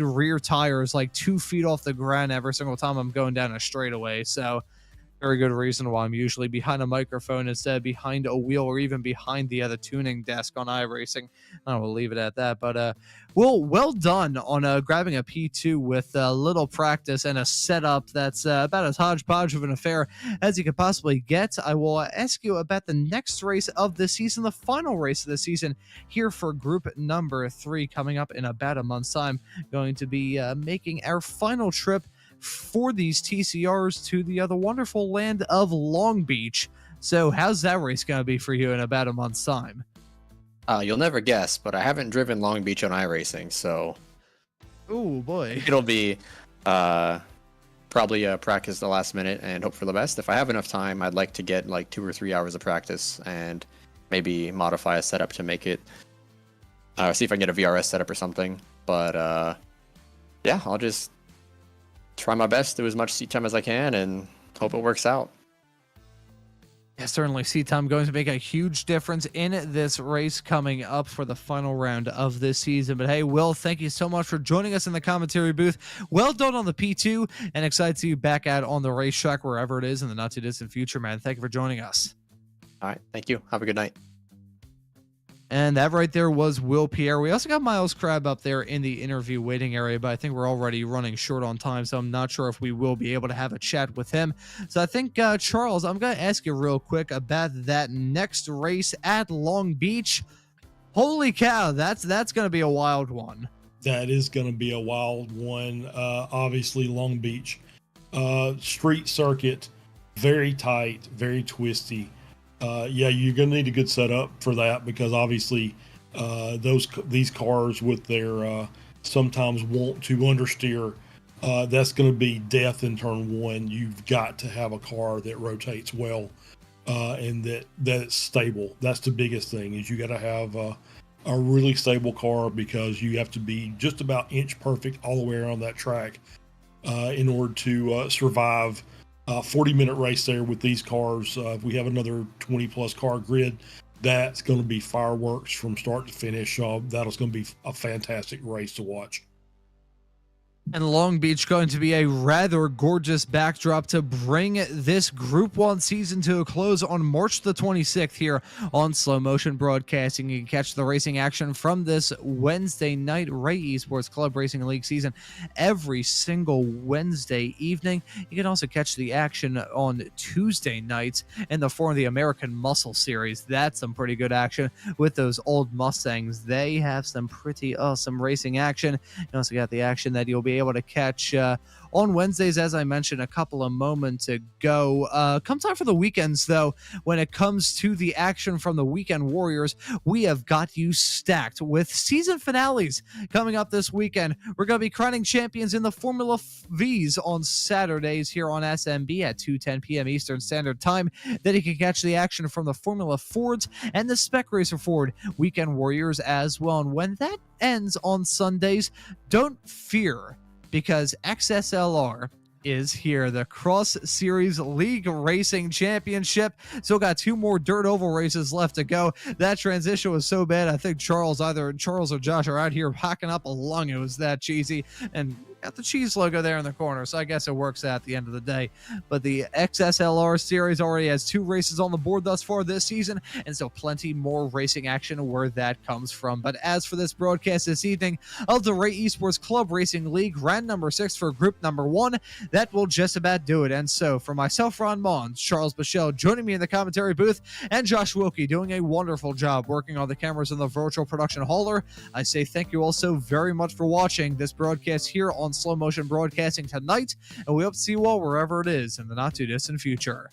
rear tire is like 2 feet off the ground every single time I'm going down a straightaway. So very good reason why I'm usually behind a microphone instead of behind a wheel or even behind the other tuning desk on iRacing. I will leave it at that. But well done on grabbing a P2 with a little practice and a setup that's about as hodgepodge of an affair as you could possibly get. I will ask you about the next race of the season, the final race of the season here for group number 3 coming up in about a month's time. Going to be making our final trip for these TCRs to the other wonderful land of Long Beach. So how's that race going to be for you in about a month's time? You'll never guess, but I haven't driven Long Beach on iRacing, so... Oh boy. It'll be probably practice the last minute and hope for the best. If I have enough time, I'd like to get like 2 or 3 hours of practice and maybe modify a setup to make it... see if I can get a VRS setup or something. But yeah, I'll just try my best, do as much seat time as I can, and hope it works out. Yeah, certainly seat time going to make a huge difference in this race coming up for the final round of this season. But hey, Will, thank you so much for joining us in the commentary booth. Well done on the P2, and excited to see you back out on the racetrack wherever it is in the not too distant future, man. Thank you for joining us. All right, thank you. Have a good night. And that right there was Will Pierre. We also got Miles Crab up there in the interview waiting area, but I think we're already running short on time, so I'm not sure if we will be able to have a chat with him. So I think, Charles, I'm going to ask you real quick about that next race at Long Beach. Holy cow, that's going to be a wild one. That is going to be a wild one. Obviously, Long Beach. Street circuit, very tight, very twisty. Yeah, you're going to need a good setup for that because obviously these cars with their sometimes want to understeer, that's going to be death in turn 1. You've got to have a car that rotates well and that it's stable. That's the biggest thing is you got to have a really stable car because you have to be just about inch perfect all the way around that track in order to survive 40-minute race there with these cars. If we have another 20-plus car grid, that's going to be fireworks from start to finish. That's going to be a fantastic race to watch. And Long Beach going to be a rather gorgeous backdrop to bring this Group 1 season to a close on March the 26th here on Slow Motion Broadcasting. You can catch the racing action from this Wednesday night Ray Esports Club Racing League season every single Wednesday evening. You can also catch the action on Tuesday nights in the form of the American Muscle Series. That's some pretty good action with those old Mustangs. They have some pretty awesome racing action. You also got the action that you'll be able to catch on Wednesdays, as I mentioned a couple of moments ago. Come time for the weekends, though, when it comes to the action from the Weekend Warriors, we have got you stacked with season finales coming up this weekend. We're going to be crowning champions in the Formula Vs on Saturdays here on SMB at 2:10 p.m. Eastern Standard Time. Then you can catch the action from the Formula Fords and the Spec Racer Ford Weekend Warriors as well. And when that ends on Sundays, don't fear, because XSLR is here, the Cross Series League Racing Championship. Still got 2 more dirt oval races left to go. That transition was so bad, I think either Charles or Josh are out here hacking up a lung. It was that cheesy, and got the cheese logo there in the corner, so I guess it works out at the end of the day. But the XSLR series already has 2 races on the board thus far this season, and so plenty more racing action where that comes from. But as for this broadcast this evening of the Ray Esports Club Racing League, round number 6 for group number 1, that will just about do it. And so for myself, Ron Maunz, Charles Boshell joining me in the commentary booth, and Josh Wilkie doing a wonderful job working on the cameras in the virtual production hauler, I say thank you all so very much for watching this broadcast here on Slow Motion Broadcasting tonight, and we hope to see you all wherever it is in the not too distant future.